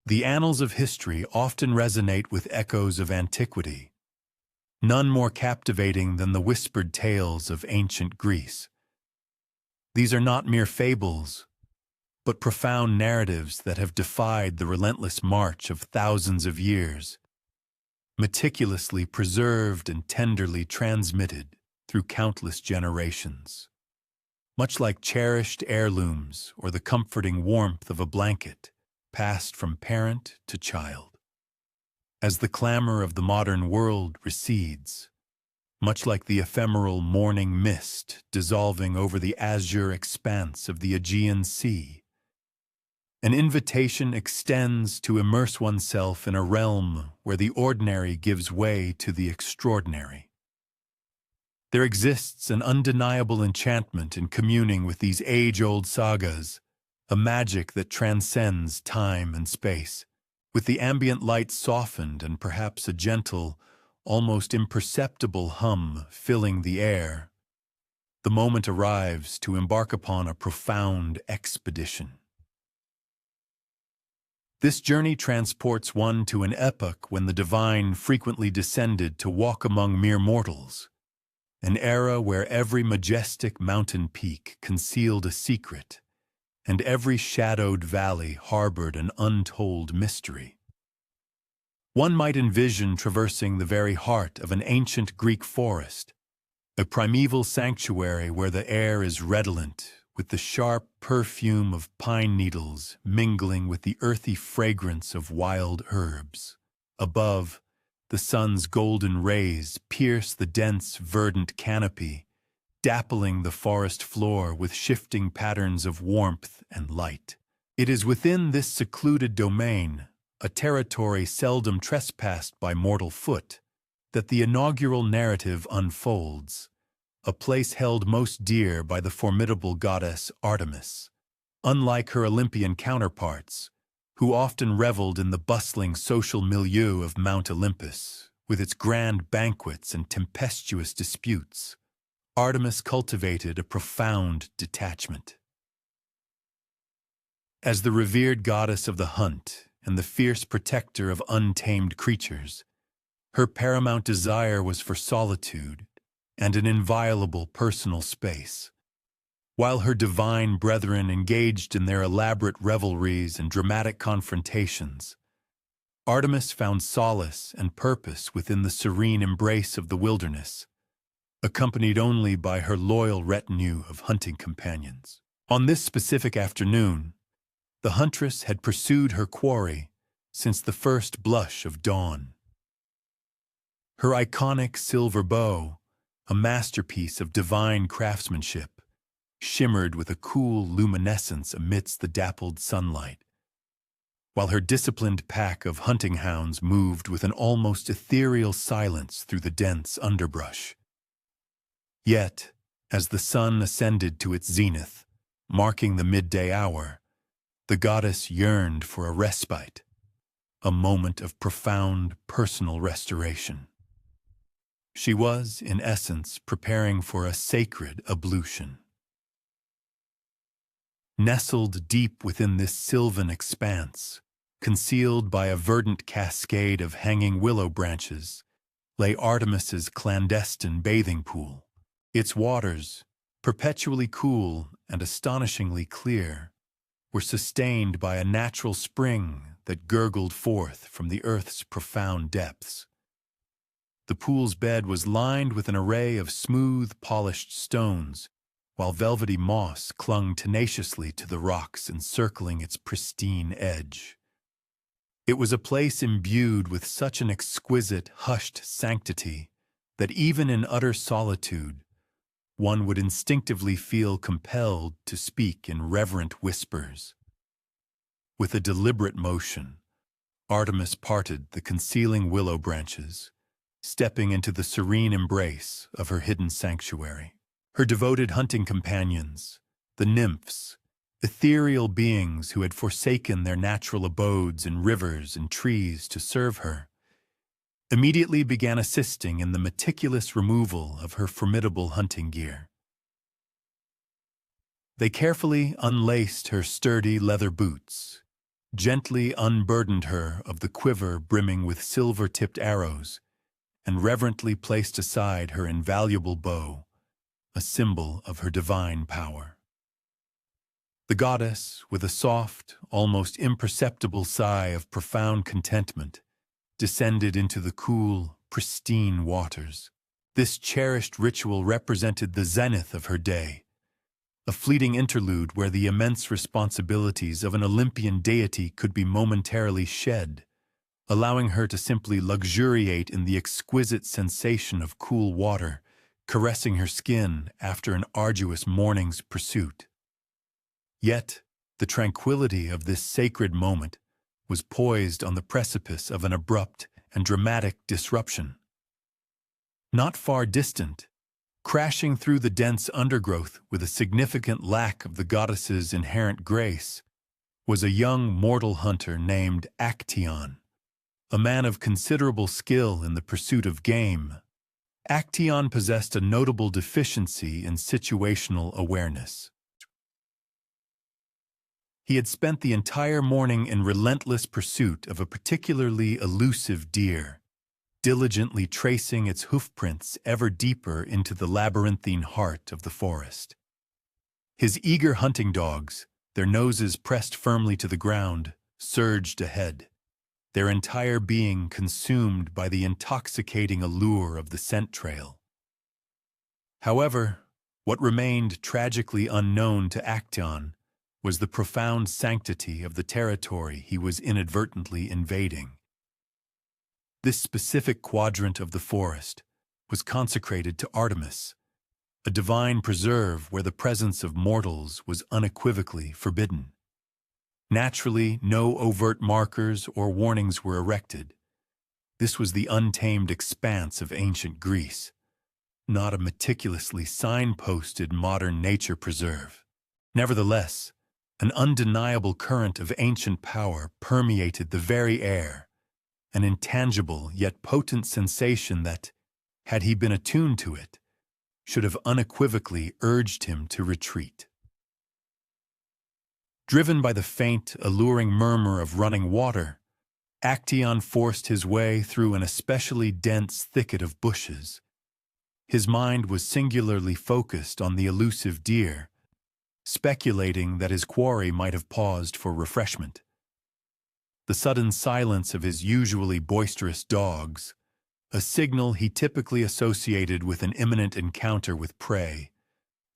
The annals of history often resonate with echoes of antiquity, none more captivating than the whispered tales of ancient Greece. These are not mere fables, but profound narratives that have defied the relentless march of thousands of years, meticulously preserved and tenderly transmitted through countless generations. Much like cherished heirlooms or the comforting warmth of a blanket, passed from parent to child. As the clamor of the modern world recedes, much like the ephemeral morning mist dissolving over the azure expanse of the Aegean Sea, an invitation extends to immerse oneself in a realm where the ordinary gives way to the extraordinary. There exists an undeniable enchantment in communing with these age-old sagas, a magic that transcends time and space. With the ambient light softened and perhaps a gentle, almost imperceptible hum filling the air, the moment arrives to embark upon a profound expedition. This journey transports one to an epoch when the divine frequently descended to walk among mere mortals, an era where every majestic mountain peak concealed a secret, and every shadowed valley harbored an untold mystery. One might envision traversing the very heart of an ancient Greek forest, a primeval sanctuary where the air is redolent with the sharp perfume of pine needles mingling with the earthy fragrance of wild herbs. Above, the sun's golden rays pierce the dense, verdant canopy, dappling the forest floor with shifting patterns of warmth and light. It is within this secluded domain, a territory seldom trespassed by mortal foot, that the inaugural narrative unfolds, a place held most dear by the formidable goddess Artemis. Unlike her Olympian counterparts, who often reveled in the bustling social milieu of Mount Olympus, with its grand banquets and tempestuous disputes, Artemis cultivated a profound detachment. As the revered goddess of the hunt and the fierce protector of untamed creatures, her paramount desire was for solitude and an inviolable personal space. While her divine brethren engaged in their elaborate revelries and dramatic confrontations, Artemis found solace and purpose within the serene embrace of the wilderness, accompanied only by her loyal retinue of hunting companions. On this specific afternoon, the huntress had pursued her quarry since the first blush of dawn. Her iconic silver bow, a masterpiece of divine craftsmanship, shimmered with a cool luminescence amidst the dappled sunlight, while her disciplined pack of hunting hounds moved with an almost ethereal silence through the dense underbrush. Yet, as the sun ascended to its zenith, marking the midday hour, the goddess yearned for a respite, a moment of profound personal restoration. She was, in essence, preparing for a sacred ablution. Nestled deep within this sylvan expanse, concealed by a verdant cascade of hanging willow branches, lay Artemis's clandestine bathing pool. Its waters, perpetually cool and astonishingly clear, were sustained by a natural spring that gurgled forth from the earth's profound depths. The pool's bed was lined with an array of smooth, polished stones, while velvety moss clung tenaciously to the rocks encircling its pristine edge. It was a place imbued with such an exquisite, hushed sanctity that even in utter solitude, one would instinctively feel compelled to speak in reverent whispers. With a deliberate motion, Artemis parted the concealing willow branches, stepping into the serene embrace of her hidden sanctuary. Her devoted hunting companions, the nymphs, ethereal beings who had forsaken their natural abodes in rivers and trees to serve her, immediately began assisting in the meticulous removal of her formidable hunting gear. They carefully unlaced her sturdy leather boots, gently unburdened her of the quiver brimming with silver-tipped arrows, and reverently placed aside her invaluable bow, a symbol of her divine power. The goddess, with a soft, almost imperceptible sigh of profound contentment, descended into the cool, pristine waters. This cherished ritual represented the zenith of her day, a fleeting interlude where the immense responsibilities of an Olympian deity could be momentarily shed, allowing her to simply luxuriate in the exquisite sensation of cool water, caressing her skin after an arduous morning's pursuit. Yet, the tranquility of this sacred moment was poised on the precipice of an abrupt and dramatic disruption. Not far distant, crashing through the dense undergrowth with a significant lack of the goddess's inherent grace, was a young mortal hunter named Actaeon, a man of considerable skill in the pursuit of game. Actaeon possessed a notable deficiency in situational awareness. He had spent the entire morning in relentless pursuit of a particularly elusive deer, diligently tracing its hoofprints ever deeper into the labyrinthine heart of the forest. His eager hunting dogs, their noses pressed firmly to the ground, surged ahead, their entire being consumed by the intoxicating allure of the scent trail. However, what remained tragically unknown to Actaeon was the profound sanctity of the territory he was inadvertently invading. This specific quadrant of the forest was consecrated to Artemis, a divine preserve where the presence of mortals was unequivocally forbidden. Naturally, no overt markers or warnings were erected. This was the untamed expanse of ancient Greece, not a meticulously signposted modern nature preserve. Nevertheless, an undeniable current of ancient power permeated the very air, an intangible yet potent sensation that, had he been attuned to it, should have unequivocally urged him to retreat. Driven by the faint, alluring murmur of running water, Actaeon forced his way through an especially dense thicket of bushes. His mind was singularly focused on the elusive deer, speculating that his quarry might have paused for refreshment. The sudden silence of his usually boisterous dogs, a signal he typically associated with an imminent encounter with prey,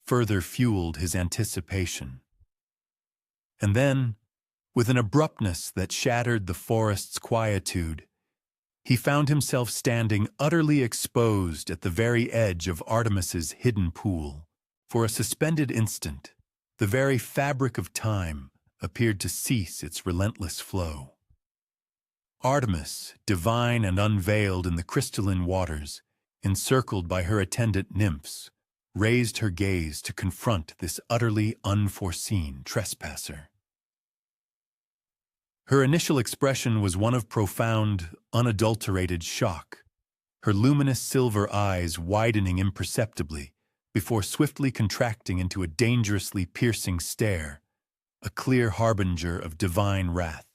further fueled his anticipation. And then, with an abruptness that shattered the forest's quietude, he found himself standing utterly exposed at the very edge of Artemis's hidden pool. For a suspended instant, the very fabric of time appeared to cease its relentless flow. Artemis, divine and unveiled in the crystalline waters, encircled by her attendant nymphs, raised her gaze to confront this utterly unforeseen trespasser. Her initial expression was one of profound, unadulterated shock, her luminous silver eyes widening imperceptibly before swiftly contracting into a dangerously piercing stare, a clear harbinger of divine wrath.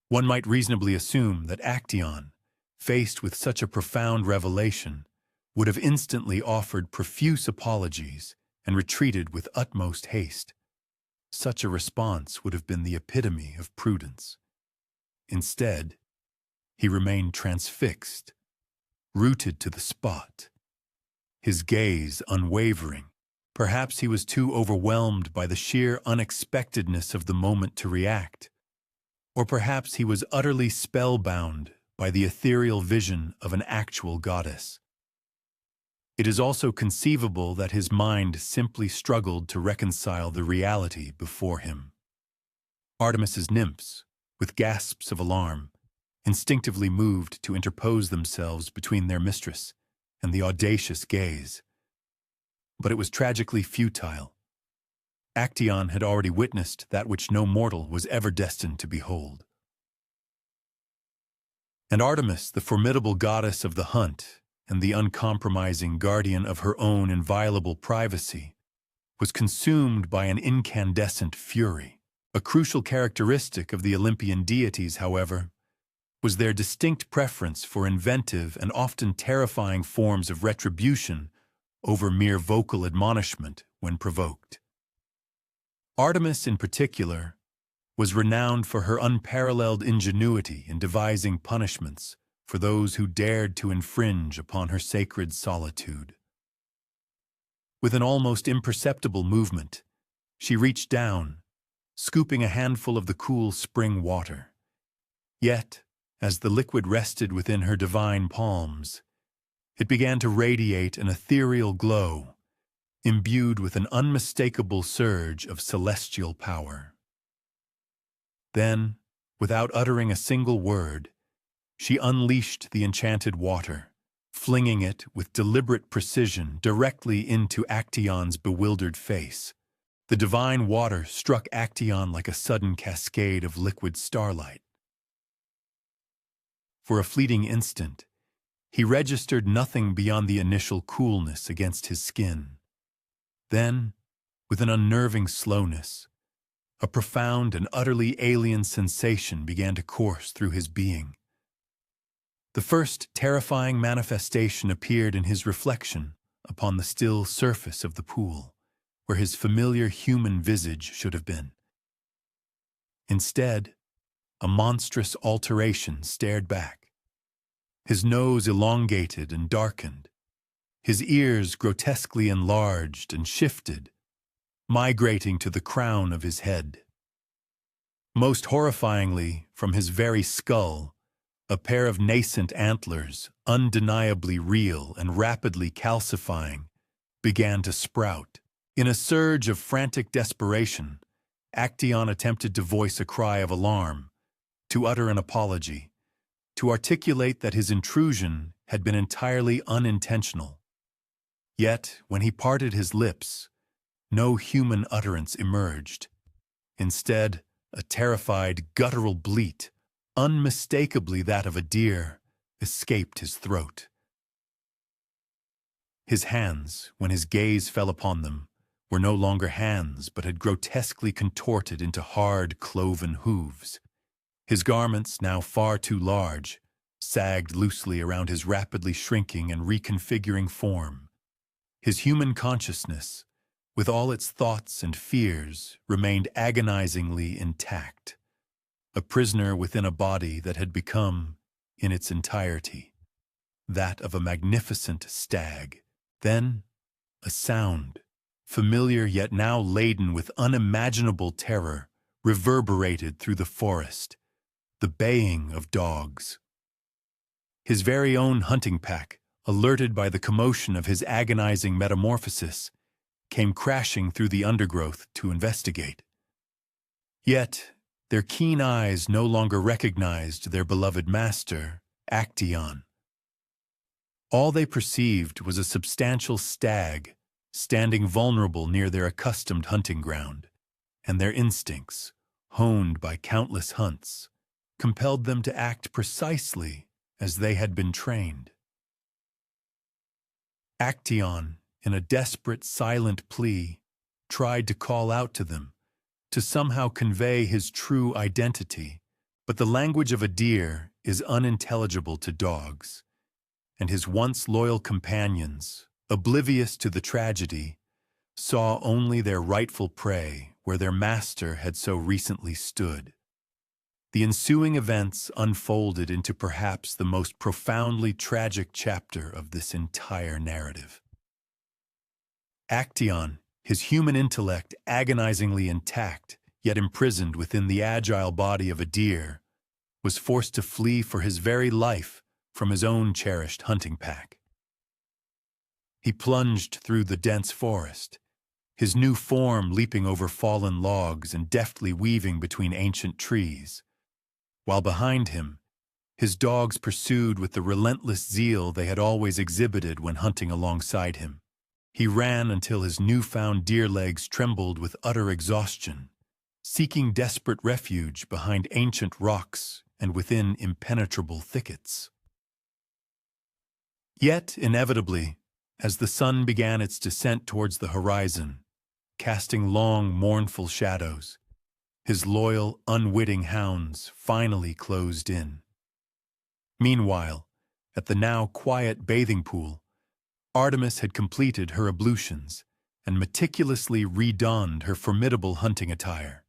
One might reasonably assume that Actaeon, faced with such a profound revelation, would have instantly offered profuse apologies and retreated with utmost haste. Such a response would have been the epitome of prudence. Instead, he remained transfixed, rooted to the spot, his gaze unwavering. Perhaps he was too overwhelmed by the sheer unexpectedness of the moment to react, or perhaps he was utterly spellbound by the ethereal vision of an actual goddess. It is also conceivable that his mind simply struggled to reconcile the reality before him. Artemis's nymphs, with gasps of alarm, instinctively moved to interpose themselves between their mistress and the audacious gaze. But it was tragically futile. Actaeon had already witnessed that which no mortal was ever destined to behold. And Artemis, the formidable goddess of the hunt and the uncompromising guardian of her own inviolable privacy, was consumed by an incandescent fury. A crucial characteristic of the Olympian deities, however, was their distinct preference for inventive and often terrifying forms of retribution over mere vocal admonishment when provoked. Artemis, in particular, was renowned for her unparalleled ingenuity in devising punishments for those who dared to infringe upon her sacred solitude. With an almost imperceptible movement, she reached down, scooping a handful of the cool spring water. Yet, as the liquid rested within her divine palms, it began to radiate an ethereal glow, imbued with an unmistakable surge of celestial power. Then, without uttering a single word, she unleashed the enchanted water, flinging it with deliberate precision directly into Actaeon's bewildered face. The divine water struck Actaeon like a sudden cascade of liquid starlight. For a fleeting instant, he registered nothing beyond the initial coolness against his skin. Then, with an unnerving slowness, a profound and utterly alien sensation began to course through his being. The first terrifying manifestation appeared in his reflection upon the still surface of the pool, where his familiar human visage should have been. Instead, a monstrous alteration stared back. His nose elongated and darkened, his ears grotesquely enlarged and shifted, migrating to the crown of his head. Most horrifyingly, from his very skull, a pair of nascent antlers, undeniably real and rapidly calcifying, began to sprout. In a surge of frantic desperation, Actaeon attempted to voice a cry of alarm, to utter an apology, to articulate that his intrusion had been entirely unintentional. Yet, when he parted his lips, no human utterance emerged. Instead, a terrified, guttural bleat, unmistakably that of a deer, escaped his throat. His hands, when his gaze fell upon them, were no longer hands but had grotesquely contorted into hard, cloven hooves. His garments, now far too large, sagged loosely around his rapidly shrinking and reconfiguring form. His human consciousness, with all its thoughts and fears, remained agonizingly intact, a prisoner within a body that had become, in its entirety, that of a magnificent stag. Then, a sound, familiar yet now laden with unimaginable terror, reverberated through the forest, the baying of dogs. His very own hunting pack, alerted by the commotion of his agonizing metamorphosis, came crashing through the undergrowth to investigate. Yet, their keen eyes no longer recognized their beloved master, Actaeon. All they perceived was a substantial stag standing vulnerable near their accustomed hunting ground, and their instincts, honed by countless hunts, compelled them to act precisely as they had been trained. Actaeon, in a desperate, silent plea, tried to call out to them, to somehow convey his true identity, but the language of a deer is unintelligible to dogs, and his once loyal companions, oblivious to the tragedy, saw only their rightful prey where their master had so recently stood. The ensuing events unfolded into perhaps the most profoundly tragic chapter of this entire narrative. Actaeon, his human intellect agonizingly intact, yet imprisoned within the agile body of a deer, was forced to flee for his very life from his own cherished hunting pack. He plunged through the dense forest, his new form leaping over fallen logs and deftly weaving between ancient trees, while behind him, his dogs pursued with the relentless zeal they had always exhibited when hunting alongside him. He ran until his newfound deer legs trembled with utter exhaustion, seeking desperate refuge behind ancient rocks and within impenetrable thickets. Yet, inevitably, as the sun began its descent towards the horizon, casting long, mournful shadows, His loyal, unwitting hounds finally closed in. Meanwhile, at the now quiet bathing pool, Artemis had completed her ablutions and meticulously redonned her formidable hunting attire.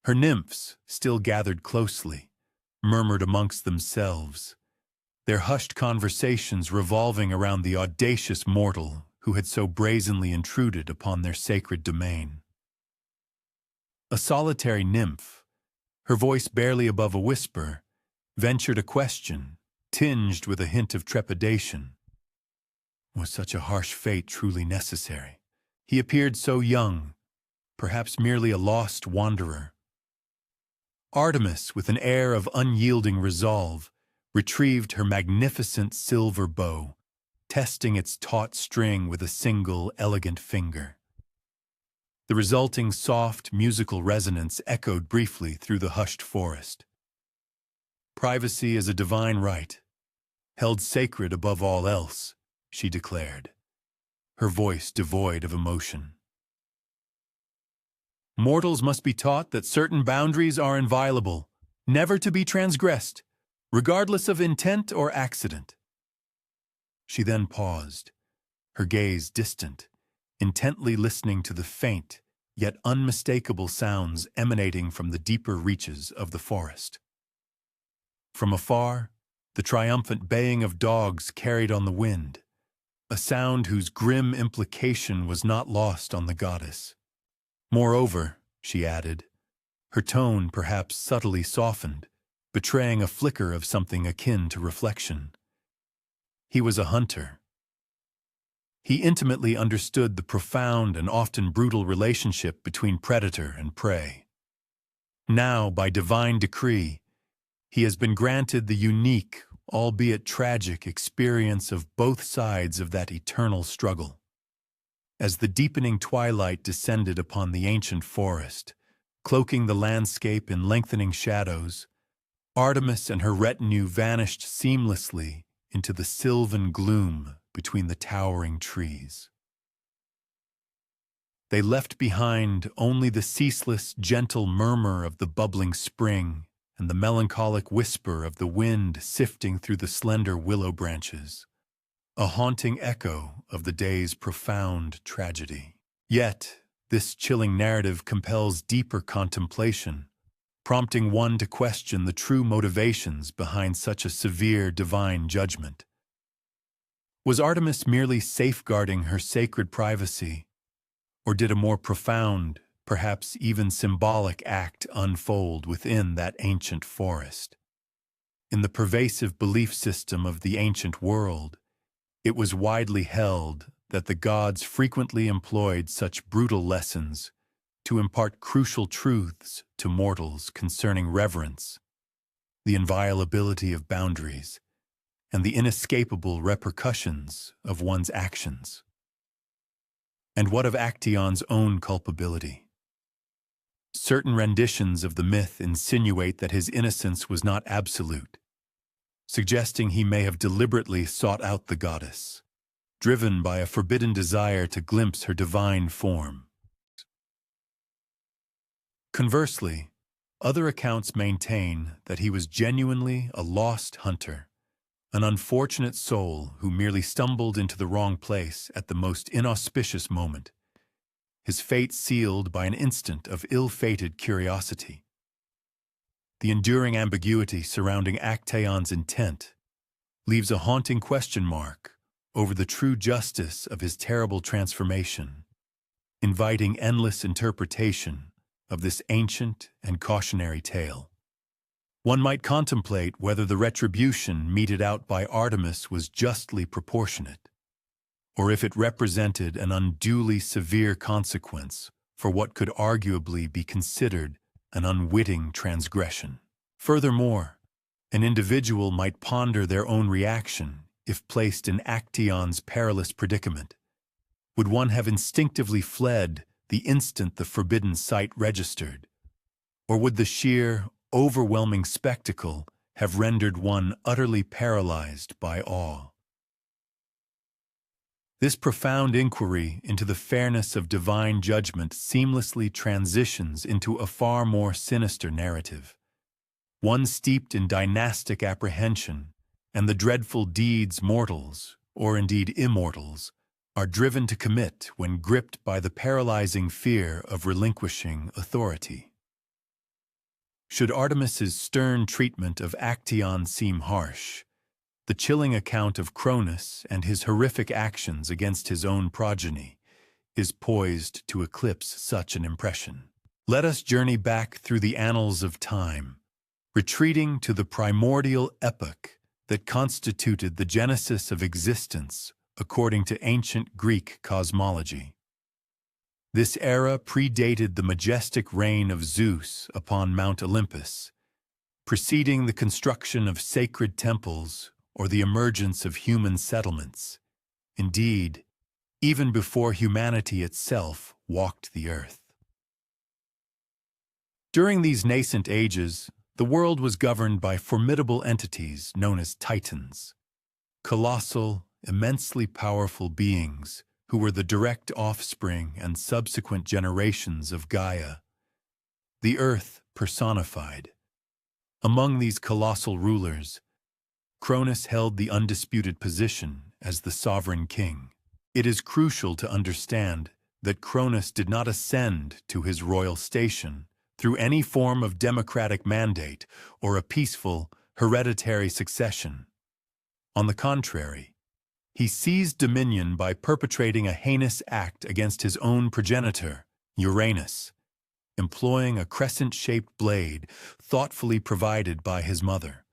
Her nymphs, still gathered closely, murmured amongst themselves, their hushed conversations revolving around the audacious mortal who had so brazenly intruded upon their sacred domain. A solitary nymph, her voice barely above a whisper, ventured a question, tinged with a hint of trepidation. Was such a harsh fate truly necessary? He appeared so young, perhaps merely a lost wanderer. Artemis, with an air of unyielding resolve, retrieved her magnificent silver bow, testing its taut string with a single elegant finger. The resulting soft, musical resonance echoed briefly through the hushed forest. Privacy is a divine right, held sacred above all else, she declared, her voice devoid of emotion. Mortals must be taught that certain boundaries are inviolable, never to be transgressed, regardless of intent or accident. She then paused, her gaze distant, intently listening to the faint, yet unmistakable sounds emanating from the deeper reaches of the forest. From afar, the triumphant baying of dogs carried on the wind, a sound whose grim implication was not lost on the goddess. Moreover, she added, her tone perhaps subtly softened, betraying a flicker of something akin to reflection. He was a hunter. He intimately understood the profound and often brutal relationship between predator and prey. Now, by divine decree, he has been granted the unique, albeit tragic, experience of both sides of that eternal struggle. As the deepening twilight descended upon the ancient forest, cloaking the landscape in lengthening shadows, Artemis and her retinue vanished seamlessly into the sylvan gloom between the towering trees. They left behind only the ceaseless, gentle murmur of the bubbling spring and the melancholic whisper of the wind sifting through the slender willow branches, a haunting echo of the day's profound tragedy. Yet, this chilling narrative compels deeper contemplation, prompting one to question the true motivations behind such a severe divine judgment. Was Artemis merely safeguarding her sacred privacy, or did a more profound, perhaps even symbolic act unfold within that ancient forest? In the pervasive belief system of the ancient world, it was widely held that the gods frequently employed such brutal lessons to impart crucial truths to mortals concerning reverence, the inviolability of boundaries, and the inescapable repercussions of one's actions. And what of Actaeon's own culpability? Certain renditions of the myth insinuate that his innocence was not absolute, suggesting he may have deliberately sought out the goddess, driven by a forbidden desire to glimpse her divine form. Conversely, other accounts maintain that he was genuinely a lost hunter, an unfortunate soul who merely stumbled into the wrong place at the most inauspicious moment, his fate sealed by an instant of ill-fated curiosity. The enduring ambiguity surrounding Actaeon's intent leaves a haunting question mark over the true justice of his terrible transformation, inviting endless interpretation of this ancient and cautionary tale. One might contemplate whether the retribution meted out by Artemis was justly proportionate, or if it represented an unduly severe consequence for what could arguably be considered an unwitting transgression. Furthermore, an individual might ponder their own reaction if placed in Actaeon's perilous predicament. Would one have instinctively fled the instant the forbidden sight registered, or would the sheer, overwhelming spectacle have rendered one utterly paralyzed by awe? This profound inquiry into the fairness of divine judgment seamlessly transitions into a far more sinister narrative, one steeped in dynastic apprehension and the dreadful deeds mortals, or indeed immortals, are driven to commit when gripped by the paralyzing fear of relinquishing authority. Should Artemis's stern treatment of Actaeon seem harsh, the chilling account of Cronus and his horrific actions against his own progeny is poised to eclipse such an impression. Let us journey back through the annals of time, retreating to the primordial epoch that constituted the genesis of existence according to ancient Greek cosmology. This era predated the majestic reign of Zeus upon Mount Olympus, preceding the construction of sacred temples or the emergence of human settlements. Indeed, even before humanity itself walked the earth. During these nascent ages, the world was governed by formidable entities known as Titans, colossal, immensely powerful beings who were the direct offspring and subsequent generations of Gaia, the earth personified. Among these colossal rulers, Cronus held the undisputed position as the sovereign king. It is crucial to understand that Cronus did not ascend to his royal station through any form of democratic mandate or a peaceful, hereditary succession. On the contrary, he seized dominion by perpetrating a heinous act against his own progenitor, Uranus, employing a crescent-shaped blade thoughtfully provided by his mother.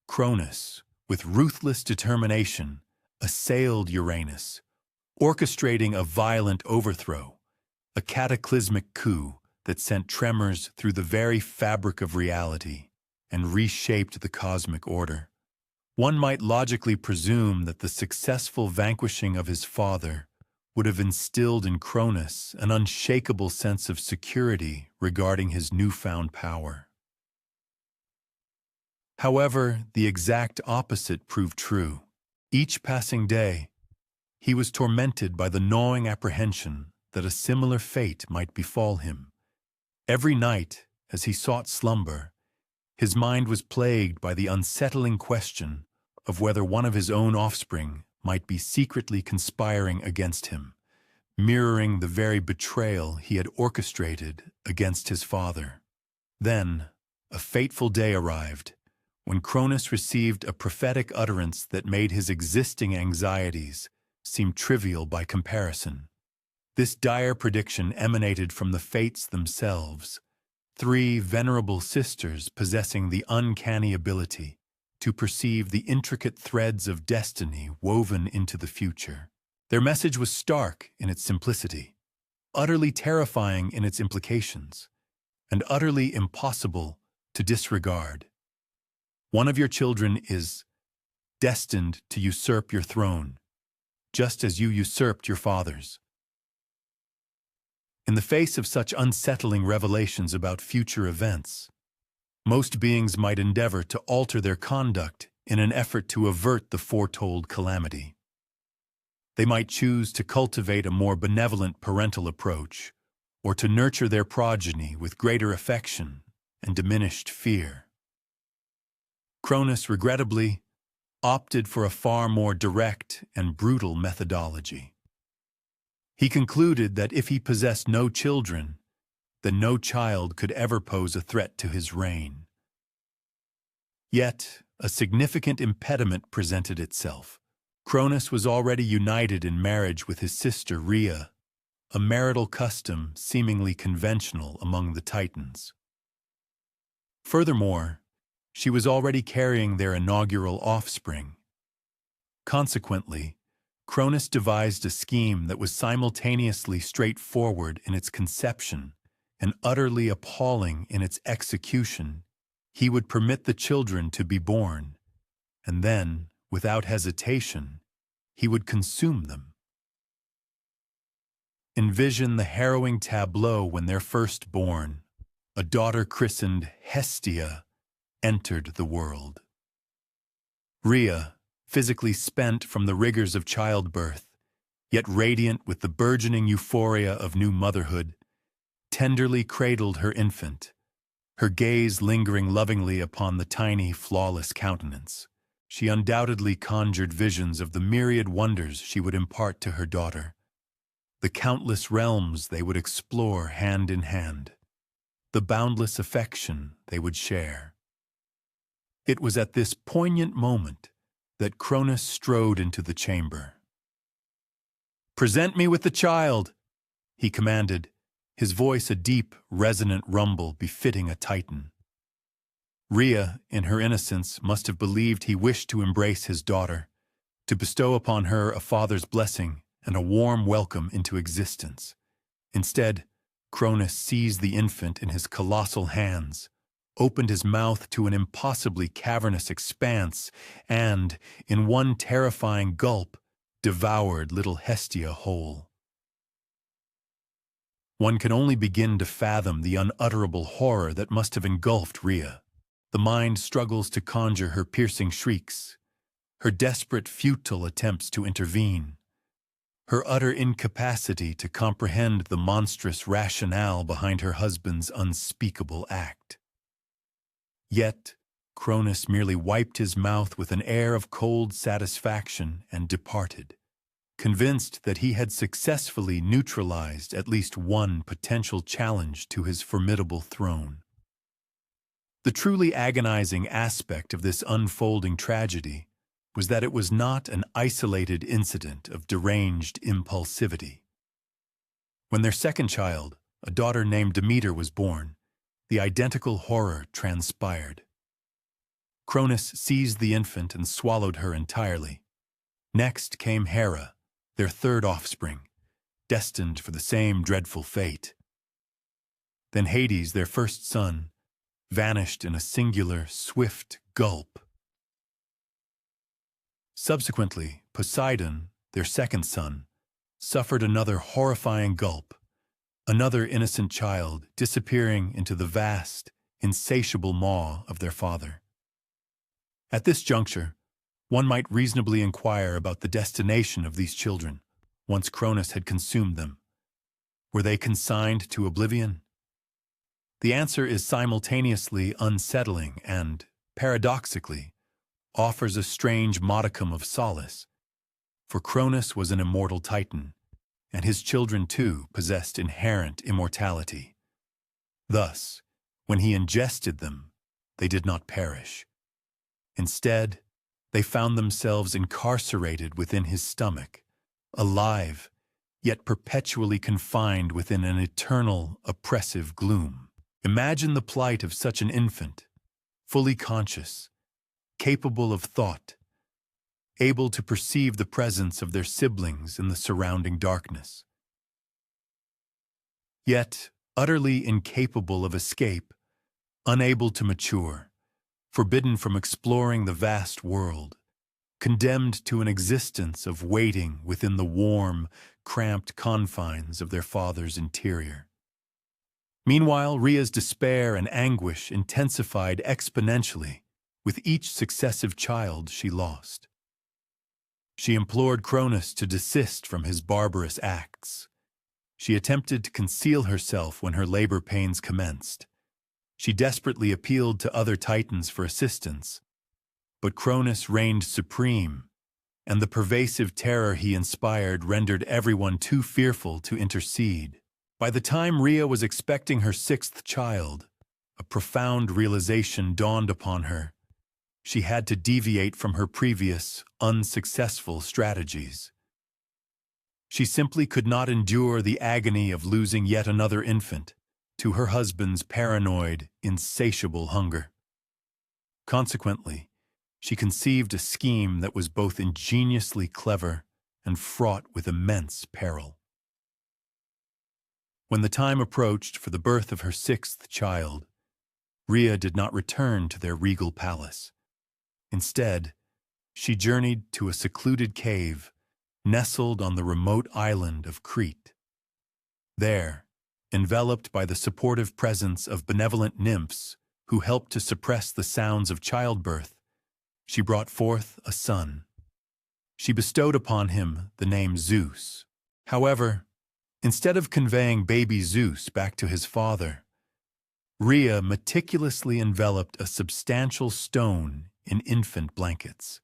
Cronus, with ruthless determination, assailed Uranus, orchestrating a violent overthrow, a cataclysmic coup that sent tremors through the very fabric of reality and reshaped the cosmic order. One might logically presume that the successful vanquishing of his father would have instilled in Cronus an unshakable sense of security regarding his newfound power. However, the exact opposite proved true. Each passing day, he was tormented by the gnawing apprehension that a similar fate might befall him. Every night, as he sought slumber, his mind was plagued by the unsettling question of whether one of his own offspring might be secretly conspiring against him, mirroring the very betrayal he had orchestrated against his father. Then, a fateful day arrived, when Cronus received a prophetic utterance that made his existing anxieties seem trivial by comparison. This dire prediction emanated from the Fates themselves, three venerable sisters possessing the uncanny ability to perceive the intricate threads of destiny woven into the future. Their message was stark in its simplicity, utterly terrifying in its implications, and utterly impossible to disregard. One of your children is destined to usurp your throne, just as you usurped your father's. In the face of such unsettling revelations about future events, most beings might endeavor to alter their conduct in an effort to avert the foretold calamity. They might choose to cultivate a more benevolent parental approach, or to nurture their progeny with greater affection and diminished fear. Cronus, regrettably, opted for a far more direct and brutal methodology. He concluded that if he possessed no children, then no child could ever pose a threat to his reign. Yet, a significant impediment presented itself. Cronus was already united in marriage with his sister Rhea, a marital custom seemingly conventional among the Titans. Furthermore, she was already carrying their inaugural offspring. Consequently, Cronus devised a scheme that was simultaneously straightforward in its conception and utterly appalling in its execution. He would permit the children to be born, and then, without hesitation, he would consume them. Envision the harrowing tableau when their firstborn, a daughter christened Hestia, entered the world. Rhea, physically spent from the rigors of childbirth, yet radiant with the burgeoning euphoria of new motherhood, tenderly cradled her infant, her gaze lingering lovingly upon the tiny, flawless countenance. She undoubtedly conjured visions of the myriad wonders she would impart to her daughter, the countless realms they would explore hand in hand, the boundless affection they would share. It was at this poignant moment that Cronus strode into the chamber. "Present me with the child," he commanded, his voice a deep, resonant rumble befitting a Titan. Rhea, in her innocence, must have believed he wished to embrace his daughter, to bestow upon her a father's blessing and a warm welcome into existence. Instead, Cronus seized the infant in his colossal hands, opened his mouth to an impossibly cavernous expanse, and, in one terrifying gulp, devoured little Hestia whole. One can only begin to fathom the unutterable horror that must have engulfed Rhea. The mind struggles to conjure her piercing shrieks, her desperate, futile attempts to intervene, her utter incapacity to comprehend the monstrous rationale behind her husband's unspeakable act. Yet, Cronus merely wiped his mouth with an air of cold satisfaction and departed, convinced that he had successfully neutralized at least one potential challenge to his formidable throne. The truly agonizing aspect of this unfolding tragedy was that it was not an isolated incident of deranged impulsivity. When their second child, a daughter named Demeter, was born, the identical horror transpired. Cronus seized the infant and swallowed her entirely. Next came Hera, their third offspring, destined for the same dreadful fate. Then Hades, their first son, vanished in a singular, swift gulp. Subsequently, Poseidon, their second son, suffered another horrifying gulp, another innocent child disappearing into the vast, insatiable maw of their father. At this juncture, one might reasonably inquire about the destination of these children, once Cronus had consumed them. Were they consigned to oblivion? The answer is simultaneously unsettling and, paradoxically, offers a strange modicum of solace, for Cronus was an immortal Titan, and his children too possessed inherent immortality. Thus, when he ingested them, they did not perish. Instead, they found themselves incarcerated within his stomach, alive, yet perpetually confined within an eternal, oppressive gloom. Imagine the plight of such an infant, fully conscious, capable of thought, able to perceive the presence of their siblings in the surrounding darkness. Yet, utterly incapable of escape, unable to mature, forbidden from exploring the vast world, condemned to an existence of waiting within the warm, cramped confines of their father's interior. Meanwhile, Rhea's despair and anguish intensified exponentially with each successive child she lost. She implored Cronus to desist from his barbarous acts. She attempted to conceal herself when her labor pains commenced. She desperately appealed to other Titans for assistance, but Cronus reigned supreme, and the pervasive terror he inspired rendered everyone too fearful to intercede. By the time Rhea was expecting her sixth child, a profound realization dawned upon her. She had to deviate from her previous, unsuccessful strategies. She simply could not endure the agony of losing yet another infant to her husband's paranoid, insatiable hunger. Consequently, she conceived a scheme that was both ingeniously clever and fraught with immense peril. When the time approached for the birth of her sixth child, Rhea did not return to their regal palace. Instead, she journeyed to a secluded cave nestled on the remote island of Crete. There, enveloped by the supportive presence of benevolent nymphs who helped to suppress the sounds of childbirth, she brought forth a son. she bestowed upon him the name Zeus. However, instead of conveying baby Zeus back to his father, Rhea meticulously enveloped a substantial stone in infant blankets.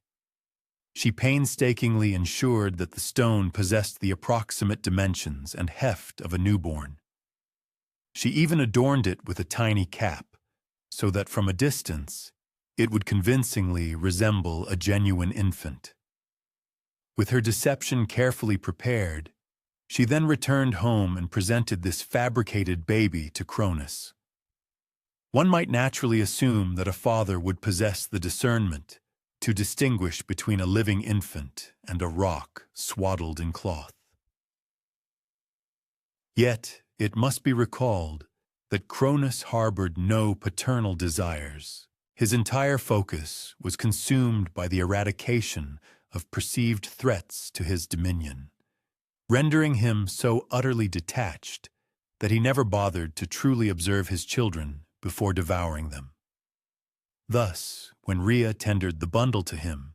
She painstakingly ensured that the stone possessed the approximate dimensions and heft of a newborn. She even adorned it with a tiny cap, so that from a distance it would convincingly resemble a genuine infant. With her deception carefully prepared, she then returned home and presented this fabricated baby to Cronus. One might naturally assume that a father would possess the discernment to distinguish between a living infant and a rock swaddled in cloth. Yet, it must be recalled that Cronus harbored no paternal desires. His entire focus was consumed by the eradication of perceived threats to his dominion, rendering him so utterly detached that he never bothered to truly observe his children before devouring them. Thus, when Rhea tendered the bundle to him,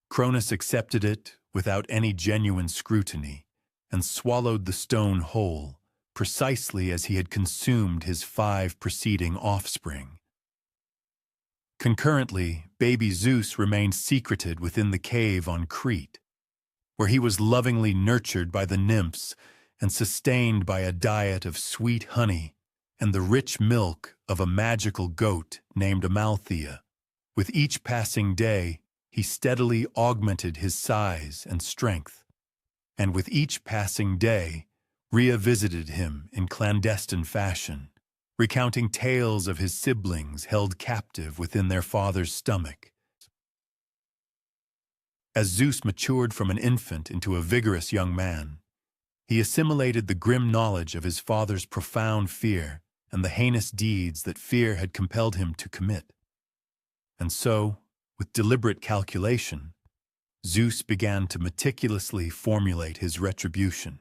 Cronus accepted it without any genuine scrutiny and swallowed the stone whole, precisely as he had consumed his 5 preceding offspring. Concurrently, baby Zeus remained secreted within the cave on Crete, where he was lovingly nurtured by the nymphs and sustained by a diet of sweet honey and the rich milk of a magical goat named Amalthea. With each passing day, he steadily augmented his size and strength, and with each passing day, Rhea visited him in clandestine fashion, recounting tales of his siblings held captive within their father's stomach. As Zeus matured from an infant into a vigorous young man, he assimilated the grim knowledge of his father's profound fear and the heinous deeds that fear had compelled him to commit. And so, with deliberate calculation, Zeus began to meticulously formulate his retribution.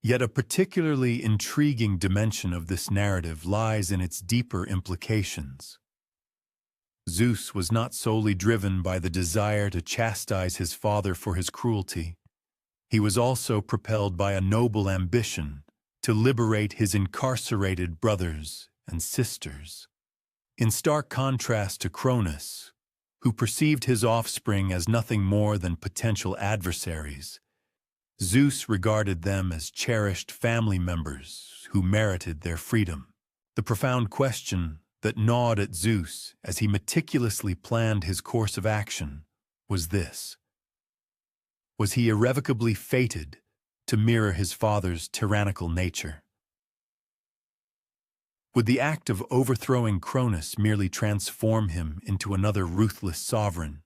Yet a particularly intriguing dimension of this narrative lies in its deeper implications. Zeus was not solely driven by the desire to chastise his father for his cruelty. He was also propelled by a noble ambition to liberate his incarcerated brothers and sisters. In stark contrast to Cronus, who perceived his offspring as nothing more than potential adversaries, Zeus regarded them as cherished family members who merited their freedom. The profound question that gnawed at Zeus as he meticulously planned his course of action was this: was he irrevocably fated to mirror his father's tyrannical nature? Would the act of overthrowing Cronus merely transform him into another ruthless sovereign,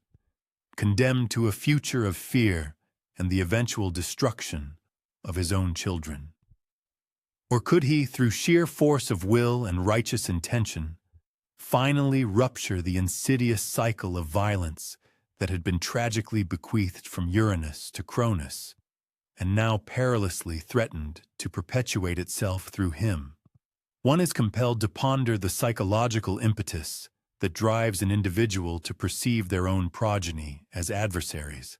condemned to a future of fear and the eventual destruction of his own children? Or could he, through sheer force of will and righteous intention, finally rupture the insidious cycle of violence that had been tragically bequeathed from Uranus to Cronus, and now perilously threatened to perpetuate itself through him? One is compelled to ponder the psychological impetus that drives an individual to perceive their own progeny as adversaries.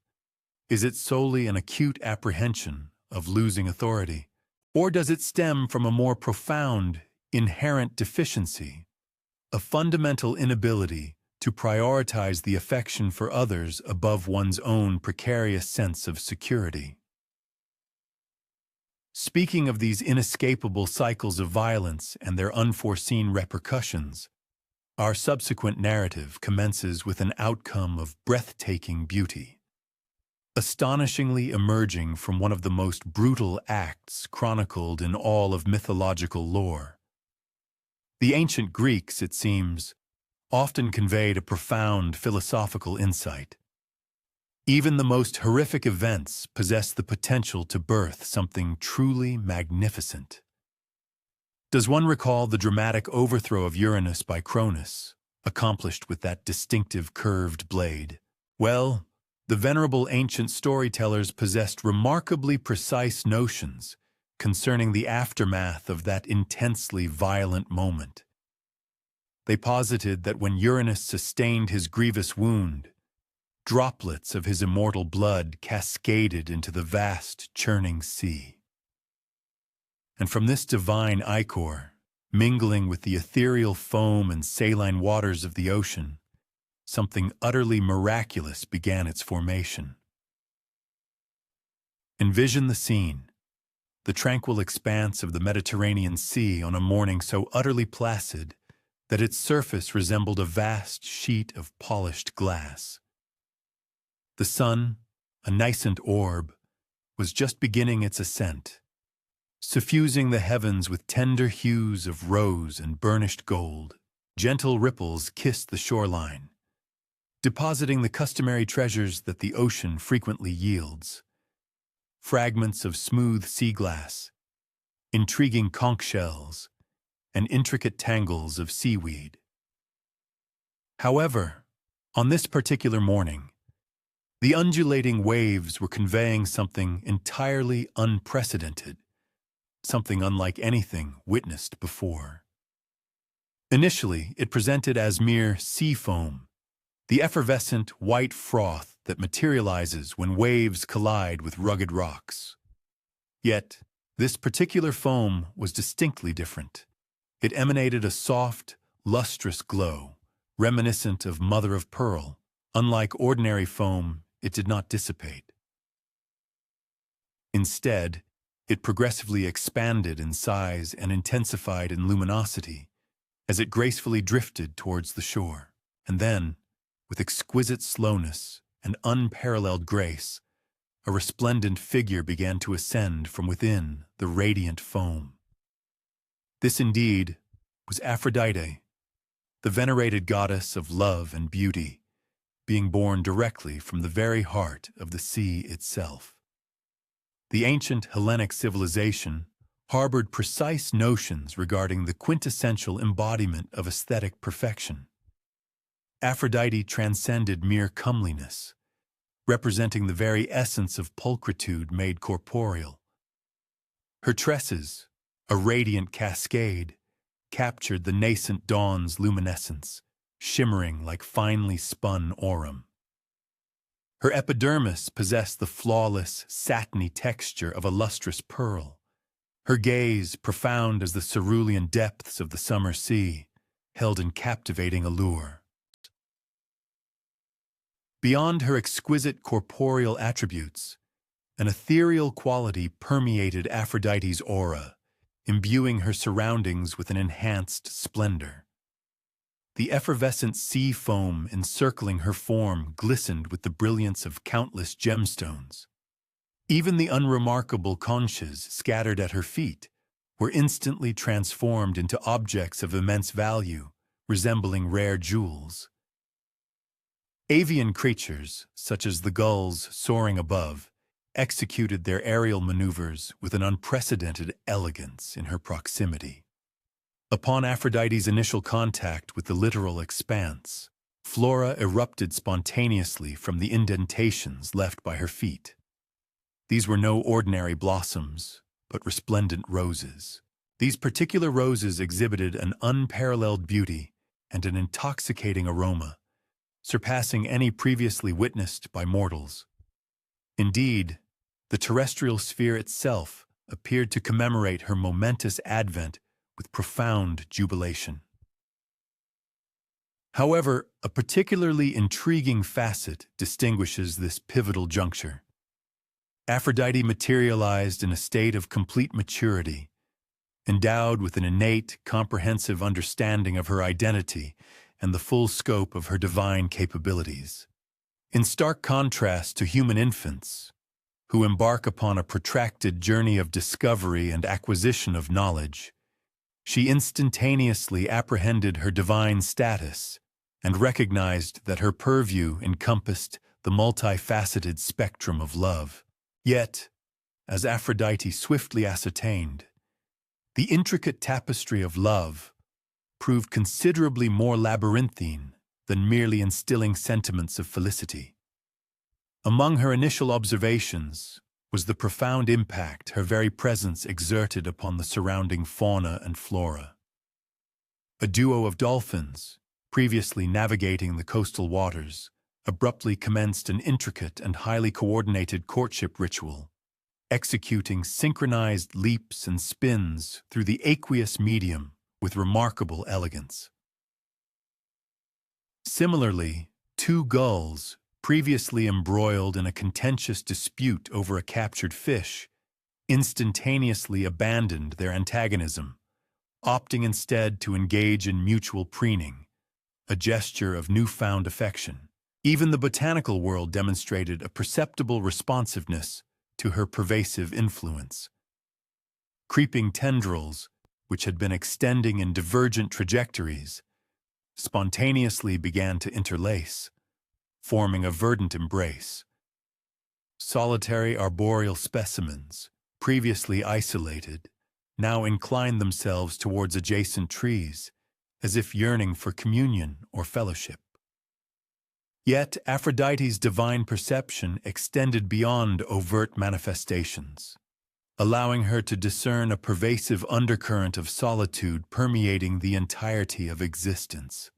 Is it solely an acute apprehension of losing authority, or does it stem from a more profound, inherent deficiency, a fundamental inability to prioritize the affection for others above one's own precarious sense of security? Speaking of these inescapable cycles of violence and their unforeseen repercussions, our subsequent narrative commences with an outcome of breathtaking beauty, astonishingly emerging from one of the most brutal acts chronicled in all of mythological lore. The ancient Greeks, it seems, often conveyed a profound philosophical insight. Even the most horrific events possess the potential to birth something truly magnificent. Does one recall the dramatic overthrow of Uranus by Cronus, accomplished with that distinctive curved blade? Well, the venerable ancient storytellers possessed remarkably precise notions concerning the aftermath of that intensely violent moment. They posited that when Uranus sustained his grievous wound, Droplets of his immortal blood cascaded into the vast, churning sea. And from this divine ichor, mingling with the ethereal foam and saline waters of the ocean, something utterly miraculous began its formation. Envision the scene, the tranquil expanse of the Mediterranean Sea on a morning so utterly placid that its surface resembled a vast sheet of polished glass. The sun, a nascent orb, was just beginning its ascent, suffusing the heavens with tender hues of rose and burnished gold. Gentle ripples kissed the shoreline, depositing the customary treasures that the ocean frequently yields: fragments of smooth sea glass, intriguing conch shells, and intricate tangles of seaweed. However, on this particular morning, the undulating waves were conveying something entirely unprecedented, something unlike anything witnessed before. Initially, it presented as mere sea foam, the effervescent white froth that materializes when waves collide with rugged rocks. Yet, this particular foam was distinctly different. It emanated a soft, lustrous glow, reminiscent of mother-of-pearl. Unlike ordinary foam, it did not dissipate. Instead, it progressively expanded in size and intensified in luminosity as it gracefully drifted towards the shore. And then, with exquisite slowness and unparalleled grace, a resplendent figure began to ascend from within the radiant foam. This indeed was Aphrodite, the venerated goddess of love and beauty, being born directly from the very heart of the sea itself. The ancient Hellenic civilization harbored precise notions regarding the quintessential embodiment of aesthetic perfection. Aphrodite transcended mere comeliness, representing the very essence of pulchritude made corporeal. Her tresses, a radiant cascade, captured the nascent dawn's luminescence, shimmering like finely spun aurum. Her epidermis possessed the flawless, satiny texture of a lustrous pearl. Her gaze, profound as the cerulean depths of the summer sea, held in captivating allure. Beyond her exquisite corporeal attributes, an ethereal quality permeated Aphrodite's aura, imbuing her surroundings with an enhanced splendor. The effervescent sea foam encircling her form glistened with the brilliance of countless gemstones. Even the unremarkable conches scattered at her feet were instantly transformed into objects of immense value, resembling rare jewels. Avian creatures, such as the gulls soaring above, executed their aerial maneuvers with an unprecedented elegance in her proximity. Upon Aphrodite's initial contact with the littoral expanse, flora erupted spontaneously from the indentations left by her feet. These were no ordinary blossoms, but resplendent roses. These particular roses exhibited an unparalleled beauty and an intoxicating aroma, surpassing any previously witnessed by mortals. Indeed, the terrestrial sphere itself appeared to commemorate her momentous advent with profound jubilation. However, a particularly intriguing facet distinguishes this pivotal juncture. Aphrodite materialized in a state of complete maturity, endowed with an innate, comprehensive understanding of her identity and the full scope of her divine capabilities. In stark contrast to human infants, who embark upon a protracted journey of discovery and acquisition of knowledge, she instantaneously apprehended her divine status and recognized that her purview encompassed the multifaceted spectrum of love. Yet, as Aphrodite swiftly ascertained, the intricate tapestry of love proved considerably more labyrinthine than merely instilling sentiments of felicity. Among her initial observations was the profound impact her very presence exerted upon the surrounding fauna and flora. A duo of dolphins, previously navigating the coastal waters, abruptly commenced an intricate and highly coordinated courtship ritual, executing synchronized leaps and spins through the aqueous medium with remarkable elegance. Similarly, two gulls, previously embroiled in a contentious dispute over a captured fish, instantaneously abandoned their antagonism, opting instead to engage in mutual preening, a gesture of newfound affection. Even the botanical world demonstrated a perceptible responsiveness to her pervasive influence. Creeping tendrils, which had been extending in divergent trajectories, spontaneously began to interlace, forming a verdant embrace. Solitary arboreal specimens, previously isolated, now inclined themselves towards adjacent trees, as if yearning for communion or fellowship. Yet Aphrodite's divine perception extended beyond overt manifestations, allowing her to discern a pervasive undercurrent of solitude permeating the entirety of existence.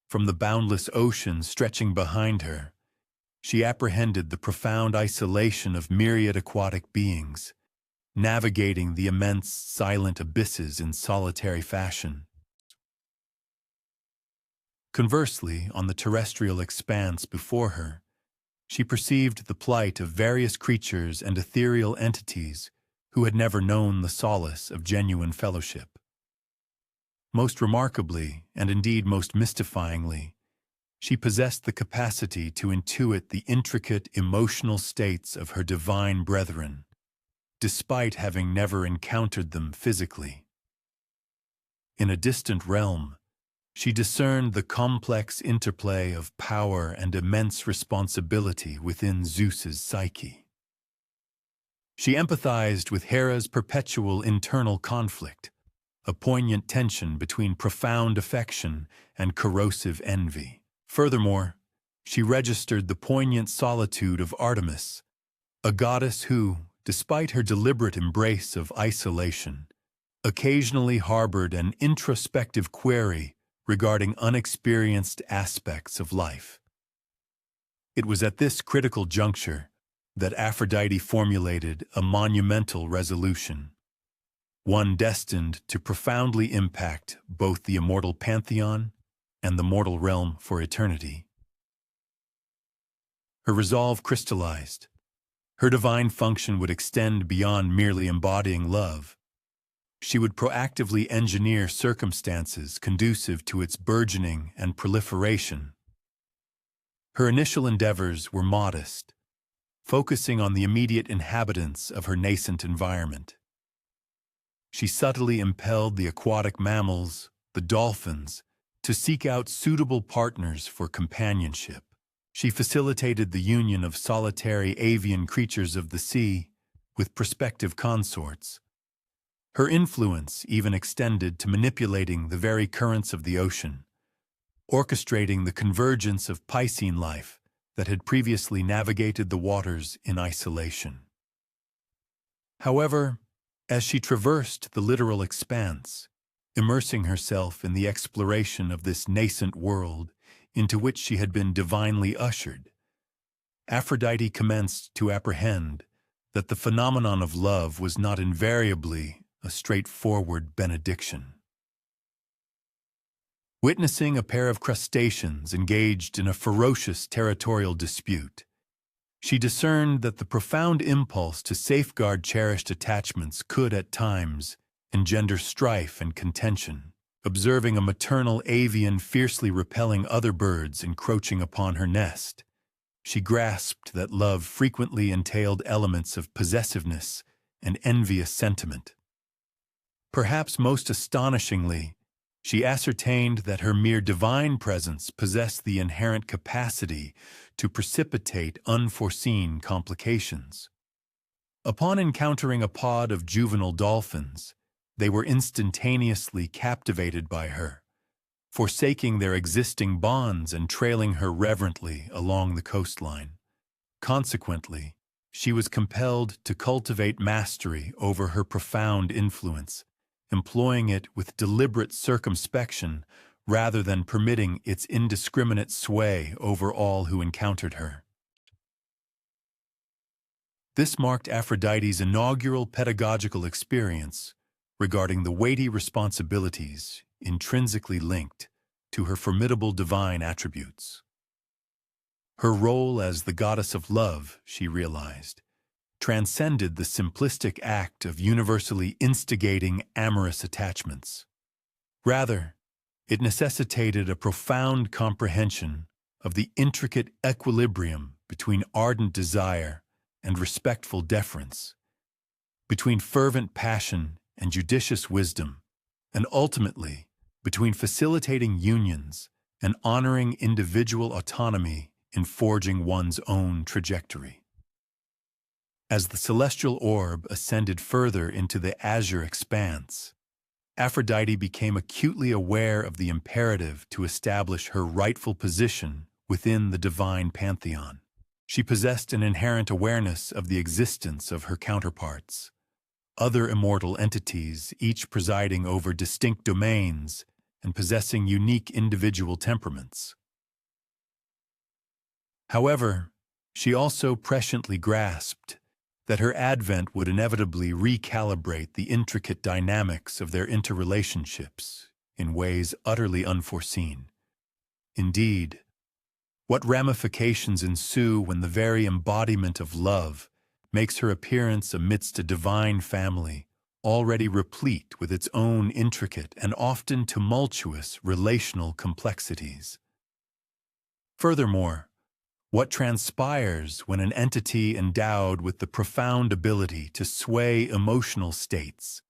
From the boundless ocean stretching behind her, she apprehended the profound isolation of myriad aquatic beings, navigating the immense silent abysses in solitary fashion. Conversely, on the terrestrial expanse before her, she perceived the plight of various creatures and ethereal entities who had never known the solace of genuine fellowship. Most remarkably, and indeed most mystifyingly, she possessed the capacity to intuit the intricate emotional states of her divine brethren, despite having never encountered them physically. In a distant realm, she discerned the complex interplay of power and immense responsibility within Zeus's psyche. She empathized with Hera's perpetual internal conflict, a poignant tension between profound affection and corrosive envy. Furthermore, she registered the poignant solitude of Artemis, a goddess who, despite her deliberate embrace of isolation, occasionally harbored an introspective query regarding unexperienced aspects of life. It was at this critical juncture that Aphrodite formulated a monumental resolution, one destined to profoundly impact both the immortal pantheon and the mortal realm for eternity. Her resolve crystallized. Her divine function would extend beyond merely embodying love. She would proactively engineer circumstances conducive to its burgeoning and proliferation. Her initial endeavors were modest, focusing on the immediate inhabitants of her nascent environment. She subtly impelled the aquatic mammals, the dolphins, to seek out suitable partners for companionship. She facilitated the union of solitary avian creatures of the sea with prospective consorts. Her influence even extended to manipulating the very currents of the ocean, orchestrating the convergence of Piscean life that had previously navigated the waters in isolation. However, as she traversed the literal expanse, immersing herself in the exploration of this nascent world into which she had been divinely ushered, Aphrodite commenced to apprehend that the phenomenon of love was not invariably a straightforward benediction. Witnessing a pair of crustaceans engaged in a ferocious territorial dispute, she discerned that the profound impulse to safeguard cherished attachments could, at times, engender strife and contention. Observing a maternal avian fiercely repelling other birds encroaching upon her nest, she grasped that love frequently entailed elements of possessiveness and envious sentiment. Perhaps most astonishingly, she ascertained that her mere divine presence possessed the inherent capacity to precipitate unforeseen complications. Upon encountering a pod of juvenile dolphins, they were instantaneously captivated by her, forsaking their existing bonds and trailing her reverently along the coastline. Consequently, she was compelled to cultivate mastery over her profound influence, employing it with deliberate circumspection rather than permitting its indiscriminate sway over all who encountered her. This marked Aphrodite's inaugural pedagogical experience regarding the weighty responsibilities intrinsically linked to her formidable divine attributes. Her role as the goddess of love, she realized, transcended the simplistic act of universally instigating amorous attachments. Rather, it necessitated a profound comprehension of the intricate equilibrium between ardent desire and respectful deference, between fervent passion and judicious wisdom, and ultimately between facilitating unions and honoring individual autonomy in forging one's own trajectory. As the celestial orb ascended further into the azure expanse, Aphrodite became acutely aware of the imperative to establish her rightful position within the divine pantheon. She possessed an inherent awareness of the existence of her counterparts, other immortal entities, each presiding over distinct domains and possessing unique individual temperaments. However, she also presciently grasped that her advent would inevitably recalibrate the intricate dynamics of their interrelationships in ways utterly unforeseen. Indeed, what ramifications ensue when the very embodiment of love makes her appearance amidst a divine family already replete with its own intricate and often tumultuous relational complexities? Furthermore, what transpires when an entity endowed with the profound ability to sway emotional states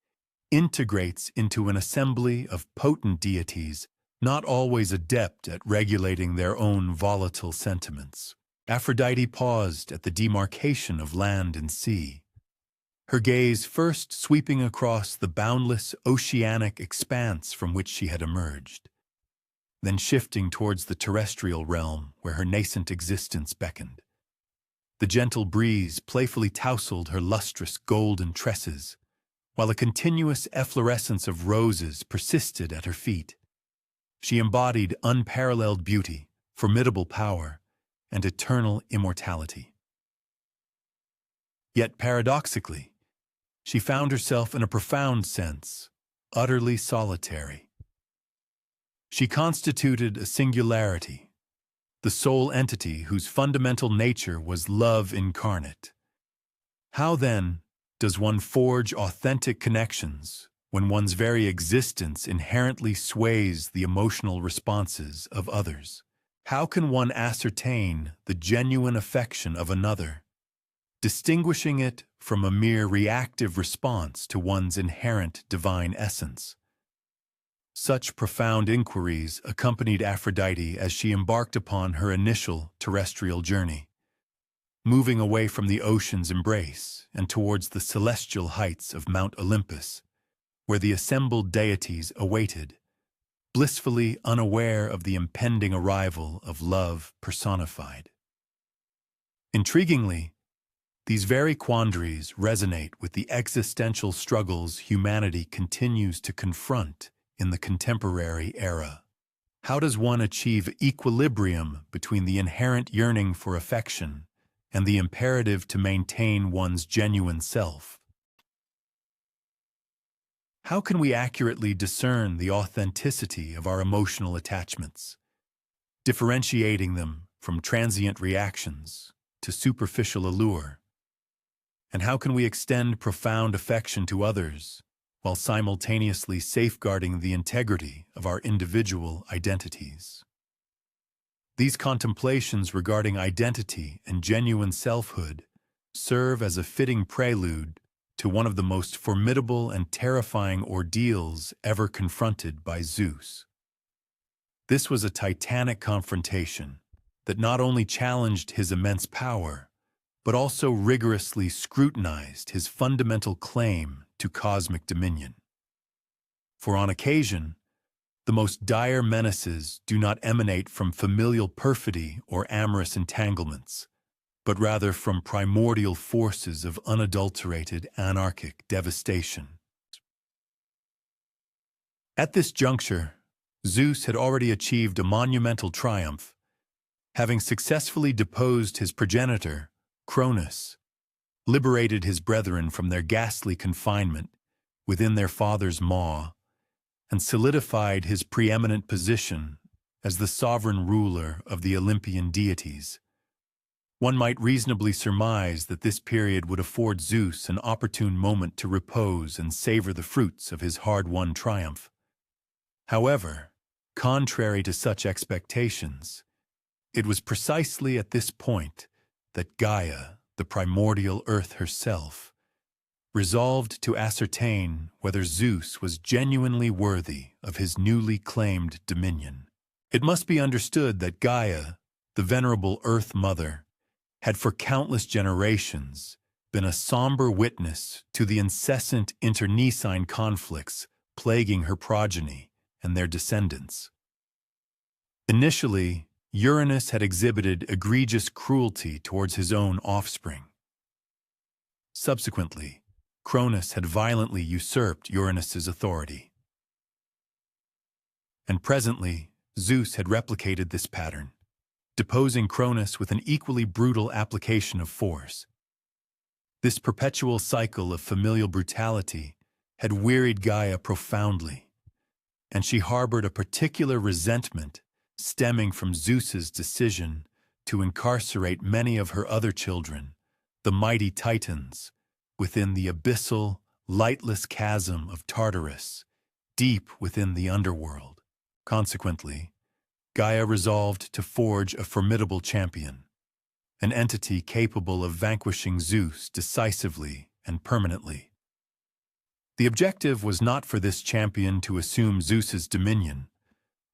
integrates into an assembly of potent deities not always adept at regulating their own volatile sentiments? Aphrodite paused at the demarcation of land and sea, her gaze first sweeping across the boundless oceanic expanse from which she had emerged, then shifting towards the terrestrial realm where her nascent existence beckoned. The gentle breeze playfully tousled her lustrous golden tresses, while a continuous efflorescence of roses persisted at her feet. She embodied unparalleled beauty, formidable power, and eternal immortality. Yet paradoxically, she found herself in a profound sense utterly solitary. She constituted a singularity, the sole entity whose fundamental nature was love incarnate. How, then, does one forge authentic connections when one's very existence inherently sways the emotional responses of others? How can one ascertain the genuine affection of another, distinguishing it from a mere reactive response to one's inherent divine essence? Such profound inquiries accompanied Aphrodite as she embarked upon her initial terrestrial journey, moving away from the ocean's embrace and towards the celestial heights of Mount Olympus, where the assembled deities awaited, blissfully unaware of the impending arrival of love personified. Intriguingly, these very quandaries resonate with the existential struggles humanity continues to confront in the contemporary era. How does one achieve equilibrium between the inherent yearning for affection and the imperative to maintain one's genuine self? How can we accurately discern the authenticity of our emotional attachments, differentiating them from transient reactions to superficial allure? And how can we extend profound affection to others while simultaneously safeguarding the integrity of our individual identities? These contemplations regarding identity and genuine selfhood serve as a fitting prelude to one of the most formidable and terrifying ordeals ever confronted by Zeus. This was a titanic confrontation that not only challenged his immense power, but also rigorously scrutinized his fundamental claim to cosmic dominion. For on occasion, the most dire menaces do not emanate from familial perfidy or amorous entanglements, but rather from primordial forces of unadulterated anarchic devastation. At this juncture, Zeus had already achieved a monumental triumph, having successfully deposed his progenitor, Cronus, liberated his brethren from their ghastly confinement within their father's maw, and solidified his preeminent position as the sovereign ruler of the Olympian deities. One might reasonably surmise that this period would afford Zeus an opportune moment to repose and savor the fruits of his hard-won triumph. However, contrary to such expectations, it was precisely at this point that Gaia, the primordial earth herself, resolved to ascertain whether Zeus was genuinely worthy of his newly claimed dominion. It must be understood that Gaia, the venerable Earth Mother, had for countless generations been a somber witness to the incessant internecine conflicts plaguing her progeny and their descendants. Initially, Uranus had exhibited egregious cruelty towards his own offspring. Subsequently, Cronus had violently usurped Uranus's authority. And presently, Zeus had replicated this pattern, deposing Cronus with an equally brutal application of force. This perpetual cycle of familial brutality had wearied Gaia profoundly, and she harbored a particular resentment stemming from Zeus's decision to incarcerate many of her other children, the mighty Titans, within the abyssal, lightless chasm of Tartarus, deep within the underworld. Consequently, Gaia resolved to forge a formidable champion, an entity capable of vanquishing Zeus decisively and permanently. The objective was not for this champion to assume Zeus's dominion,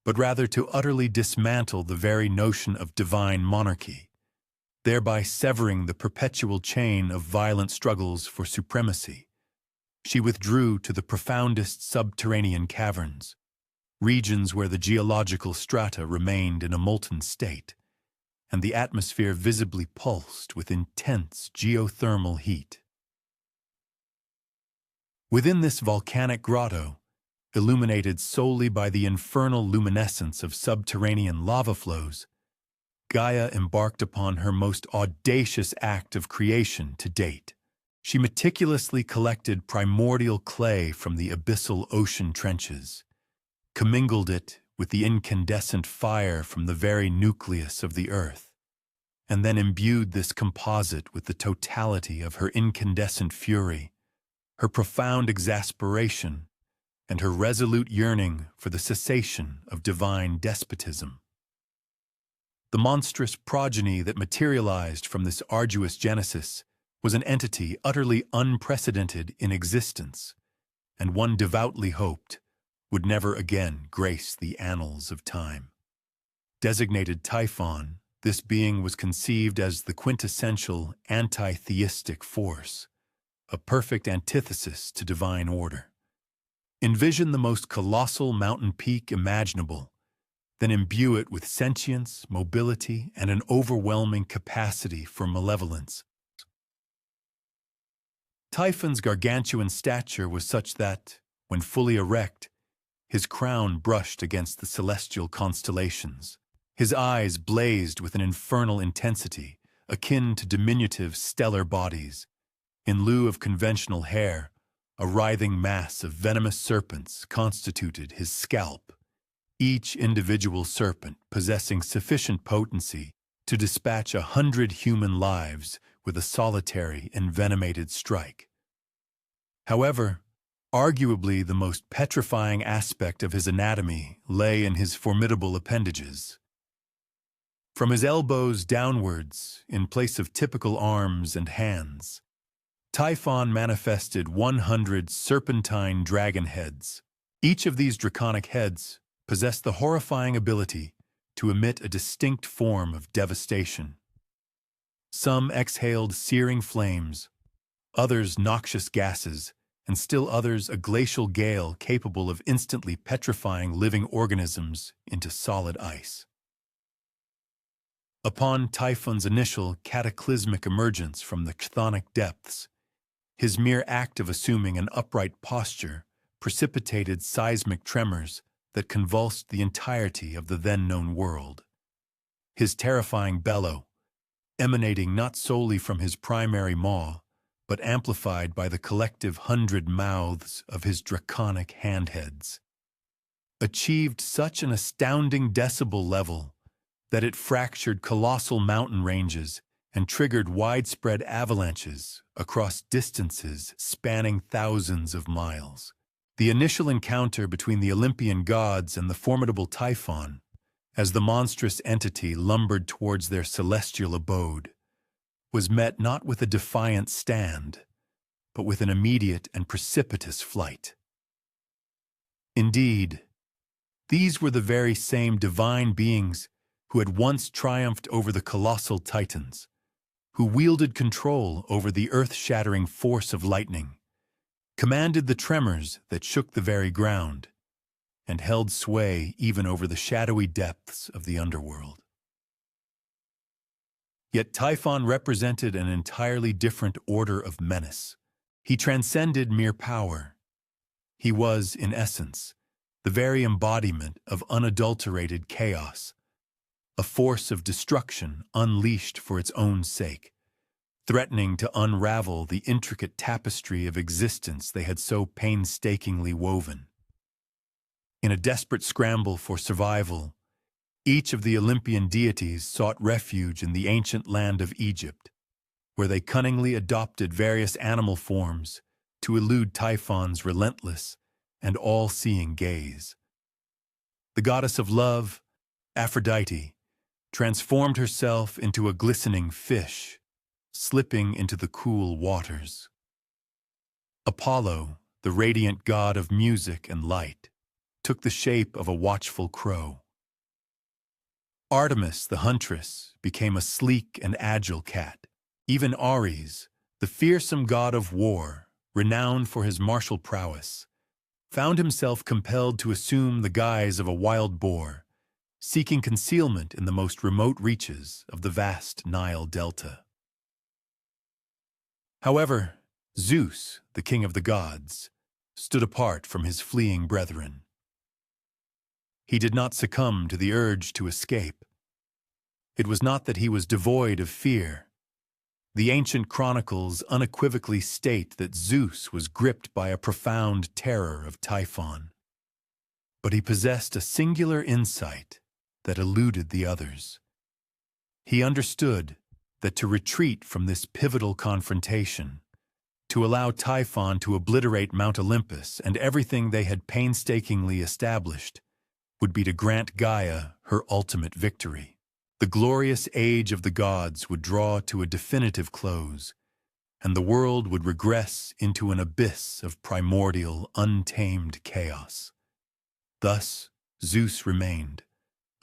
but rather to utterly dismantle the very notion of divine monarchy, thereby severing the perpetual chain of violent struggles for supremacy. She withdrew to the profoundest subterranean caverns, regions where the geological strata remained in a molten state, and the atmosphere visibly pulsed with intense geothermal heat. Within this volcanic grotto, illuminated solely by the infernal luminescence of subterranean lava flows, Gaia embarked upon her most audacious act of creation to date. She meticulously collected primordial clay from the abyssal ocean trenches, commingled it with the incandescent fire from the very nucleus of the earth, and then imbued this composite with the totality of her incandescent fury, her profound exasperation, and her resolute yearning for the cessation of divine despotism. The monstrous progeny that materialized from this arduous genesis was an entity utterly unprecedented in existence, and one devoutly hoped would never again grace the annals of time. Designated Typhon, this being was conceived as the quintessential anti-theistic force, a perfect antithesis to divine order. Envision the most colossal mountain peak imaginable, then imbue it with sentience, mobility, and an overwhelming capacity for malevolence. Typhon's gargantuan stature was such that, when fully erect, his crown brushed against the celestial constellations. His eyes blazed with an infernal intensity, akin to diminutive stellar bodies. In lieu of conventional hair, a writhing mass of venomous serpents constituted his scalp, each individual serpent possessing sufficient potency to dispatch 100 human lives with a solitary envenomated strike. However, arguably the most petrifying aspect of his anatomy lay in his formidable appendages. From his elbows downwards, in place of typical arms and hands, Typhon manifested 100 serpentine dragon heads. Each of these draconic heads possessed the horrifying ability to emit a distinct form of devastation. Some exhaled searing flames, others noxious gases, and still others a glacial gale capable of instantly petrifying living organisms into solid ice. Upon Typhon's initial cataclysmic emergence from the chthonic depths, his mere act of assuming an upright posture precipitated seismic tremors that convulsed the entirety of the then-known world. His terrifying bellow, emanating not solely from his primary maw, but amplified by the collective 100 mouths of his draconic handheads, achieved such an astounding decibel level that it fractured colossal mountain ranges and triggered widespread avalanches across distances spanning thousands of miles. The initial encounter between the Olympian gods and the formidable Typhon, as the monstrous entity lumbered towards their celestial abode, was met not with a defiant stand, but with an immediate and precipitous flight. Indeed, these were the very same divine beings who had once triumphed over the colossal Titans, who wielded control over the earth-shattering force of lightning, commanded the tremors that shook the very ground, and held sway even over the shadowy depths of the underworld. Yet Typhon represented an entirely different order of menace. He transcended mere power. He was, in essence, the very embodiment of unadulterated chaos, a force of destruction unleashed for its own sake, threatening to unravel the intricate tapestry of existence they had so painstakingly woven. In a desperate scramble for survival, each of the Olympian deities sought refuge in the ancient land of Egypt, where they cunningly adopted various animal forms to elude Typhon's relentless and all-seeing gaze. The goddess of love, Aphrodite, transformed herself into a glistening fish, slipping into the cool waters. Apollo, the radiant god of music and light, took the shape of a watchful crow. Artemis, the huntress, became a sleek and agile cat. Even Ares, the fearsome god of war, renowned for his martial prowess, found himself compelled to assume the guise of a wild boar, seeking concealment in the most remote reaches of the vast Nile Delta. However, Zeus, the king of the gods, stood apart from his fleeing brethren. He did not succumb to the urge to escape. It was not that he was devoid of fear. The ancient chronicles unequivocally state that Zeus was gripped by a profound terror of Typhon. But he possessed a singular insight that eluded the others. He understood that to retreat from this pivotal confrontation, to allow Typhon to obliterate Mount Olympus and everything they had painstakingly established, would be to grant Gaia her ultimate victory. The glorious age of the gods would draw to a definitive close, and the world would regress into an abyss of primordial, untamed chaos. Thus, Zeus remained,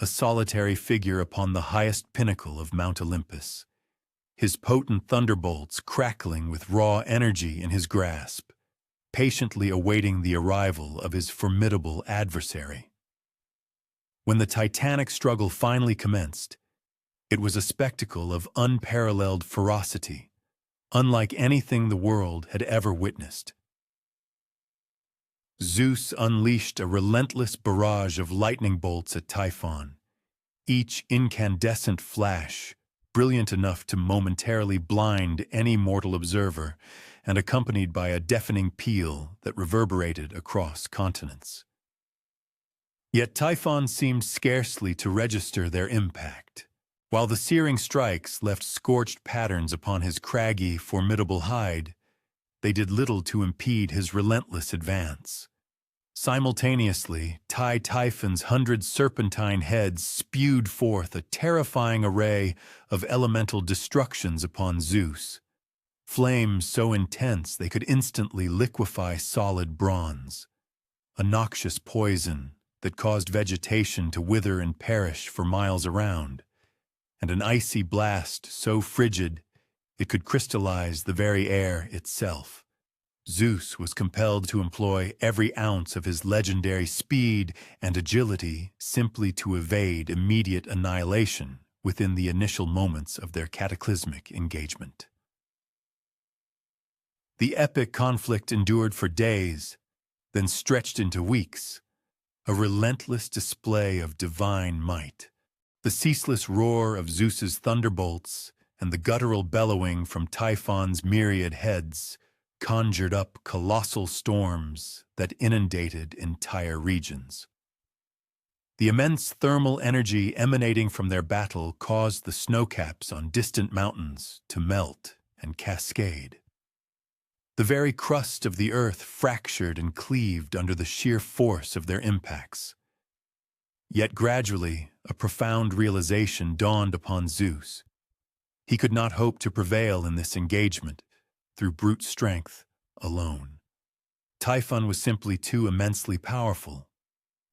a solitary figure upon the highest pinnacle of Mount Olympus, his potent thunderbolts crackling with raw energy in his grasp, patiently awaiting the arrival of his formidable adversary. When the titanic struggle finally commenced, it was a spectacle of unparalleled ferocity, unlike anything the world had ever witnessed. Zeus unleashed a relentless barrage of lightning bolts at Typhon, each incandescent flash brilliant enough to momentarily blind any mortal observer and accompanied by a deafening peal that reverberated across continents. Yet Typhon seemed scarcely to register their impact. While the searing strikes left scorched patterns upon his craggy, formidable hide, they did little to impede his relentless advance. Simultaneously, Typhon's 100 serpentine heads spewed forth a terrifying array of elemental destructions upon Zeus, flames so intense they could instantly liquefy solid bronze, a noxious poison that caused vegetation to wither and perish for miles around, and an icy blast so frigid it could crystallize the very air itself. Zeus was compelled to employ every ounce of his legendary speed and agility simply to evade immediate annihilation within the initial moments of their cataclysmic engagement. The epic conflict endured for days, then stretched into weeks, a relentless display of divine might. The ceaseless roar of Zeus's thunderbolts and the guttural bellowing from Typhon's myriad heads conjured up colossal storms that inundated entire regions. The immense thermal energy emanating from their battle caused the snowcaps on distant mountains to melt and cascade. The very crust of the earth fractured and cleaved under the sheer force of their impacts. Yet gradually, a profound realization dawned upon Zeus. He could not hope to prevail in this engagement through brute strength alone. Typhon was simply too immensely powerful,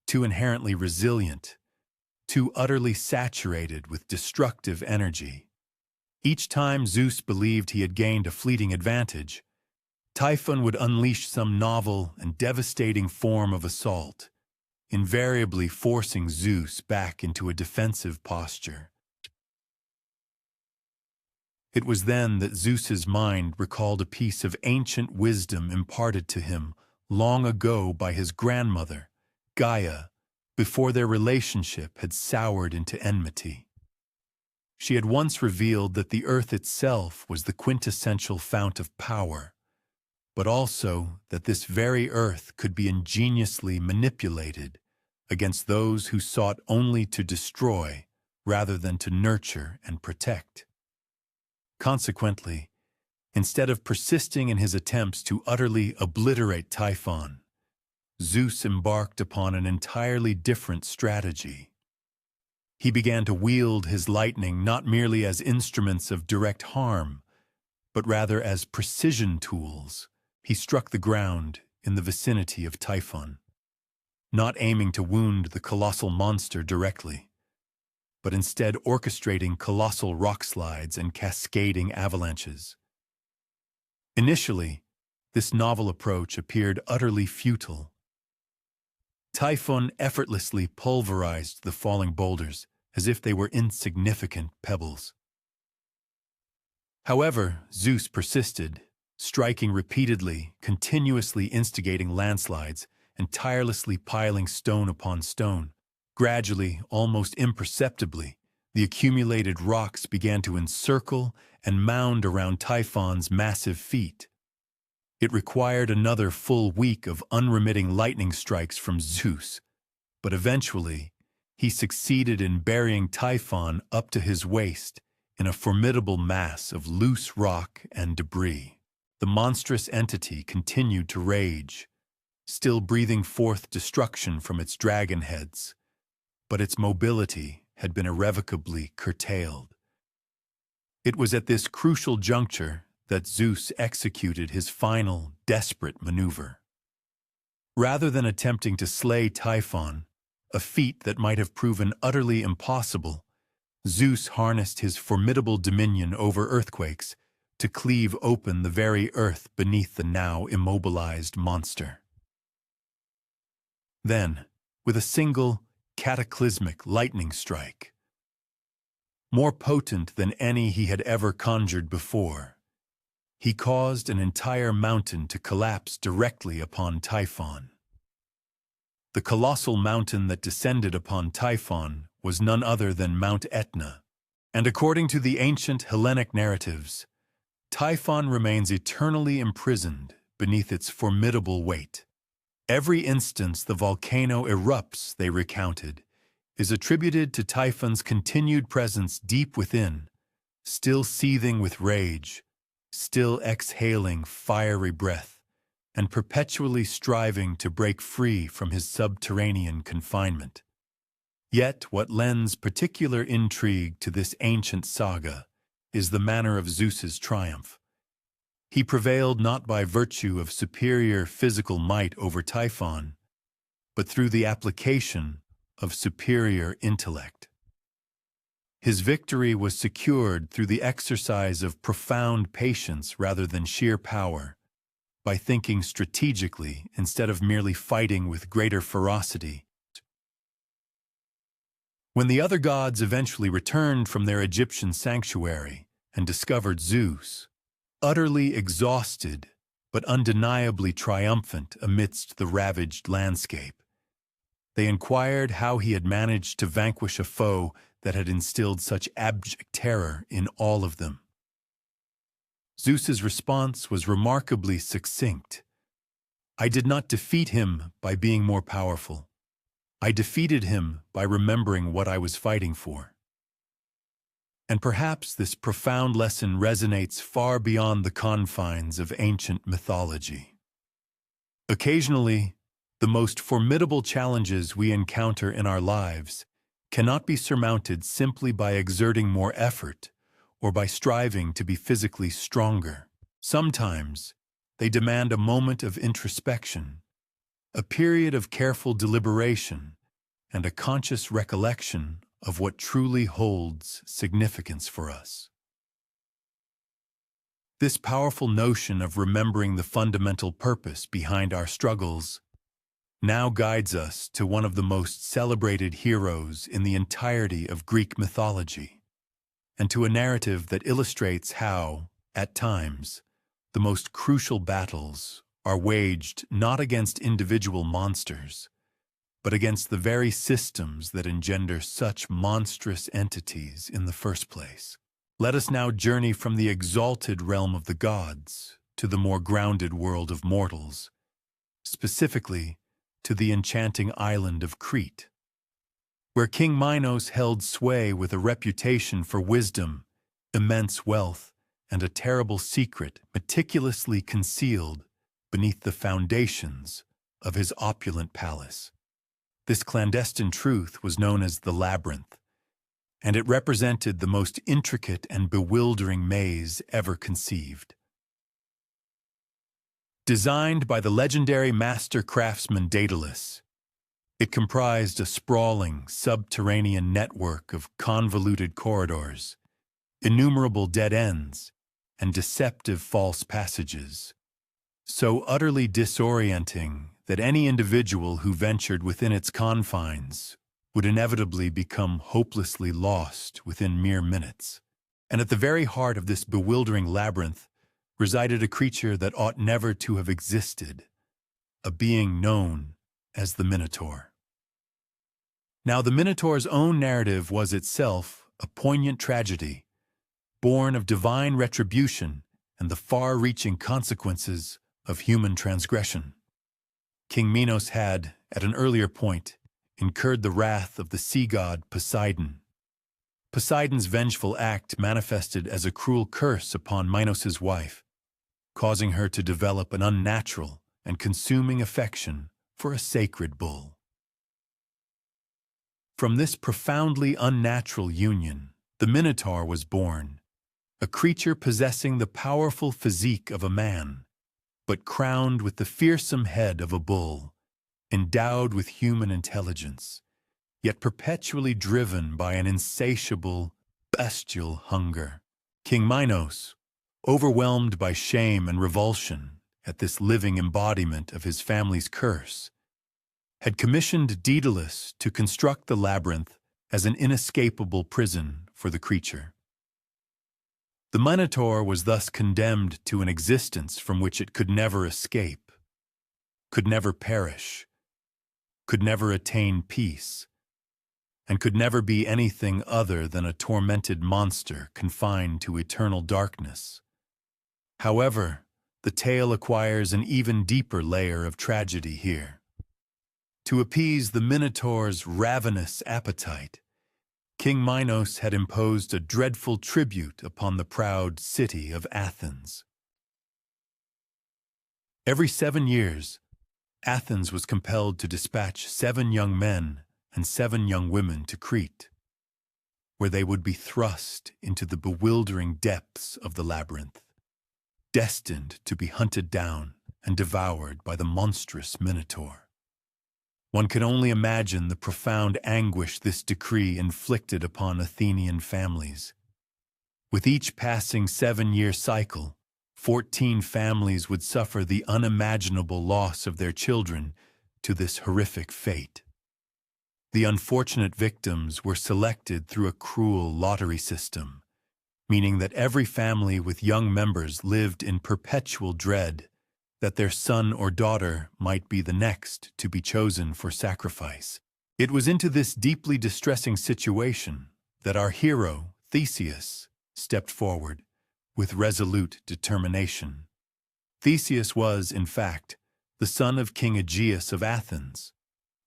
too inherently resilient, too utterly saturated with destructive energy. Each time Zeus believed he had gained a fleeting advantage, Typhon would unleash some novel and devastating form of assault, invariably forcing Zeus back into a defensive posture. It was then that Zeus's mind recalled a piece of ancient wisdom imparted to him long ago by his grandmother, Gaia, before their relationship had soured into enmity. She had once revealed that the earth itself was the quintessential fount of power, but also that this very earth could be ingeniously manipulated against those who sought only to destroy rather than to nurture and protect. Consequently, instead of persisting in his attempts to utterly obliterate Typhon, Zeus embarked upon an entirely different strategy. He began to wield his lightning not merely as instruments of direct harm, but rather as precision tools. He struck the ground in the vicinity of Typhon, not aiming to wound the colossal monster directly, but instead orchestrating colossal rock slides and cascading avalanches. Initially, this novel approach appeared utterly futile. Typhon effortlessly pulverized the falling boulders as if they were insignificant pebbles. However, Zeus persisted, striking repeatedly, continuously instigating landslides, and tirelessly piling stone upon stone. Gradually, almost imperceptibly, the accumulated rocks began to encircle and mound around Typhon's massive feet. It required another full week of unremitting lightning strikes from Zeus, but eventually, he succeeded in burying Typhon up to his waist in a formidable mass of loose rock and debris. The monstrous entity continued to rage, still breathing forth destruction from its dragon heads, but its mobility had been irrevocably curtailed. It was at this crucial juncture that Zeus executed his final, desperate maneuver. Rather than attempting to slay Typhon, a feat that might have proven utterly impossible, Zeus harnessed his formidable dominion over earthquakes to cleave open the very earth beneath the now immobilized monster. Then, with a single, cataclysmic lightning strike, more potent than any he had ever conjured before, he caused an entire mountain to collapse directly upon Typhon. The colossal mountain that descended upon Typhon was none other than Mount Etna, and according to the ancient Hellenic narratives, Typhon remains eternally imprisoned beneath its formidable weight. Every instance the volcano erupts, they recounted, is attributed to Typhon's continued presence deep within, still seething with rage, still exhaling fiery breath, and perpetually striving to break free from his subterranean confinement. Yet what lends particular intrigue to this ancient saga is the manner of Zeus's triumph. He prevailed not by virtue of superior physical might over Typhon, but through the application of superior intellect. His victory was secured through the exercise of profound patience rather than sheer power, by thinking strategically instead of merely fighting with greater ferocity. When the other gods eventually returned from their Egyptian sanctuary and discovered Zeus, utterly exhausted but undeniably triumphant amidst the ravaged landscape, They inquired how he had managed to vanquish a foe that had instilled such abject terror in all of them. Zeus's response was remarkably succinct. "I did not defeat him by being more powerful. I defeated him by remembering what I was fighting for." And perhaps this profound lesson resonates far beyond the confines of ancient mythology. Occasionally, the most formidable challenges we encounter in our lives cannot be surmounted simply by exerting more effort or by striving to be physically stronger. Sometimes, they demand a moment of introspection, a period of careful deliberation, and a conscious recollection of what truly holds significance for us. This powerful notion of remembering the fundamental purpose behind our struggles now guides us to one of the most celebrated heroes in the entirety of Greek mythology, and to a narrative that illustrates how, at times, the most crucial battles are waged not against individual monsters, but against the very systems that engender such monstrous entities in the first place. Let us now journey from the exalted realm of the gods to the more grounded world of mortals, specifically to the enchanting island of Crete, where King Minos held sway with a reputation for wisdom, immense wealth, and a terrible secret meticulously concealed beneath the foundations of his opulent palace. This clandestine truth was known as the Labyrinth, and it represented the most intricate and bewildering maze ever conceived. Designed by the legendary master craftsman Daedalus, it comprised a sprawling, subterranean network of convoluted corridors, innumerable dead ends, and deceptive false passages, so utterly disorienting that any individual who ventured within its confines would inevitably become hopelessly lost within mere minutes. And at the very heart of this bewildering labyrinth resided a creature that ought never to have existed, a being known as the Minotaur. Now, the Minotaur's own narrative was itself a poignant tragedy, born of divine retribution and the far-reaching consequences of human transgression. King Minos had, at an earlier point, incurred the wrath of the sea god Poseidon. Poseidon's vengeful act manifested as a cruel curse upon Minos' wife, causing her to develop an unnatural and consuming affection for a sacred bull. From this profoundly unnatural union, the Minotaur was born, a creature possessing the powerful physique of a man, but crowned with the fearsome head of a bull, endowed with human intelligence, yet perpetually driven by an insatiable, bestial hunger. King Minos, overwhelmed by shame and revulsion at this living embodiment of his family's curse, had commissioned Daedalus to construct the labyrinth as an inescapable prison for the creature. The Minotaur was thus condemned to an existence from which it could never escape, could never perish, could never attain peace, and could never be anything other than a tormented monster confined to eternal darkness. However, the tale acquires an even deeper layer of tragedy here. To appease the Minotaur's ravenous appetite, King Minos had imposed a dreadful tribute upon the proud city of Athens. Every 7 years, Athens was compelled to dispatch 7 young men and 7 young women to Crete, where they would be thrust into the bewildering depths of the labyrinth, destined to be hunted down and devoured by the monstrous Minotaur. One can only imagine the profound anguish this decree inflicted upon Athenian families. With each passing 7-year cycle, 14 families would suffer the unimaginable loss of their children to this horrific fate. The unfortunate victims were selected through a cruel lottery system, meaning that every family with young members lived in perpetual dread that their son or daughter might be the next to be chosen for sacrifice. It was into this deeply distressing situation that our hero, Theseus, stepped forward with resolute determination. Theseus was, in fact, the son of King Aegeus of Athens,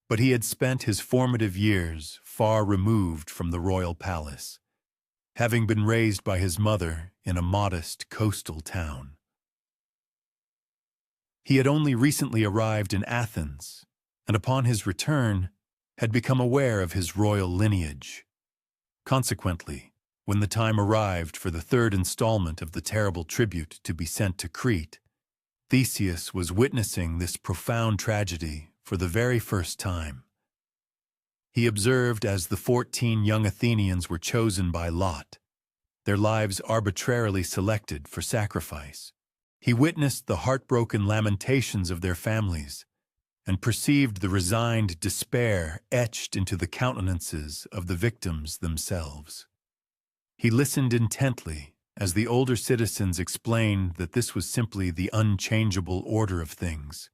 but he had spent his formative years far removed from the royal palace, having been raised by his mother in a modest coastal town. He had only recently arrived in Athens, and upon his return had become aware of his royal lineage. Consequently, when the time arrived for the third installment of the terrible tribute to be sent to Crete, Theseus was witnessing this profound tragedy for the very first time. He observed as the 14 young Athenians were chosen by lot, their lives arbitrarily selected for sacrifice. He witnessed the heartbroken lamentations of their families and perceived the resigned despair etched into the countenances of the victims themselves. He listened intently as the older citizens explained that this was simply the unchangeable order of things,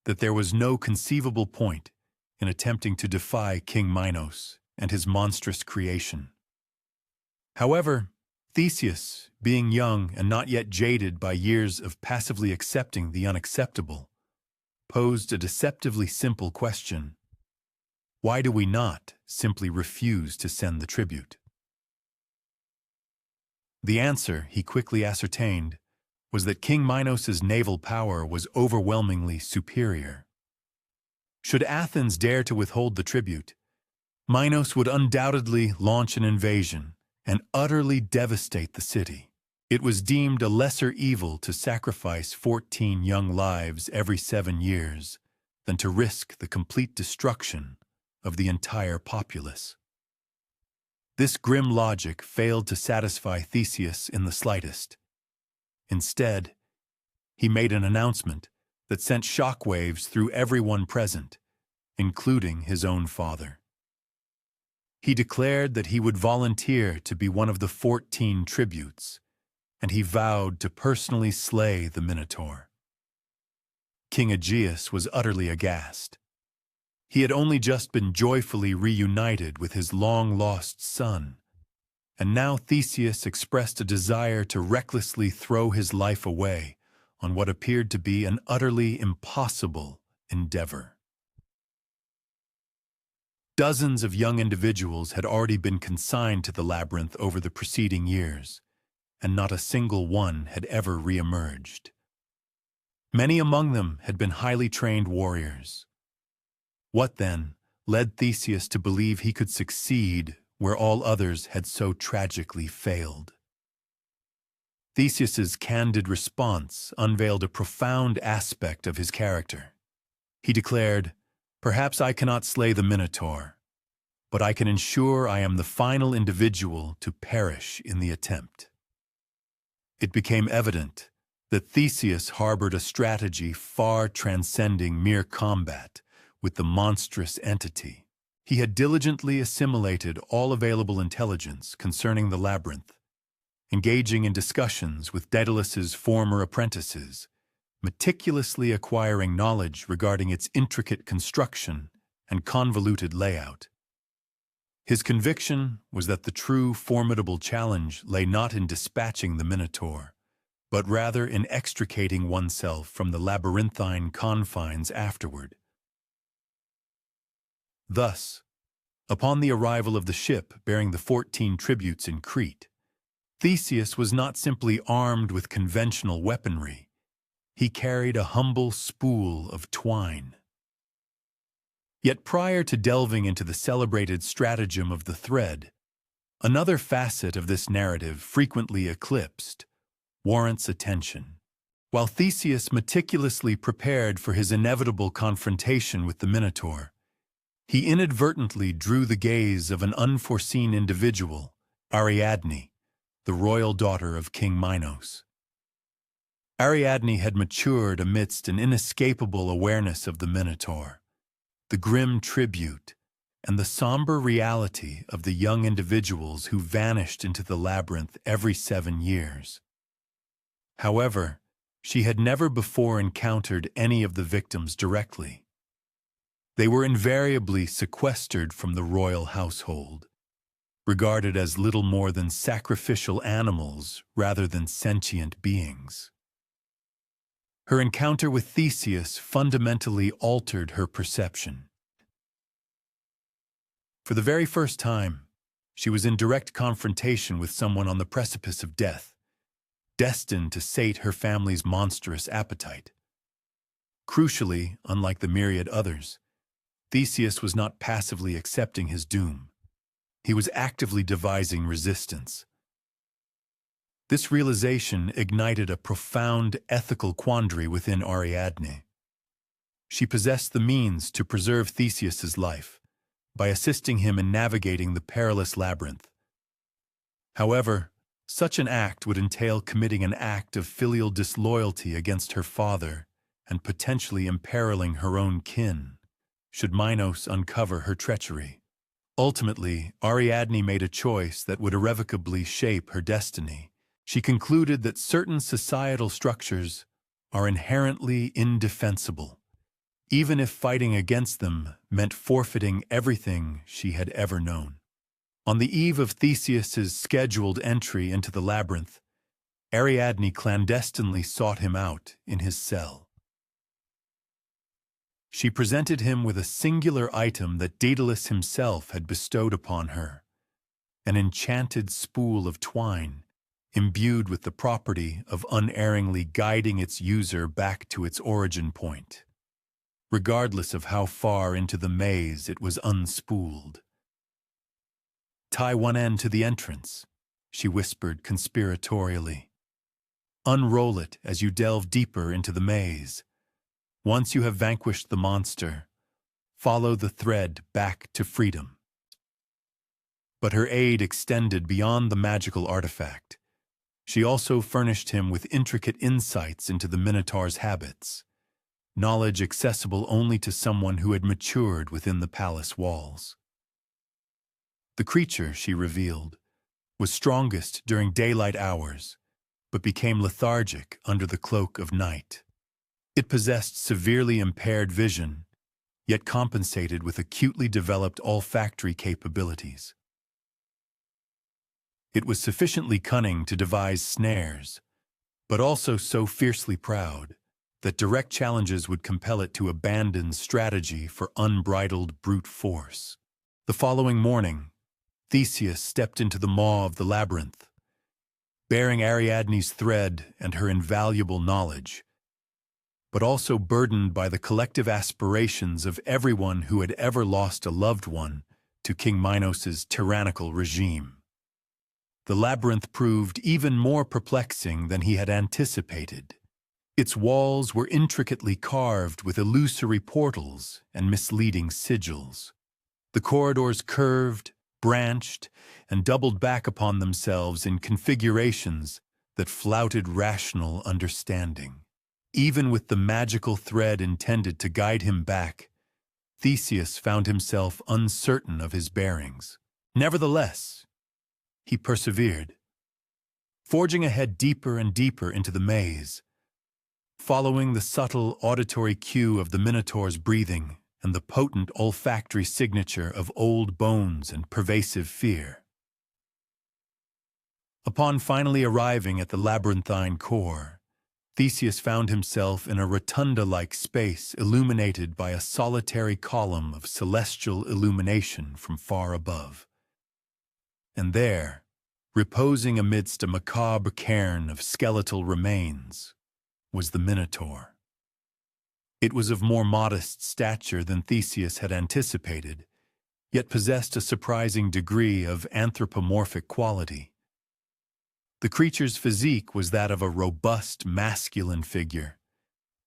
that there was no conceivable point in attempting to defy King Minos and his monstrous creation. However, Theseus, being young and not yet jaded by years of passively accepting the unacceptable, posed a deceptively simple question: why do we not simply refuse to send the tribute? The answer, he quickly ascertained, was that King Minos' naval power was overwhelmingly superior. Should Athens dare to withhold the tribute, Minos would undoubtedly launch an invasion and utterly devastate the city. It was deemed a lesser evil to sacrifice 14 young lives every 7 years than to risk the complete destruction of the entire populace. This grim logic failed to satisfy Theseus in the slightest. Instead, he made an announcement that sent shockwaves through everyone present, including his own father. He declared that he would volunteer to be one of the 14 tributes, and he vowed to personally slay the Minotaur. King Aegeus was utterly aghast. He had only just been joyfully reunited with his long-lost son, and now Theseus expressed a desire to recklessly throw his life away on what appeared to be an utterly impossible endeavor. Dozens of young individuals had already been consigned to the labyrinth over the preceding years, and not a single one had ever re-emerged. Many among them had been highly trained warriors. What, then, led Theseus to believe he could succeed where all others had so tragically failed? Theseus's candid response unveiled a profound aspect of his character. He declared, "Perhaps I cannot slay the Minotaur, but I can ensure I am the final individual to perish in the attempt." It became evident that Theseus harbored a strategy far transcending mere combat with the monstrous entity. He had diligently assimilated all available intelligence concerning the labyrinth, engaging in discussions with Daedalus's former apprentices, meticulously acquiring knowledge regarding its intricate construction and convoluted layout. His conviction was that the true formidable challenge lay not in dispatching the Minotaur, but rather in extricating oneself from the labyrinthine confines afterward. Thus, upon the arrival of the ship bearing the 14 tributes in Crete, Theseus was not simply armed with conventional weaponry. He carried a humble spool of twine. Yet prior to delving into the celebrated stratagem of the thread, another facet of this narrative frequently eclipsed warrants attention. While Theseus meticulously prepared for his inevitable confrontation with the Minotaur, he inadvertently drew the gaze of an unforeseen individual, Ariadne, the royal daughter of King Minos. Ariadne had matured amidst an inescapable awareness of the Minotaur, the grim tribute, and the somber reality of the young individuals who vanished into the labyrinth every 7 years. However, she had never before encountered any of the victims directly. They were invariably sequestered from the royal household, regarded as little more than sacrificial animals rather than sentient beings. Her encounter with Theseus fundamentally altered her perception. For the very first time, she was in direct confrontation with someone on the precipice of death, destined to sate her family's monstrous appetite. Crucially, unlike the myriad others, Theseus was not passively accepting his doom. He was actively devising resistance. This realization ignited a profound ethical quandary within Ariadne. She possessed the means to preserve Theseus's life by assisting him in navigating the perilous labyrinth. However, such an act would entail committing an act of filial disloyalty against her father and potentially imperiling her own kin, should Minos uncover her treachery. Ultimately, Ariadne made a choice that would irrevocably shape her destiny. She concluded that certain societal structures are inherently indefensible, even if fighting against them meant forfeiting everything she had ever known. On the eve of Theseus's scheduled entry into the labyrinth, Ariadne clandestinely sought him out in his cell. She presented him with a singular item that Daedalus himself had bestowed upon her, an enchanted spool of twine imbued with the property of unerringly guiding its user back to its origin point, regardless of how far into the maze it was unspooled. "Tie one end to the entrance," she whispered conspiratorially. "Unroll it as you delve deeper into the maze. Once you have vanquished the monster, follow the thread back to freedom." But her aid extended beyond the magical artifact. She also furnished him with intricate insights into the Minotaur's habits, knowledge accessible only to someone who had matured within the palace walls. The creature, she revealed, was strongest during daylight hours, but became lethargic under the cloak of night. It possessed severely impaired vision, yet compensated with acutely developed olfactory capabilities. It was sufficiently cunning to devise snares, but also so fiercely proud that direct challenges would compel it to abandon strategy for unbridled brute force. The following morning, Theseus stepped into the maw of the labyrinth, bearing Ariadne's thread and her invaluable knowledge, but also burdened by the collective aspirations of everyone who had ever lost a loved one to King Minos's tyrannical regime. The labyrinth proved even more perplexing than he had anticipated. Its walls were intricately carved with illusory portals and misleading sigils. The corridors curved, branched, and doubled back upon themselves in configurations that flouted rational understanding. Even with the magical thread intended to guide him back, Theseus found himself uncertain of his bearings. Nevertheless, he persevered, forging ahead deeper and deeper into the maze, following the subtle auditory cue of the Minotaur's breathing and the potent olfactory signature of old bones and pervasive fear. Upon finally arriving at the labyrinthine core, Theseus found himself in a rotunda-like space illuminated by a solitary column of celestial illumination from far above. And there, reposing amidst a macabre cairn of skeletal remains, was the Minotaur. It was of more modest stature than Theseus had anticipated, yet possessed a surprising degree of anthropomorphic quality. The creature's physique was that of a robust masculine figure,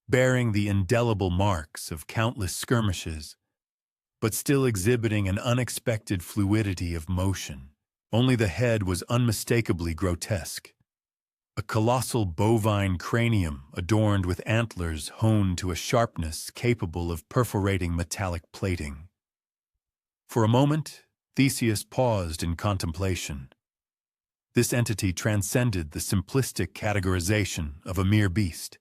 bearing the indelible marks of countless skirmishes, but still exhibiting an unexpected fluidity of motion. Only the head was unmistakably grotesque. A colossal bovine cranium adorned with antlers honed to a sharpness capable of perforating metallic plating. For a moment, Theseus paused in contemplation. This entity transcended the simplistic categorization of a mere beast.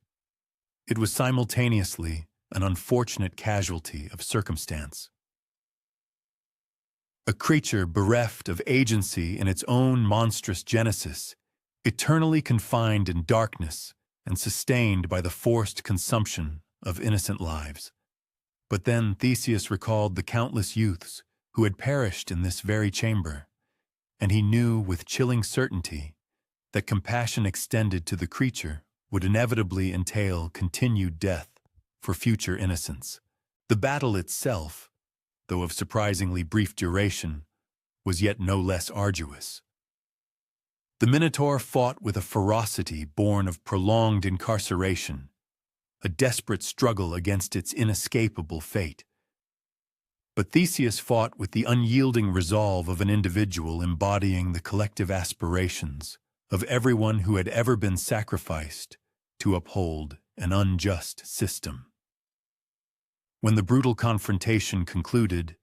It was simultaneously an unfortunate casualty of circumstance. A creature bereft of agency in its own monstrous genesis, eternally confined in darkness and sustained by the forced consumption of innocent lives. But then Theseus recalled the countless youths who had perished in this very chamber, and he knew with chilling certainty that compassion extended to the creature would inevitably entail continued death for future innocents. The battle itself, though of surprisingly brief duration, was yet no less arduous. The Minotaur fought with a ferocity born of prolonged incarceration, a desperate struggle against its inescapable fate. But Theseus fought with the unyielding resolve of an individual embodying the collective aspirations of everyone who had ever been sacrificed to uphold an unjust system. When the brutal confrontation concluded,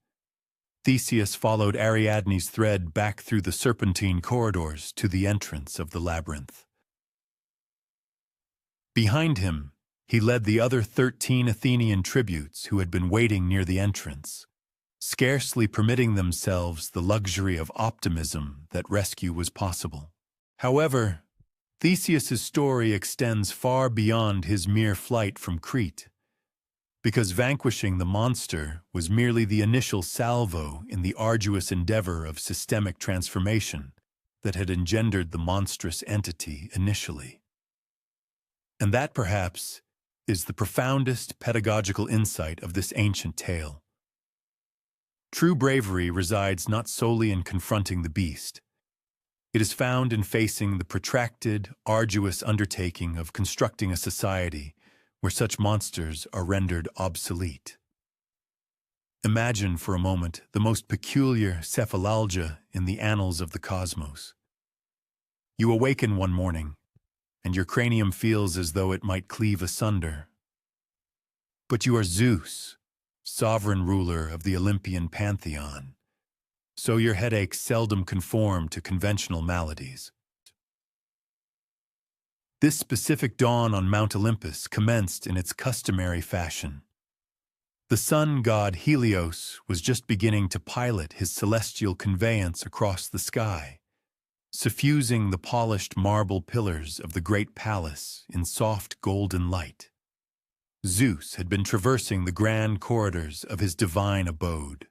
Theseus followed Ariadne's thread back through the serpentine corridors to the entrance of the labyrinth. Behind him, he led the other 13 Athenian tributes who had been waiting near the entrance, scarcely permitting themselves the luxury of optimism that rescue was possible. However, Theseus's story extends far beyond his mere flight from Crete, because vanquishing the monster was merely the initial salvo in the arduous endeavor of systemic transformation that had engendered the monstrous entity initially. And that, perhaps, is the profoundest pedagogical insight of this ancient tale. True bravery resides not solely in confronting the beast. It is found in facing the protracted, arduous undertaking of constructing a society where such monsters are rendered obsolete. Imagine for a moment the most peculiar cephalalgia in the annals of the cosmos. You awaken one morning, and your cranium feels as though it might cleave asunder. But you are Zeus, sovereign ruler of the Olympian pantheon, so your headaches seldom conform to conventional maladies. This specific dawn on Mount Olympus commenced in its customary fashion. The sun god Helios was just beginning to pilot his celestial conveyance across the sky, suffusing the polished marble pillars of the great palace in soft golden light. Zeus had been traversing the grand corridors of his divine abode,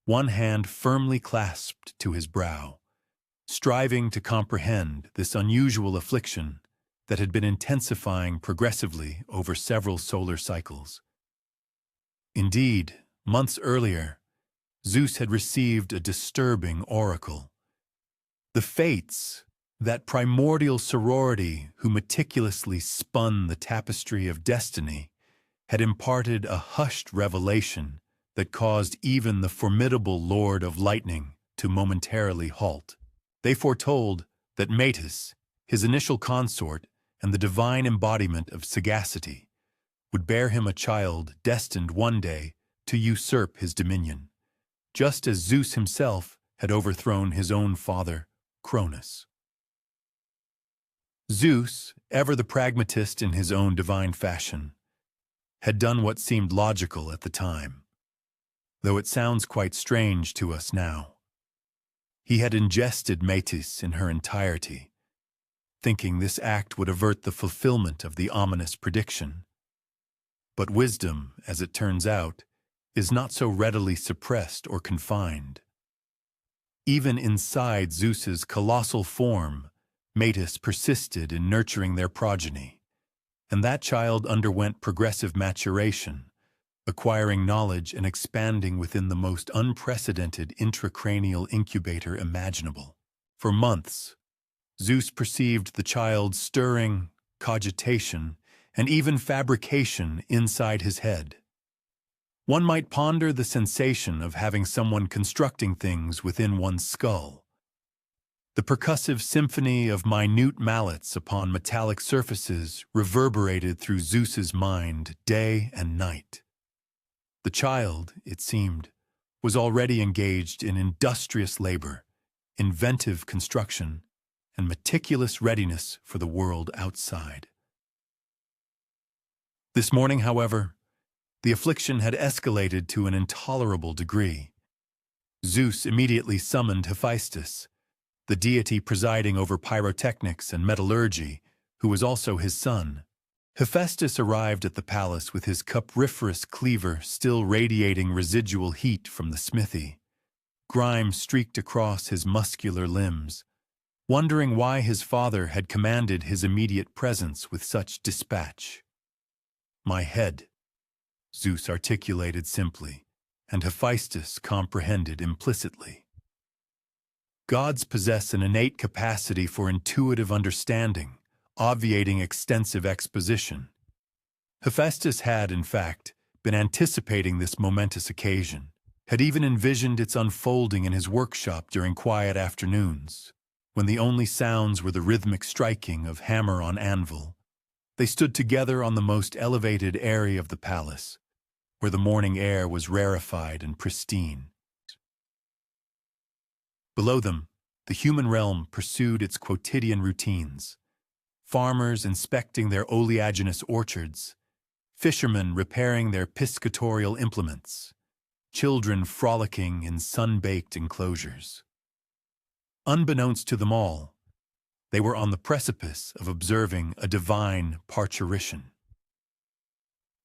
one hand firmly clasped to his brow, striving to comprehend this unusual affliction that had been intensifying progressively over several solar cycles. Indeed, months earlier, Zeus had received a disturbing oracle. The Fates, that primordial sorority who meticulously spun the tapestry of destiny, had imparted a hushed revelation that caused even the formidable Lord of Lightning to momentarily halt. They foretold that Metis, his initial consort and the divine embodiment of sagacity, would bear him a child destined one day to usurp his dominion, just as Zeus himself had overthrown his own father, Cronus. Zeus, ever the pragmatist in his own divine fashion, had done what seemed logical at the time, though it sounds quite strange to us now. He had ingested Metis in her entirety, thinking this act would avert the fulfillment of the ominous prediction. But wisdom, as it turns out, is not so readily suppressed or confined. Even inside Zeus's colossal form, Metis persisted in nurturing their progeny, and that child underwent progressive maturation, acquiring knowledge and expanding within the most unprecedented intracranial incubator imaginable. For months, Zeus perceived the child's stirring, cogitation, and even fabrication inside his head. One might ponder the sensation of having someone constructing things within one's skull. The percussive symphony of minute mallets upon metallic surfaces reverberated through Zeus's mind day and night. The child, it seemed, was already engaged in industrious labor, inventive construction, and meticulous readiness for the world outside. This morning, however, The affliction had escalated to an intolerable degree. Zeus immediately summoned Hephaestus, the deity presiding over pyrotechnics and metallurgy, who was also his son. Hephaestus arrived at the palace with his cupriferous cleaver still radiating residual heat from the smithy. Grime streaked across his muscular limbs, wondering why his father had commanded his immediate presence with such dispatch. "My head," Zeus articulated simply, and Hephaestus comprehended implicitly. Gods possess an innate capacity for intuitive understanding, obviating extensive exposition. Hephaestus had, in fact, been anticipating this momentous occasion, had even envisioned its unfolding in his workshop during quiet afternoons, when the only sounds were the rhythmic striking of hammer on anvil. They stood together on the most elevated area of the palace, where the morning air was rarefied and pristine. Below them, the human realm pursued its quotidian routines. Farmers inspecting their oleaginous orchards, fishermen repairing their piscatorial implements, children frolicking in sun-baked enclosures. Unbeknownst to them all, they were on the precipice of observing a divine parturition.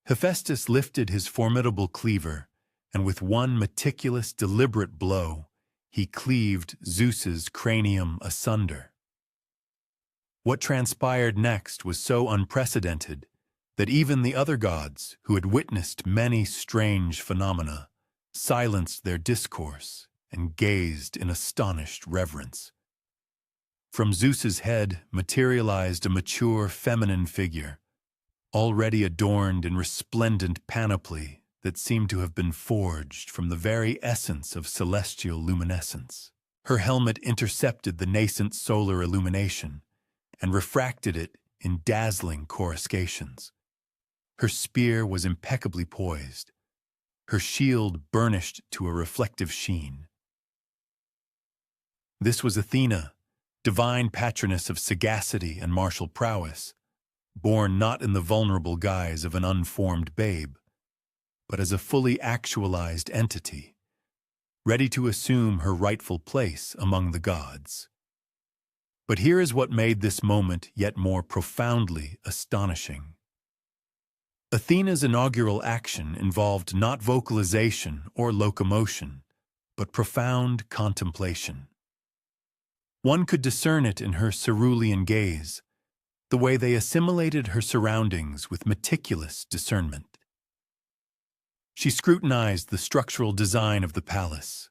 Hephaestus lifted his formidable cleaver, and with one meticulous, deliberate blow, he cleaved Zeus's cranium asunder. What transpired next was so unprecedented that even the other gods, who had witnessed many strange phenomena, silenced their discourse and gazed in astonished reverence. From Zeus's head materialized a mature feminine figure, already adorned in resplendent panoply that seemed to have been forged from the very essence of celestial luminescence. Her helmet intercepted the nascent solar illumination and refracted it in dazzling coruscations. Her spear was impeccably poised, her shield burnished to a reflective sheen. This was Athena, divine patroness of sagacity and martial prowess, born not in the vulnerable guise of an unformed babe, but as a fully actualized entity, ready to assume her rightful place among the gods. But here is what made this moment yet more profoundly astonishing. Athena's inaugural action involved not vocalization or locomotion, but profound contemplation. One could discern it in her cerulean gaze, the way they assimilated her surroundings with meticulous discernment. She scrutinized the structural design of the palace,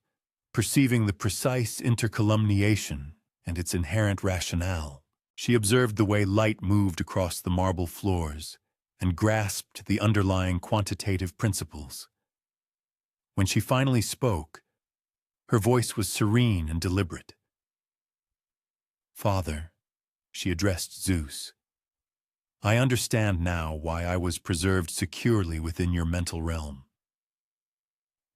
perceiving the precise intercolumniation and its inherent rationale. She observed the way light moved across the marble floors and grasped the underlying quantitative principles. When she finally spoke, her voice was serene and deliberate. "Father," she addressed Zeus, "I understand now why I was preserved securely within your mental realm.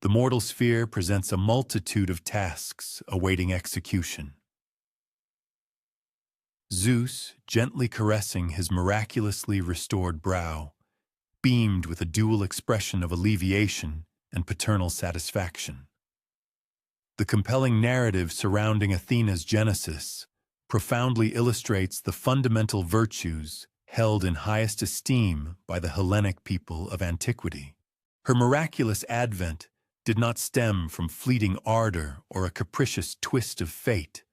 The mortal sphere presents a multitude of tasks awaiting execution." Zeus, gently caressing his miraculously restored brow, beamed with a dual expression of alleviation and paternal satisfaction. The compelling narrative surrounding Athena's genesis profoundly illustrates the fundamental virtues held in highest esteem by the Hellenic people of antiquity. Her miraculous advent did not stem from fleeting ardor or a capricious twist of fate,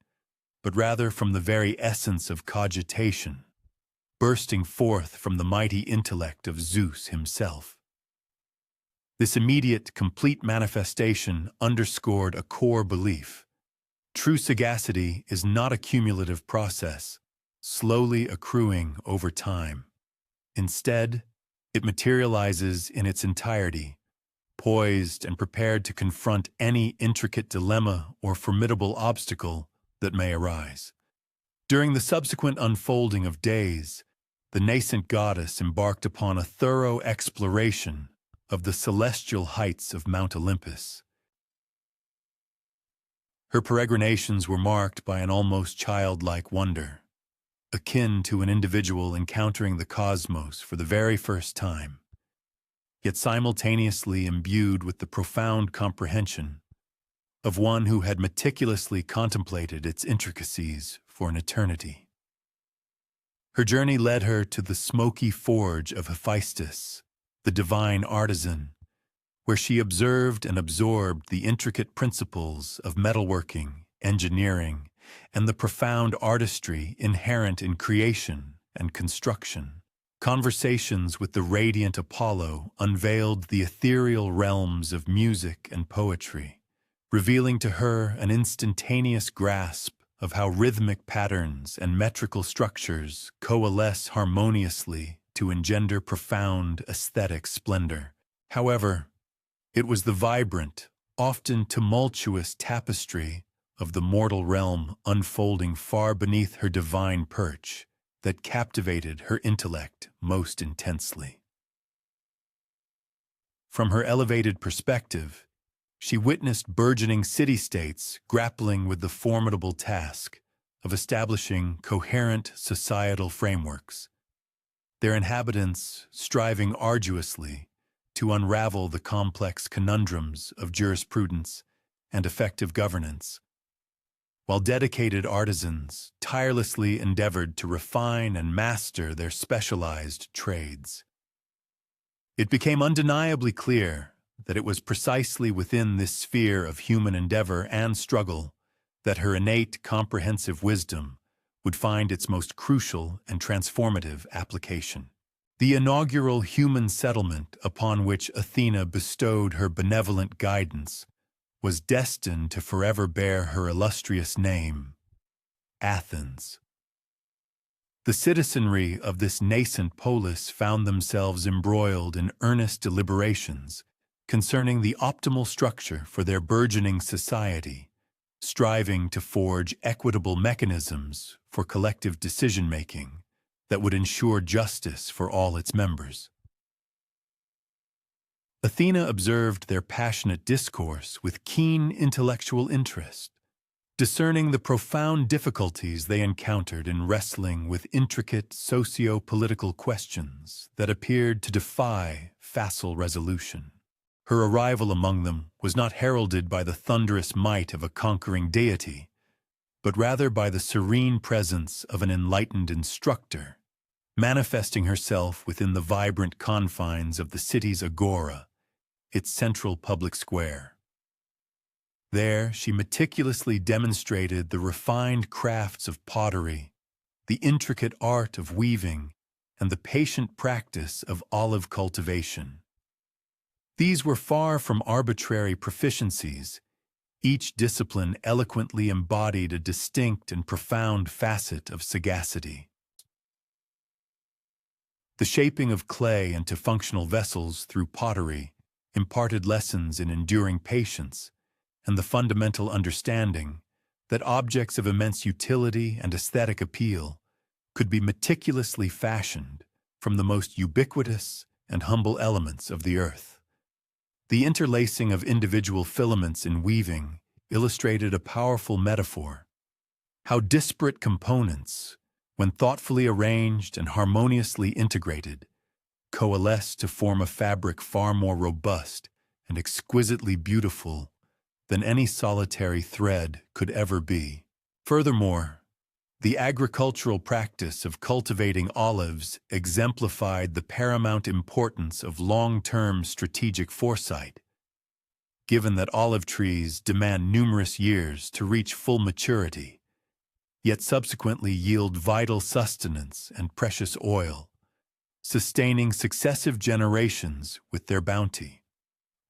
but rather from the very essence of cogitation, bursting forth from the mighty intellect of Zeus himself. This immediate, complete manifestation underscored a core belief. True sagacity is not a cumulative process, slowly accruing over time. Instead, it materializes in its entirety, poised and prepared to confront any intricate dilemma or formidable obstacle that may arise. During the subsequent unfolding of days, the nascent goddess embarked upon a thorough exploration of the celestial heights of Mount Olympus. Her peregrinations were marked by an almost childlike wonder, akin to an individual encountering the cosmos for the very first time. yet simultaneously imbued with the profound comprehension of one who had meticulously contemplated its intricacies for an eternity. Her journey led her to the smoky forge of Hephaestus, the divine artisan, where she observed and absorbed the intricate principles of metalworking, engineering, and the profound artistry inherent in creation and construction. Conversations with the radiant Apollo unveiled the ethereal realms of music and poetry, revealing to her an instantaneous grasp of how rhythmic patterns and metrical structures coalesce harmoniously to engender profound aesthetic splendor. However, it was the vibrant, often tumultuous tapestry of the mortal realm unfolding far beneath her divine perch that captivated her intellect most intensely. From her elevated perspective, she witnessed burgeoning city-states grappling with the formidable task of establishing coherent societal frameworks, their inhabitants striving arduously to unravel the complex conundrums of jurisprudence and effective governance, while dedicated artisans tirelessly endeavored to refine and master their specialized trades. It became undeniably clear that it was precisely within this sphere of human endeavor and struggle that her innate comprehensive wisdom would find its most crucial and transformative application. The inaugural human settlement upon which Athena bestowed her benevolent guidance was destined to forever bear her illustrious name, Athens. The citizenry of this nascent polis found themselves embroiled in earnest deliberations concerning the optimal structure for their burgeoning society, striving to forge equitable mechanisms for collective decision-making that would ensure justice for all its members. Athena observed their passionate discourse with keen intellectual interest, discerning the profound difficulties they encountered in wrestling with intricate socio-political questions that appeared to defy facile resolution. Her arrival among them was not heralded by the thunderous might of a conquering deity, but rather by the serene presence of an enlightened instructor, manifesting herself within the vibrant confines of the city's agora, its central public square. There, she meticulously demonstrated the refined crafts of pottery, the intricate art of weaving, and the patient practice of olive cultivation. These were far from arbitrary proficiencies. Each discipline eloquently embodied a distinct and profound facet of sagacity. The shaping of clay into functional vessels through pottery imparted lessons in enduring patience and the fundamental understanding that objects of immense utility and aesthetic appeal could be meticulously fashioned from the most ubiquitous and humble elements of the earth. The interlacing of individual filaments in weaving illustrated a powerful metaphor: how disparate components, when thoughtfully arranged and harmoniously integrated, coalesce to form a fabric far more robust and exquisitely beautiful than any solitary thread could ever be. Furthermore, the agricultural practice of cultivating olives exemplified the paramount importance of long-term strategic foresight, given that olive trees demand numerous years to reach full maturity, yet subsequently yield vital sustenance and precious oil, sustaining successive generations with their bounty.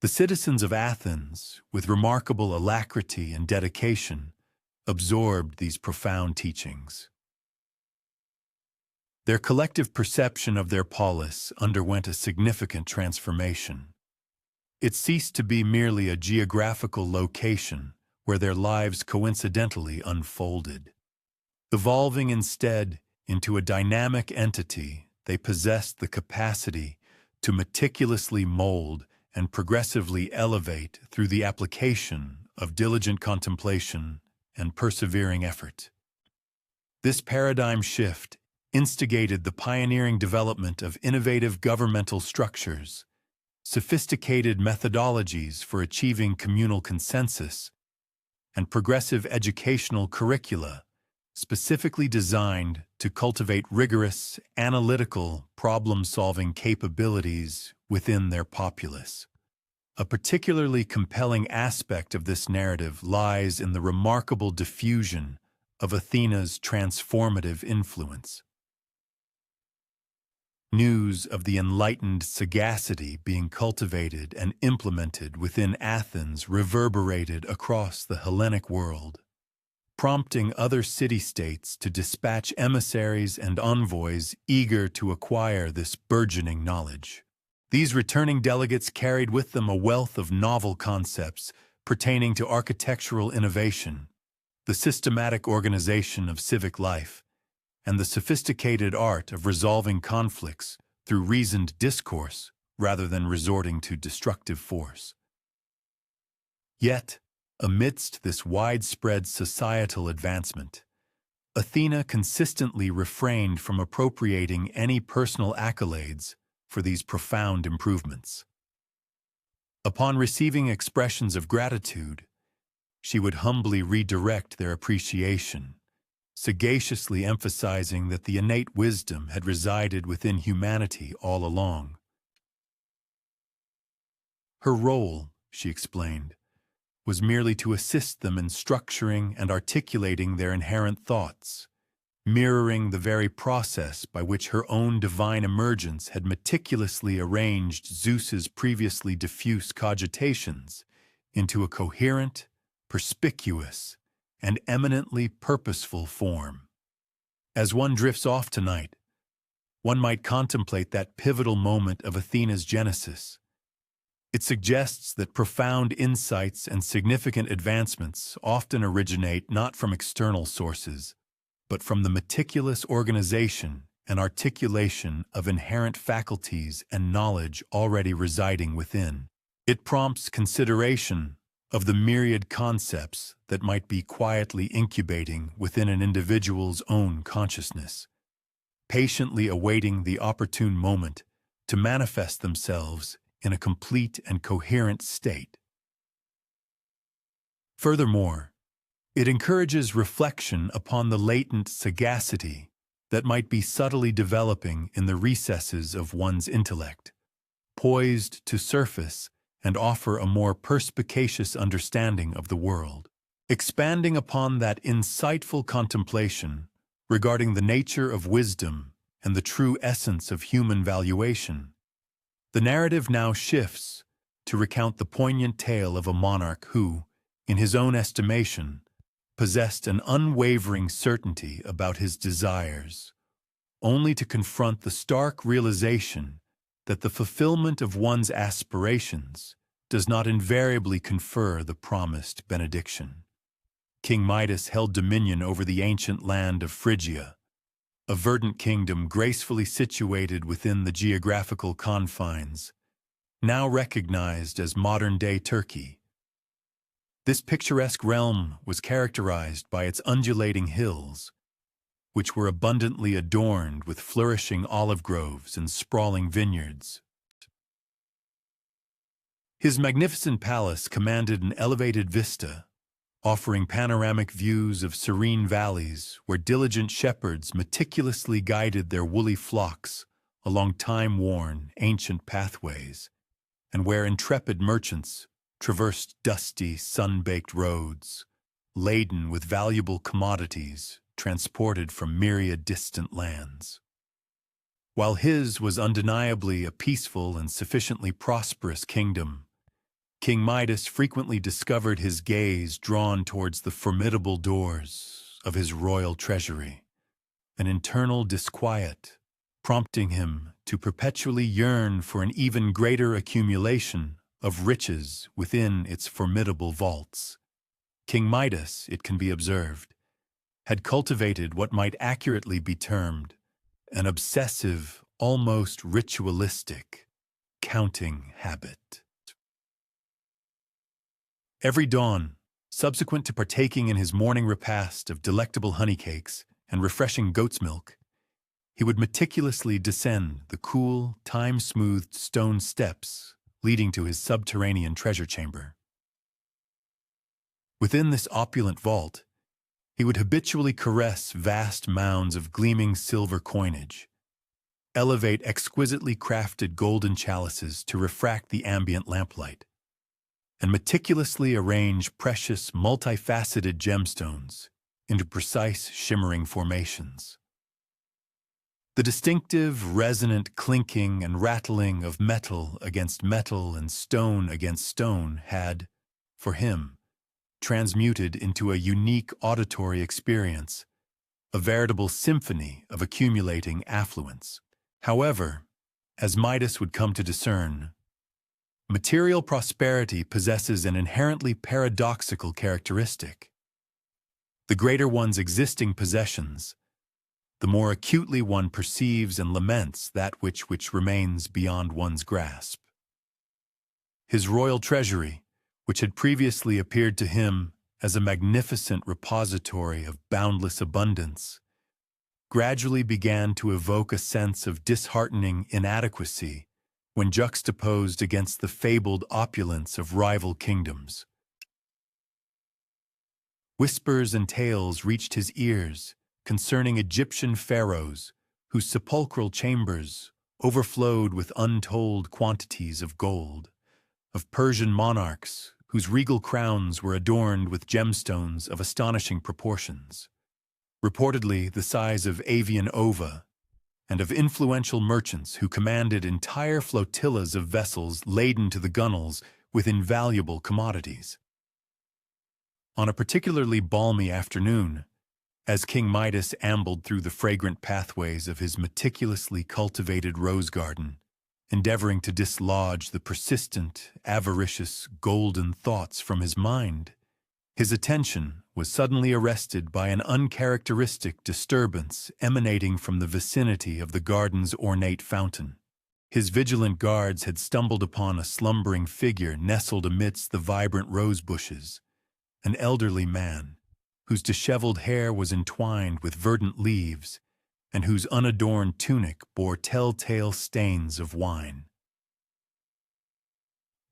The citizens of Athens, with remarkable alacrity and dedication, absorbed these profound teachings. Their collective perception of their polis underwent a significant transformation. It ceased to be merely a geographical location where their lives coincidentally unfolded. Evolving instead into a dynamic entity, they possessed the capacity to meticulously mold and progressively elevate through the application of diligent contemplation and persevering effort. This paradigm shift instigated the pioneering development of innovative governmental structures sophisticated methodologies for achieving communal consensus, and progressive educational curricula specifically designed to cultivate rigorous, analytical, problem-solving capabilities within their populace. A particularly compelling aspect of this narrative lies in the remarkable diffusion of Athena's transformative influence. News of the enlightened sagacity being cultivated and implemented within Athens reverberated across the Hellenic world, prompting other city-states to dispatch emissaries and envoys eager to acquire this burgeoning knowledge. These returning delegates carried with them a wealth of novel concepts pertaining to architectural innovation, the systematic organization of civic life, and the sophisticated art of resolving conflicts through reasoned discourse rather than resorting to destructive force. Yet, amidst this widespread societal advancement, Athena consistently refrained from appropriating any personal accolades for these profound improvements. Upon receiving expressions of gratitude, she would humbly redirect their appreciation, sagaciously emphasizing that the innate wisdom had resided within humanity all along. Her role, she explained, was merely to assist them in structuring and articulating their inherent thoughts, mirroring the very process by which her own divine emergence had meticulously arranged Zeus's previously diffuse cogitations into a coherent, perspicuous, and eminently purposeful form. As one drifts off tonight, one might contemplate that pivotal moment of Athena's genesis. It suggests that profound insights and significant advancements often originate not from external sources, but from the meticulous organization and articulation of inherent faculties and knowledge already residing within. It prompts consideration of the myriad concepts that might be quietly incubating within an individual's own consciousness, patiently awaiting the opportune moment to manifest themselves in a complete and coherent state. Furthermore, it encourages reflection upon the latent sagacity that might be subtly developing in the recesses of one's intellect, poised to surface and offer a more perspicacious understanding of the world. Expanding upon that insightful contemplation regarding the nature of wisdom and the true essence of human valuation, the narrative now shifts to recount the poignant tale of a monarch who, in his own estimation, possessed an unwavering certainty about his desires, only to confront the stark realization that the fulfillment of one's aspirations does not invariably confer the promised benediction. King Midas held dominion over the ancient land of Phrygia, a verdant kingdom gracefully situated within the geographical confines, now recognized as modern-day Turkey. This picturesque realm was characterized by its undulating hills, which were abundantly adorned with flourishing olive groves and sprawling vineyards. His magnificent palace commanded an elevated vista, offering panoramic views of serene valleys where diligent shepherds meticulously guided their woolly flocks along time-worn, ancient pathways, and where intrepid merchants traversed dusty, sun-baked roads, laden with valuable commodities transported from myriad distant lands. While his was undeniably a peaceful and sufficiently prosperous kingdom, King Midas frequently discovered his gaze drawn towards the formidable doors of his royal treasury, an internal disquiet prompting him to perpetually yearn for an even greater accumulation of riches within its formidable vaults. King Midas, it can be observed, had cultivated what might accurately be termed an obsessive, almost ritualistic, counting habit. Every dawn, subsequent to partaking in his morning repast of delectable honeycakes and refreshing goat's milk, he would meticulously descend the cool, time-smoothed stone steps leading to his subterranean treasure chamber. Within this opulent vault, he would habitually caress vast mounds of gleaming silver coinage, elevate exquisitely crafted golden chalices to refract the ambient lamplight, and meticulously arrange precious, multifaceted gemstones into precise, shimmering formations. The distinctive, resonant clinking and rattling of metal against metal and stone against stone had, for him, transmuted into a unique auditory experience, a veritable symphony of accumulating affluence. However, as Midas would come to discern, material prosperity possesses an inherently paradoxical characteristic. The greater one's existing possessions, the more acutely one perceives and laments that which remains beyond one's grasp. His royal treasury, which had previously appeared to him as a magnificent repository of boundless abundance, gradually began to evoke a sense of disheartening inadequacy when juxtaposed against the fabled opulence of rival kingdoms. Whispers and tales reached his ears concerning Egyptian pharaohs whose sepulchral chambers overflowed with untold quantities of gold, of Persian monarchs whose regal crowns were adorned with gemstones of astonishing proportions, reportedly the size of avian ova, and of influential merchants who commanded entire flotillas of vessels laden to the gunwales with invaluable commodities. On a particularly balmy afternoon, as King Midas ambled through the fragrant pathways of his meticulously cultivated rose garden, endeavoring to dislodge the persistent, avaricious, golden thoughts from his mind, his attention was suddenly arrested by an uncharacteristic disturbance emanating from the vicinity of the garden's ornate fountain. His vigilant guards had stumbled upon a slumbering figure nestled amidst the vibrant rose bushes, an elderly man, whose disheveled hair was entwined with verdant leaves, and whose unadorned tunic bore telltale stains of wine.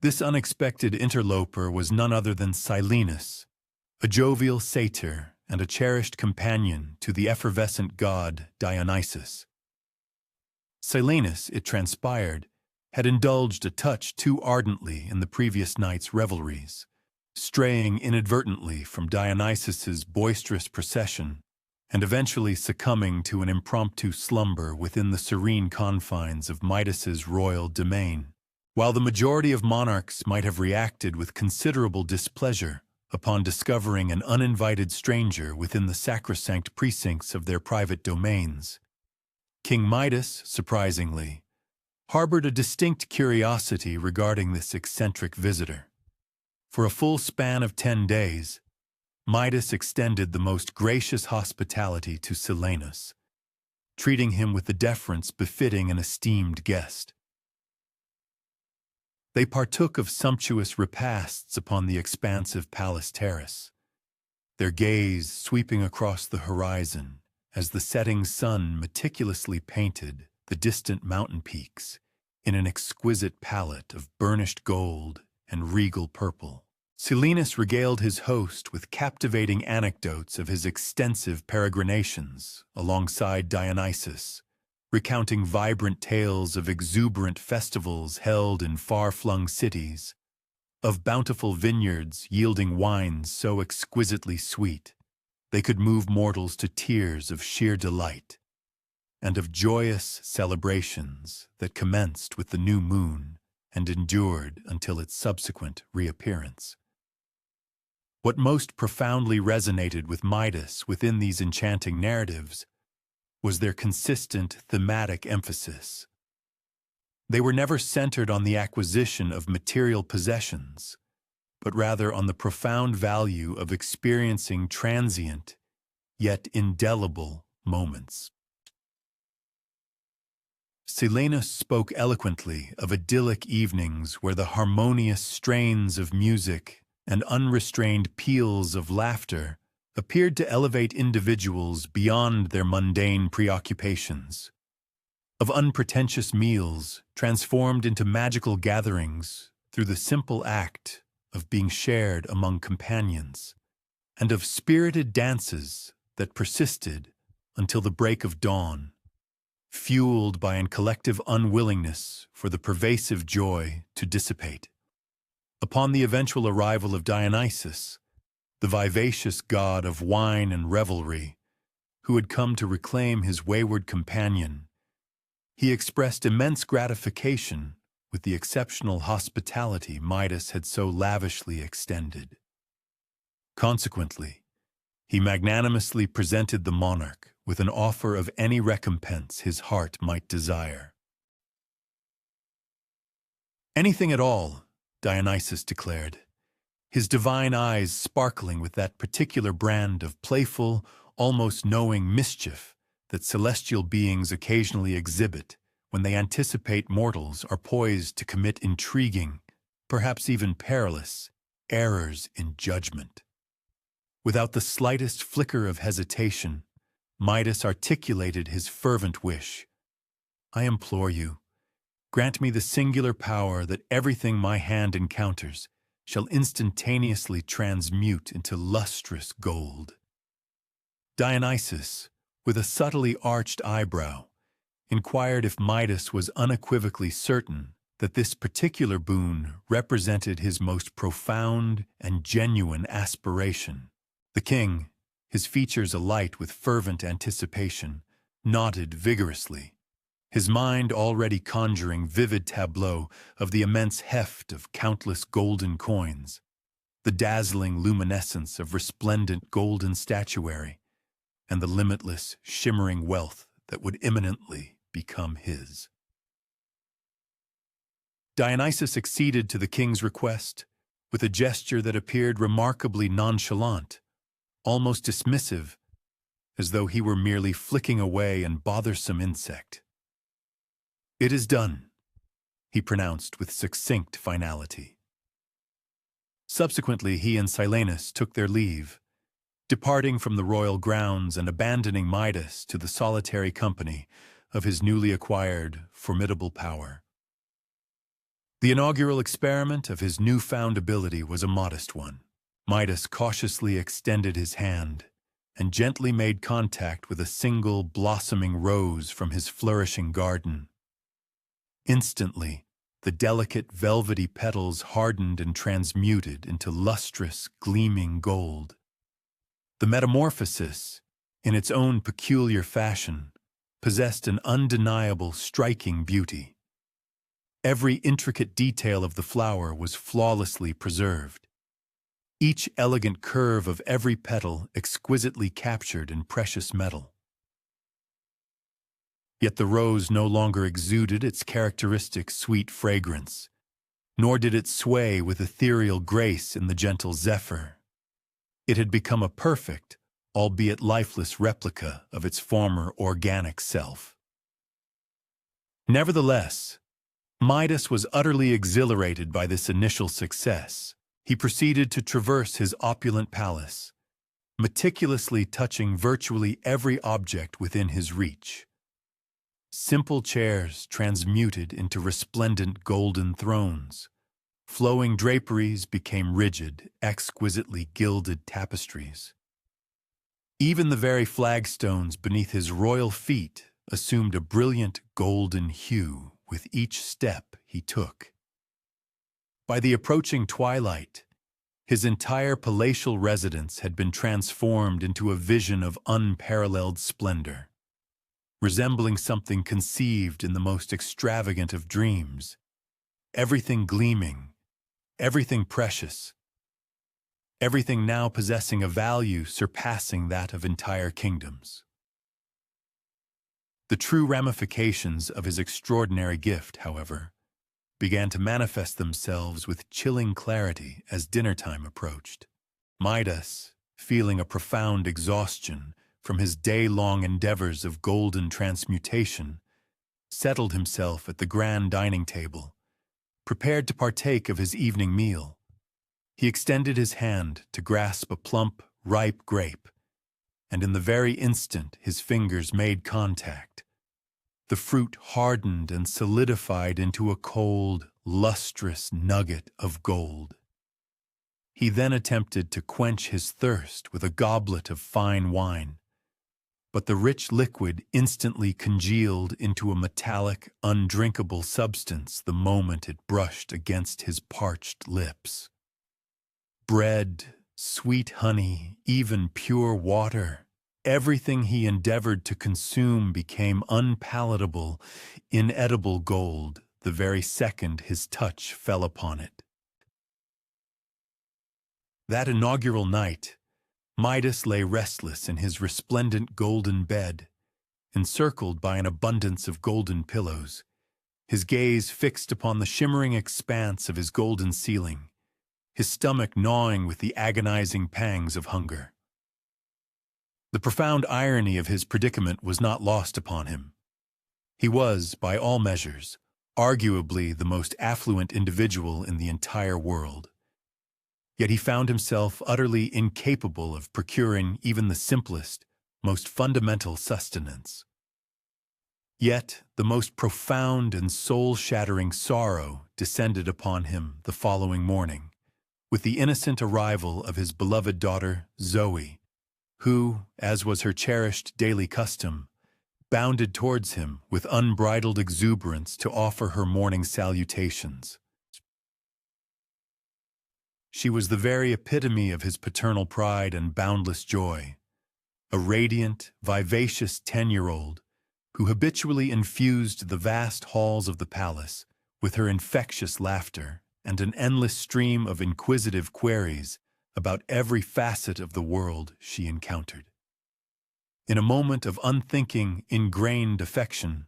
This unexpected interloper was none other than Silenus, a jovial satyr and a cherished companion to the effervescent god Dionysus. Silenus, it transpired, had indulged a touch too ardently in the previous night's revelries, straying inadvertently from Dionysus's boisterous procession and eventually succumbing to an impromptu slumber within the serene confines of Midas's royal domain. While the majority of monarchs might have reacted with considerable displeasure upon discovering an uninvited stranger within the sacrosanct precincts of their private domains, King Midas, surprisingly, harbored a distinct curiosity regarding this eccentric visitor. For a full span of 10 days, Midas extended the most gracious hospitality to Silenus, treating him with the deference befitting an esteemed guest. They partook of sumptuous repasts upon the expansive palace terrace, their gaze sweeping across the horizon as the setting sun meticulously painted the distant mountain peaks in an exquisite palette of burnished gold and regal purple. Silenus regaled his host with captivating anecdotes of his extensive peregrinations alongside Dionysus, recounting vibrant tales of exuberant festivals held in far-flung cities, of bountiful vineyards yielding wines so exquisitely sweet they could move mortals to tears of sheer delight, and of joyous celebrations that commenced with the new moon and endured until its subsequent reappearance. What most profoundly resonated with Midas within these enchanting narratives was their consistent thematic emphasis. They were never centered on the acquisition of material possessions, but rather on the profound value of experiencing transient, yet indelible moments. Silenus spoke eloquently of idyllic evenings where the harmonious strains of music and unrestrained peals of laughter appeared to elevate individuals beyond their mundane preoccupations, of unpretentious meals transformed into magical gatherings through the simple act of being shared among companions, and of spirited dances that persisted until the break of dawn, fueled by a collective unwillingness for the pervasive joy to dissipate. Upon the eventual arrival of Dionysus, the vivacious god of wine and revelry, who had come to reclaim his wayward companion, he expressed immense gratification with the exceptional hospitality Midas had so lavishly extended. Consequently, he magnanimously presented the monarch with an offer of any recompense his heart might desire. Anything at all, Dionysus declared, his divine eyes sparkling with that particular brand of playful, almost knowing mischief that celestial beings occasionally exhibit when they anticipate mortals are poised to commit intriguing, perhaps even perilous, errors in judgment. Without the slightest flicker of hesitation, Midas articulated his fervent wish. "I implore you, grant me the singular power that everything my hand encounters shall instantaneously transmute into lustrous gold." Dionysus, with a subtly arched eyebrow, inquired if Midas was unequivocally certain that this particular boon represented his most profound and genuine aspiration. The king, his features alight with fervent anticipation, nodded vigorously, his mind already conjuring vivid tableaux of the immense heft of countless golden coins, the dazzling luminescence of resplendent golden statuary, and the limitless, shimmering wealth that would imminently become his. Dionysus acceded to the king's request with a gesture that appeared remarkably nonchalant, almost dismissive, as though he were merely flicking away an bothersome insect. "It is done," he pronounced with succinct finality. Subsequently, he and Silenus took their leave, departing from the royal grounds and abandoning Midas to the solitary company of his newly acquired formidable power. The inaugural experiment of his newfound ability was a modest one. Midas cautiously extended his hand and gently made contact with a single blossoming rose from his flourishing garden. Instantly, the delicate velvety petals hardened and transmuted into lustrous, gleaming gold. The metamorphosis, in its own peculiar fashion, possessed an undeniable, striking beauty. Every intricate detail of the flower was flawlessly preserved, each elegant curve of every petal exquisitely captured in precious metal. Yet the rose no longer exuded its characteristic sweet fragrance, nor did it sway with ethereal grace in the gentle zephyr. It had become a perfect, albeit lifeless replica of its former organic self. Nevertheless, Midas was utterly exhilarated by this initial success. He proceeded to traverse his opulent palace, meticulously touching virtually every object within his reach. Simple chairs transmuted into resplendent golden thrones. Flowing draperies became rigid, exquisitely gilded tapestries. Even the very flagstones beneath his royal feet assumed a brilliant golden hue with each step he took. By the approaching twilight, his entire palatial residence had been transformed into a vision of unparalleled splendor, resembling something conceived in the most extravagant of dreams, everything gleaming, everything precious, everything now possessing a value surpassing that of entire kingdoms. The true ramifications of his extraordinary gift, however, began to manifest themselves with chilling clarity as dinner time approached. Midas, feeling a profound exhaustion from his day-long endeavors of golden transmutation, settled himself at the grand dining table, prepared to partake of his evening meal. He extended his hand to grasp a plump, ripe grape, and in the very instant his fingers made contact, the fruit hardened and solidified into a cold, lustrous nugget of gold. He then attempted to quench his thirst with a goblet of fine wine, but the rich liquid instantly congealed into a metallic, undrinkable substance the moment it brushed against his parched lips. Bread, sweet honey, even pure water, everything he endeavored to consume became unpalatable, inedible gold the very second his touch fell upon it. That inaugural night, Midas lay restless in his resplendent golden bed, encircled by an abundance of golden pillows, his gaze fixed upon the shimmering expanse of his golden ceiling, his stomach gnawing with the agonizing pangs of hunger. The profound irony of his predicament was not lost upon him. He was, by all measures, arguably the most affluent individual in the entire world. Yet he found himself utterly incapable of procuring even the simplest, most fundamental sustenance. Yet the most profound and soul-shattering sorrow descended upon him the following morning, with the innocent arrival of his beloved daughter, Zoe, who, as was her cherished daily custom, bounded towards him with unbridled exuberance to offer her morning salutations. She was the very epitome of his paternal pride and boundless joy, a radiant, vivacious 10-year-old who habitually infused the vast halls of the palace with her infectious laughter and an endless stream of inquisitive queries about every facet of the world she encountered. In a moment of unthinking, ingrained affection,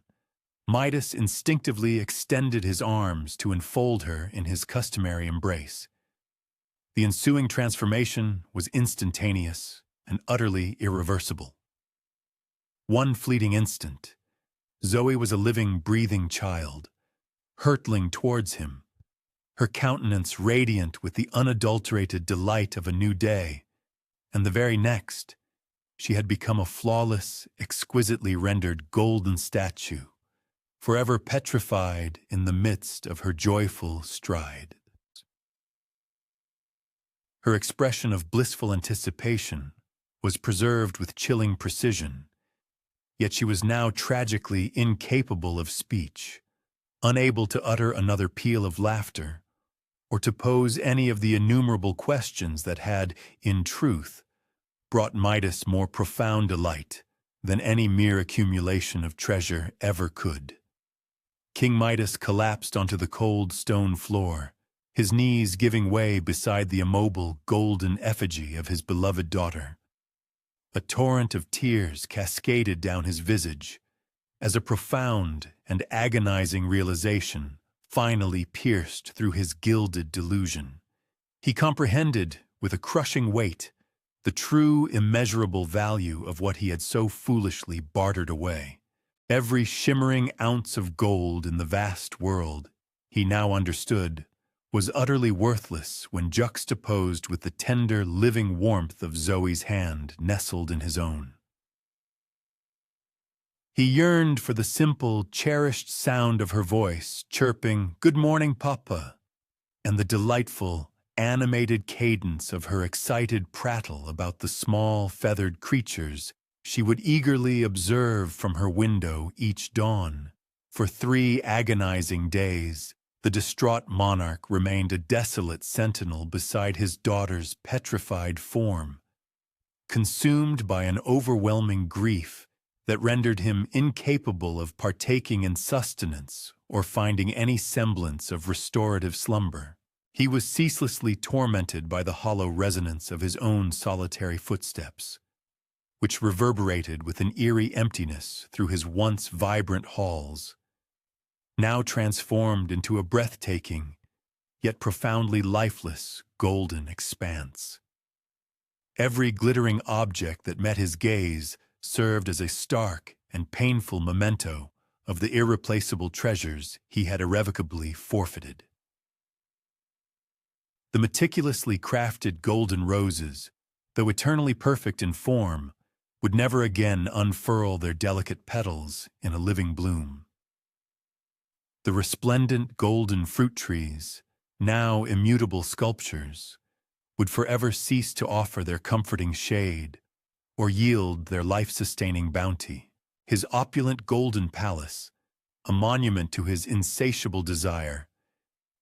Midas instinctively extended his arms to enfold her in his customary embrace. The ensuing transformation was instantaneous and utterly irreversible. One fleeting instant, Zoe was a living, breathing child, hurtling towards him, her countenance radiant with the unadulterated delight of a new day, and the very next, she had become a flawless, exquisitely rendered golden statue, forever petrified in the midst of her joyful stride. Her expression of blissful anticipation was preserved with chilling precision, yet she was now tragically incapable of speech, unable to utter another peal of laughter, or to pose any of the innumerable questions that had, in truth, brought Midas more profound delight than any mere accumulation of treasure ever could. King Midas collapsed onto the cold stone floor, his knees giving way beside the immobile golden effigy of his beloved daughter. A torrent of tears cascaded down his visage as a profound and agonizing realization finally pierced through his gilded delusion. He comprehended, with a crushing weight, the true immeasurable value of what he had so foolishly bartered away. Every shimmering ounce of gold in the vast world, he now understood, was utterly worthless when juxtaposed with the tender, living warmth of Zoe's hand nestled in his own. He yearned for the simple, cherished sound of her voice, chirping, "Good morning, Papa," and the delightful, animated cadence of her excited prattle about the small, feathered creatures she would eagerly observe from her window each dawn. For 3 agonizing days, the distraught monarch remained a desolate sentinel beside his daughter's petrified form, consumed by an overwhelming grief that rendered him incapable of partaking in sustenance or finding any semblance of restorative slumber. He was ceaselessly tormented by the hollow resonance of his own solitary footsteps, which reverberated with an eerie emptiness through his once vibrant halls, now transformed into a breathtaking, yet profoundly lifeless, golden expanse. Every glittering object that met his gaze served as a stark and painful memento of the irreplaceable treasures he had irrevocably forfeited. The meticulously crafted golden roses, though eternally perfect in form, would never again unfurl their delicate petals in a living bloom. The resplendent golden fruit trees, now immutable sculptures, would forever cease to offer their comforting shade or yield their life-sustaining bounty. His opulent golden palace, a monument to his insatiable desire,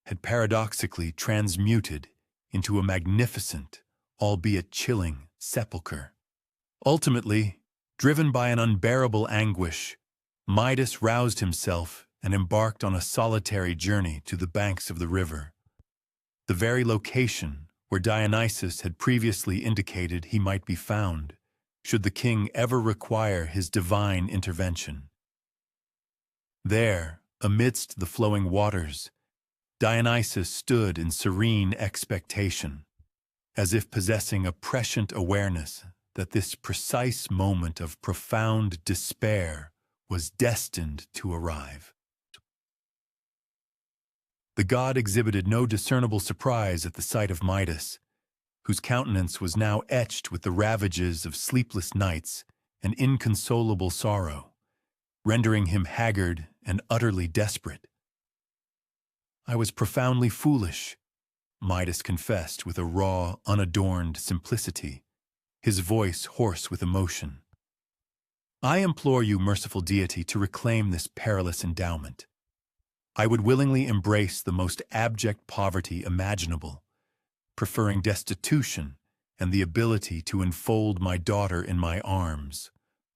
had paradoxically transmuted into a magnificent, albeit chilling, sepulchre. Ultimately, driven by an unbearable anguish, Midas roused himself and embarked on a solitary journey to the banks of the river, the very location where Dionysus had previously indicated he might be found, should the king ever require his divine intervention. There, amidst the flowing waters, Dionysus stood in serene expectation, as if possessing a prescient awareness that this precise moment of profound despair was destined to arrive. The god exhibited no discernible surprise at the sight of Midas, whose countenance was now etched with the ravages of sleepless nights and inconsolable sorrow, rendering him haggard and utterly desperate. "I was profoundly foolish," Midas confessed with a raw, unadorned simplicity, his voice hoarse with emotion. "I implore you, merciful deity, to reclaim this perilous endowment. I would willingly embrace the most abject poverty imaginable, preferring destitution and the ability to enfold my daughter in my arms,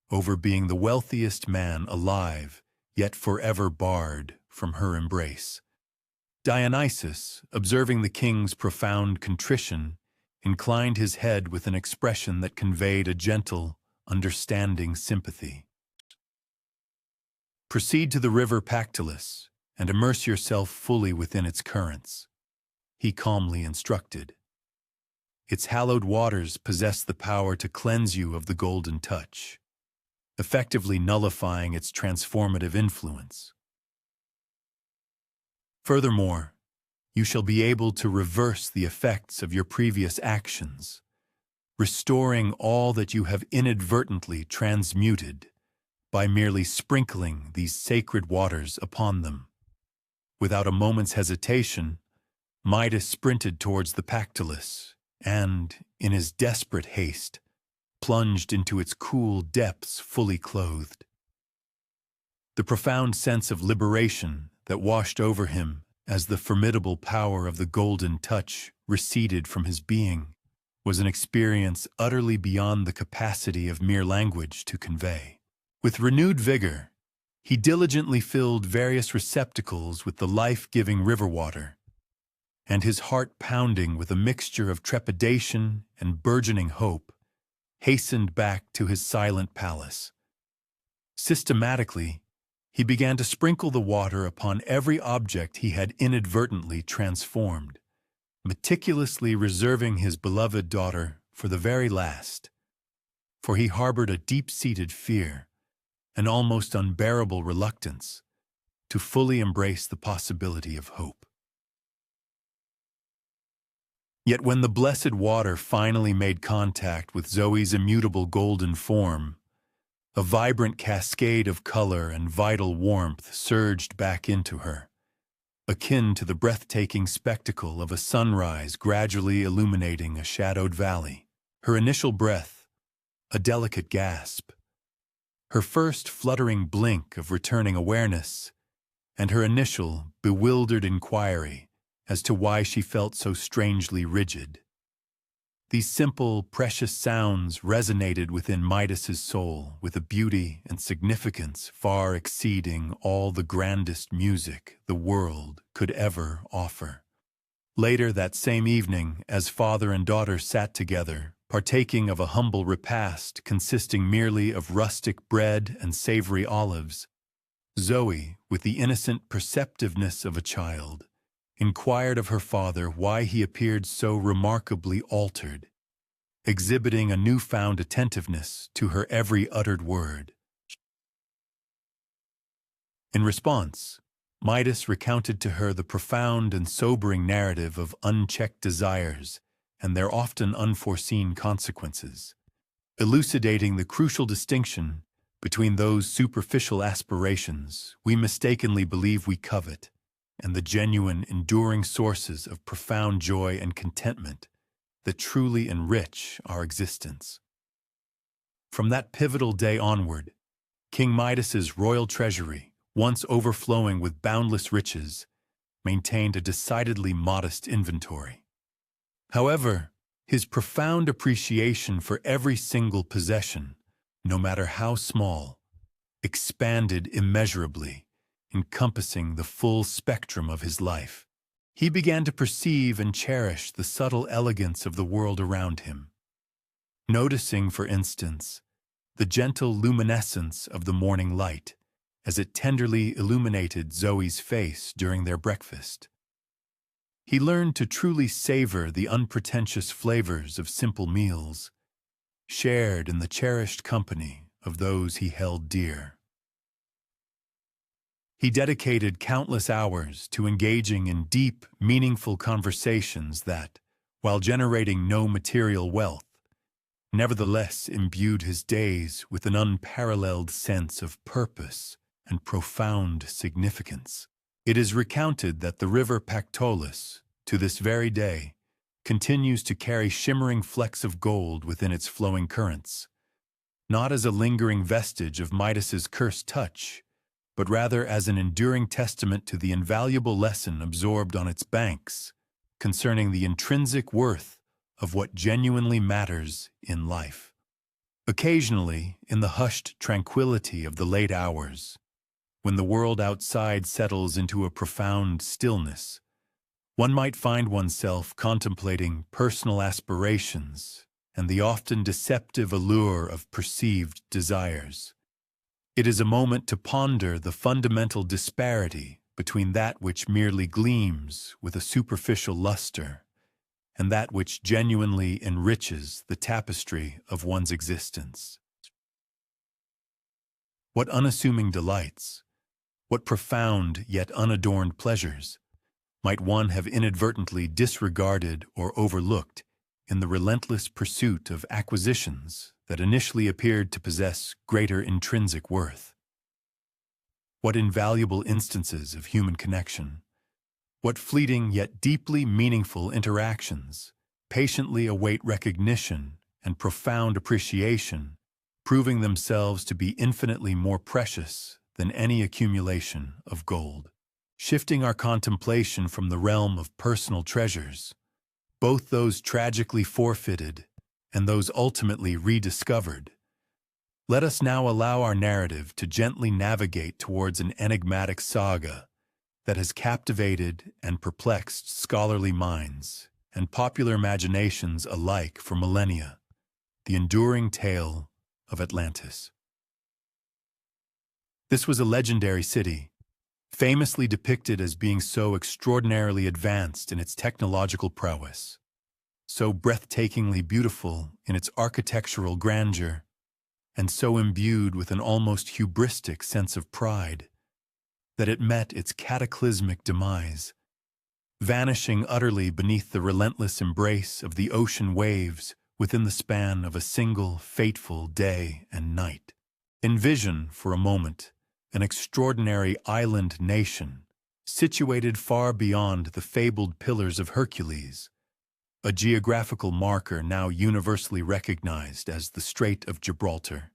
over being the wealthiest man alive, yet forever barred from her embrace." Dionysus, observing the king's profound contrition, inclined his head with an expression that conveyed a gentle, understanding sympathy. "Proceed to the river Pactolus and immerse yourself fully within its currents," he calmly instructed. "Its hallowed waters possess the power to cleanse you of the golden touch, effectively nullifying its transformative influence. Furthermore, you shall be able to reverse the effects of your previous actions, restoring all that you have inadvertently transmuted by merely sprinkling these sacred waters upon them." Without a moment's hesitation, Midas sprinted towards the Pactolus and, in his desperate haste, plunged into its cool depths fully clothed. The profound sense of liberation that washed over him as the formidable power of the golden touch receded from his being was an experience utterly beyond the capacity of mere language to convey. With renewed vigor, he diligently filled various receptacles with the life-giving river water, and his heart pounding with a mixture of trepidation and burgeoning hope, hastened back to his silent palace. Systematically, he began to sprinkle the water upon every object he had inadvertently transformed, meticulously reserving his beloved daughter for the very last, for he harbored a deep-seated fear, an almost unbearable reluctance, to fully embrace the possibility of hope. Yet when the blessed water finally made contact with Zoe's immutable golden form, a vibrant cascade of color and vital warmth surged back into her, akin to the breathtaking spectacle of a sunrise gradually illuminating a shadowed valley. Her initial breath, a delicate gasp, her first fluttering blink of returning awareness, and her initial, bewildered inquiry as to why she felt so strangely rigid. These simple, precious sounds resonated within Midas's soul with a beauty and significance far exceeding all the grandest music the world could ever offer. Later that same evening, as father and daughter sat together, partaking of a humble repast consisting merely of rustic bread and savory olives, Zoe, with the innocent perceptiveness of a child, inquired of her father why he appeared so remarkably altered, exhibiting a newfound attentiveness to her every uttered word. In response, Midas recounted to her the profound and sobering narrative of unchecked desires and their often unforeseen consequences. elucidating the crucial distinction between those superficial aspirations we mistakenly believe we covet and the genuine, enduring sources of profound joy and contentment that truly enrich our existence. From that pivotal day onward, King Midas's royal treasury, once overflowing with boundless riches, maintained a decidedly modest inventory. However, his profound appreciation for every single possession, no matter how small, expanded immeasurably, encompassing the full spectrum of his life. He began to perceive and cherish the subtle elegance of the world around him, noticing, for instance, the gentle luminescence of the morning light as it tenderly illuminated Zoe's face during their breakfast. He learned to truly savor the unpretentious flavors of simple meals, shared in the cherished company of those he held dear. He dedicated countless hours to engaging in deep, meaningful conversations that, while generating no material wealth, nevertheless imbued his days with an unparalleled sense of purpose and profound significance. It is recounted that the river Pactolus, to this very day, continues to carry shimmering flecks of gold within its flowing currents, not as a lingering vestige of Midas's cursed touch, but rather as an enduring testament to the invaluable lesson absorbed on its banks concerning the intrinsic worth of what genuinely matters in life. Occasionally, in the hushed tranquility of the late hours, when the world outside settles into a profound stillness, one might find oneself contemplating personal aspirations and the often deceptive allure of perceived desires. It is a moment to ponder the fundamental disparity between that which merely gleams with a superficial luster and that which genuinely enriches the tapestry of one's existence. What unassuming delights, what profound yet unadorned pleasures might one have inadvertently disregarded or overlooked in the relentless pursuit of acquisitions that initially appeared to possess greater intrinsic worth? What invaluable instances of human connection, what fleeting yet deeply meaningful interactions patiently await recognition and profound appreciation, proving themselves to be infinitely more precious than any accumulation of gold. Shifting our contemplation from the realm of personal treasures, both those tragically forfeited and those ultimately rediscovered, let us now allow our narrative to gently navigate towards an enigmatic saga that has captivated and perplexed scholarly minds and popular imaginations alike for millennia, the enduring tale of Atlantis. This was a legendary city, famously depicted as being so extraordinarily advanced in its technological prowess, so breathtakingly beautiful in its architectural grandeur, and so imbued with an almost hubristic sense of pride, that it met its cataclysmic demise, vanishing utterly beneath the relentless embrace of the ocean waves within the span of a single fateful day and night. Envision, for a moment, an extraordinary island nation, situated far beyond the fabled Pillars of Hercules, a geographical marker now universally recognized as the Strait of Gibraltar.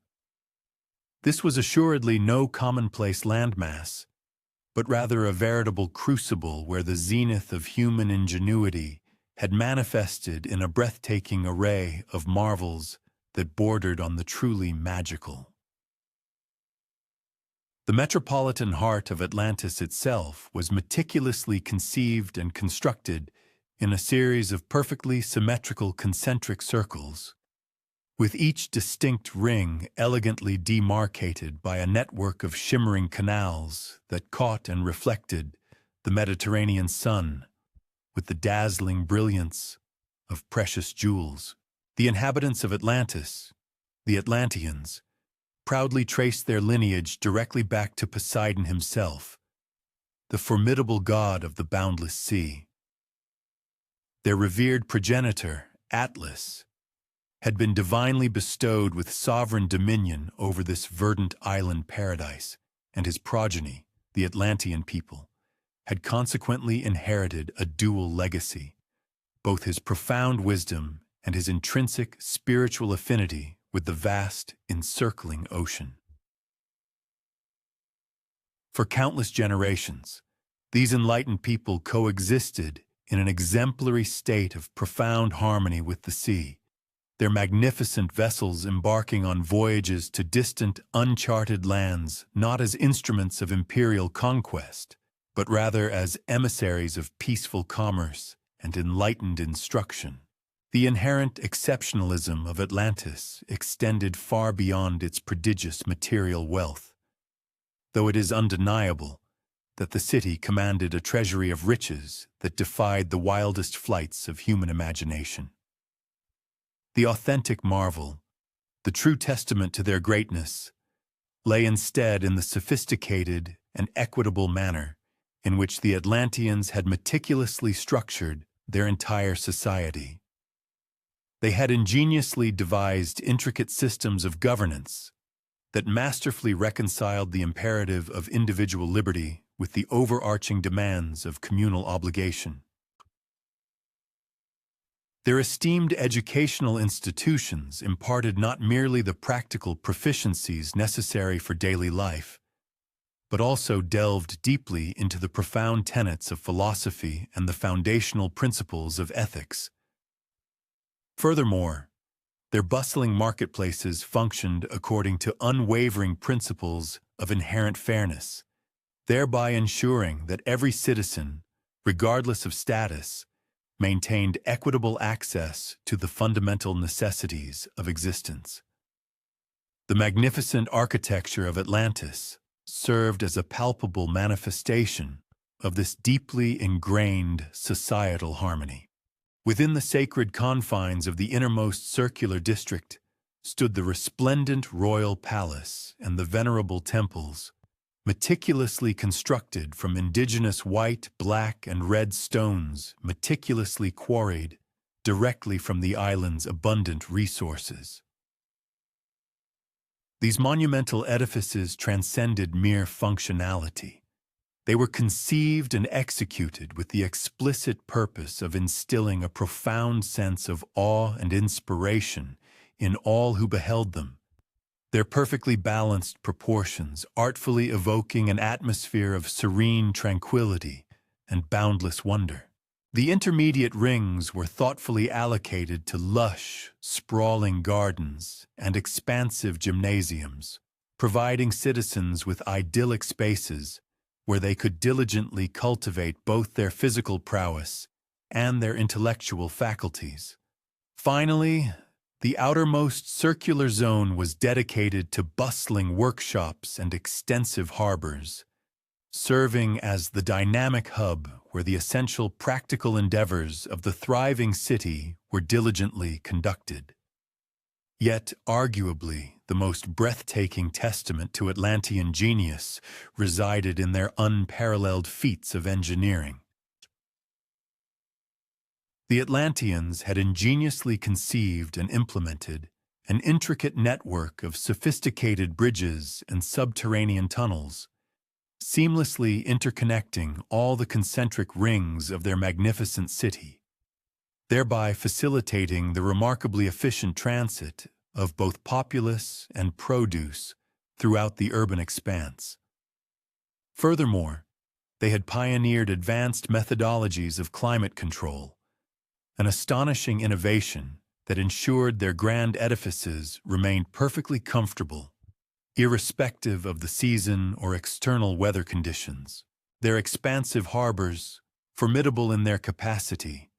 This was assuredly no commonplace landmass, but rather a veritable crucible where the zenith of human ingenuity had manifested in a breathtaking array of marvels that bordered on the truly magical. The metropolitan heart of Atlantis itself was meticulously conceived and constructed in a series of perfectly symmetrical concentric circles, with each distinct ring elegantly demarcated by a network of shimmering canals that caught and reflected the Mediterranean sun with the dazzling brilliance of precious jewels. The inhabitants of Atlantis, the Atlanteans, proudly traced their lineage directly back to Poseidon himself, the formidable god of the boundless sea. Their revered progenitor, Atlas, had been divinely bestowed with sovereign dominion over this verdant island paradise, and his progeny, the Atlantean people, had consequently inherited a dual legacy, both his profound wisdom and his intrinsic spiritual affinity with the vast, encircling ocean. For countless generations, these enlightened people coexisted in an exemplary state of profound harmony with the sea, their magnificent vessels embarking on voyages to distant, uncharted lands not as instruments of imperial conquest, but rather as emissaries of peaceful commerce and enlightened instruction. The inherent exceptionalism of Atlantis extended far beyond its prodigious material wealth, though it is undeniable that the city commanded a treasury of riches that defied the wildest flights of human imagination. The authentic marvel, the true testament to their greatness, lay instead in the sophisticated and equitable manner in which the Atlanteans had meticulously structured their entire society. They had ingeniously devised intricate systems of governance that masterfully reconciled the imperative of individual liberty with the overarching demands of communal obligation. Their esteemed educational institutions imparted not merely the practical proficiencies necessary for daily life, but also delved deeply into the profound tenets of philosophy and the foundational principles of ethics. Furthermore, their bustling marketplaces functioned according to unwavering principles of inherent fairness, thereby ensuring that every citizen, regardless of status, maintained equitable access to the fundamental necessities of existence. The magnificent architecture of Atlantis served as a palpable manifestation of this deeply ingrained societal harmony. Within the sacred confines of the innermost circular district stood the resplendent royal palace and the venerable temples, meticulously constructed from indigenous white, black, and red stones meticulously quarried directly from the island's abundant resources. These monumental edifices transcended mere functionality. They were conceived and executed with the explicit purpose of instilling a profound sense of awe and inspiration in all who beheld them, their perfectly balanced proportions artfully evoking an atmosphere of serene tranquility and boundless wonder. The intermediate rings were thoughtfully allocated to lush, sprawling gardens and expansive gymnasiums, providing citizens with idyllic spaces where they could diligently cultivate both their physical prowess and their intellectual faculties. Finally, the outermost circular zone was dedicated to bustling workshops and extensive harbors, serving as the dynamic hub where the essential practical endeavors of the thriving city were diligently conducted. Yet, arguably, the most breathtaking testament to Atlantean genius resided in their unparalleled feats of engineering. The Atlanteans had ingeniously conceived and implemented an intricate network of sophisticated bridges and subterranean tunnels, seamlessly interconnecting all the concentric rings of their magnificent city, thereby facilitating the remarkably efficient transit of both populace and produce throughout the urban expanse. Furthermore, they had pioneered advanced methodologies of climate control, an astonishing innovation that ensured their grand edifices remained perfectly comfortable, irrespective of the season or external weather conditions. Their expansive harbors, formidable in their capacity,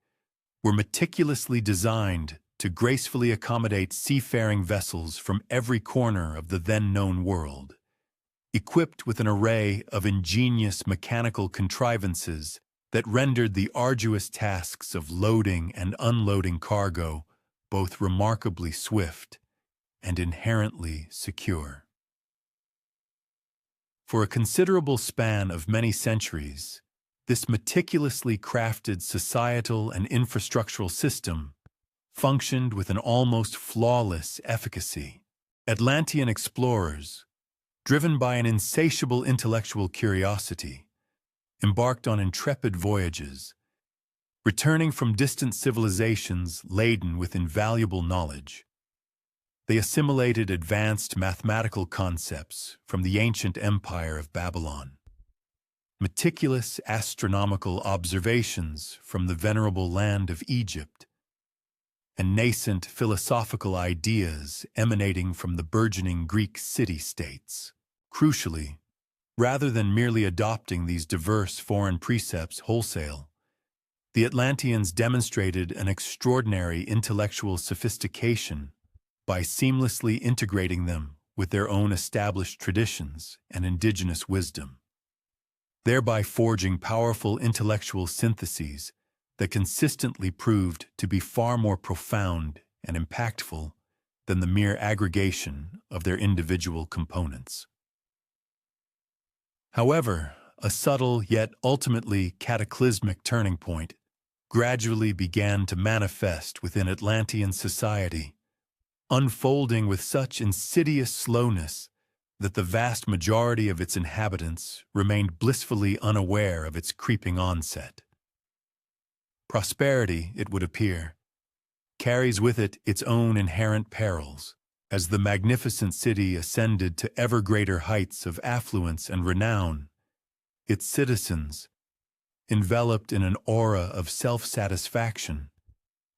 were meticulously designed to gracefully accommodate seafaring vessels from every corner of the then-known world, equipped with an array of ingenious mechanical contrivances that rendered the arduous tasks of loading and unloading cargo both remarkably swift and inherently secure. For a considerable span of many centuries, this meticulously crafted societal and infrastructural system functioned with an almost flawless efficacy. Atlantean explorers, driven by an insatiable intellectual curiosity, embarked on intrepid voyages, returning from distant civilizations laden with invaluable knowledge. They assimilated advanced mathematical concepts from the ancient empire of Babylon, meticulous astronomical observations from the venerable land of Egypt, and nascent philosophical ideas emanating from the burgeoning Greek city-states. Crucially, rather than merely adopting these diverse foreign precepts wholesale, the Atlanteans demonstrated an extraordinary intellectual sophistication by seamlessly integrating them with their own established traditions and indigenous wisdom, thereby forging powerful intellectual syntheses that consistently proved to be far more profound and impactful than the mere aggregation of their individual components. However, a subtle yet ultimately cataclysmic turning point gradually began to manifest within Atlantean society, unfolding with such insidious slowness that the vast majority of its inhabitants remained blissfully unaware of its creeping onset. Prosperity, it would appear, carries with it its own inherent perils. As the magnificent city ascended to ever greater heights of affluence and renown, its citizens, enveloped in an aura of self-satisfaction,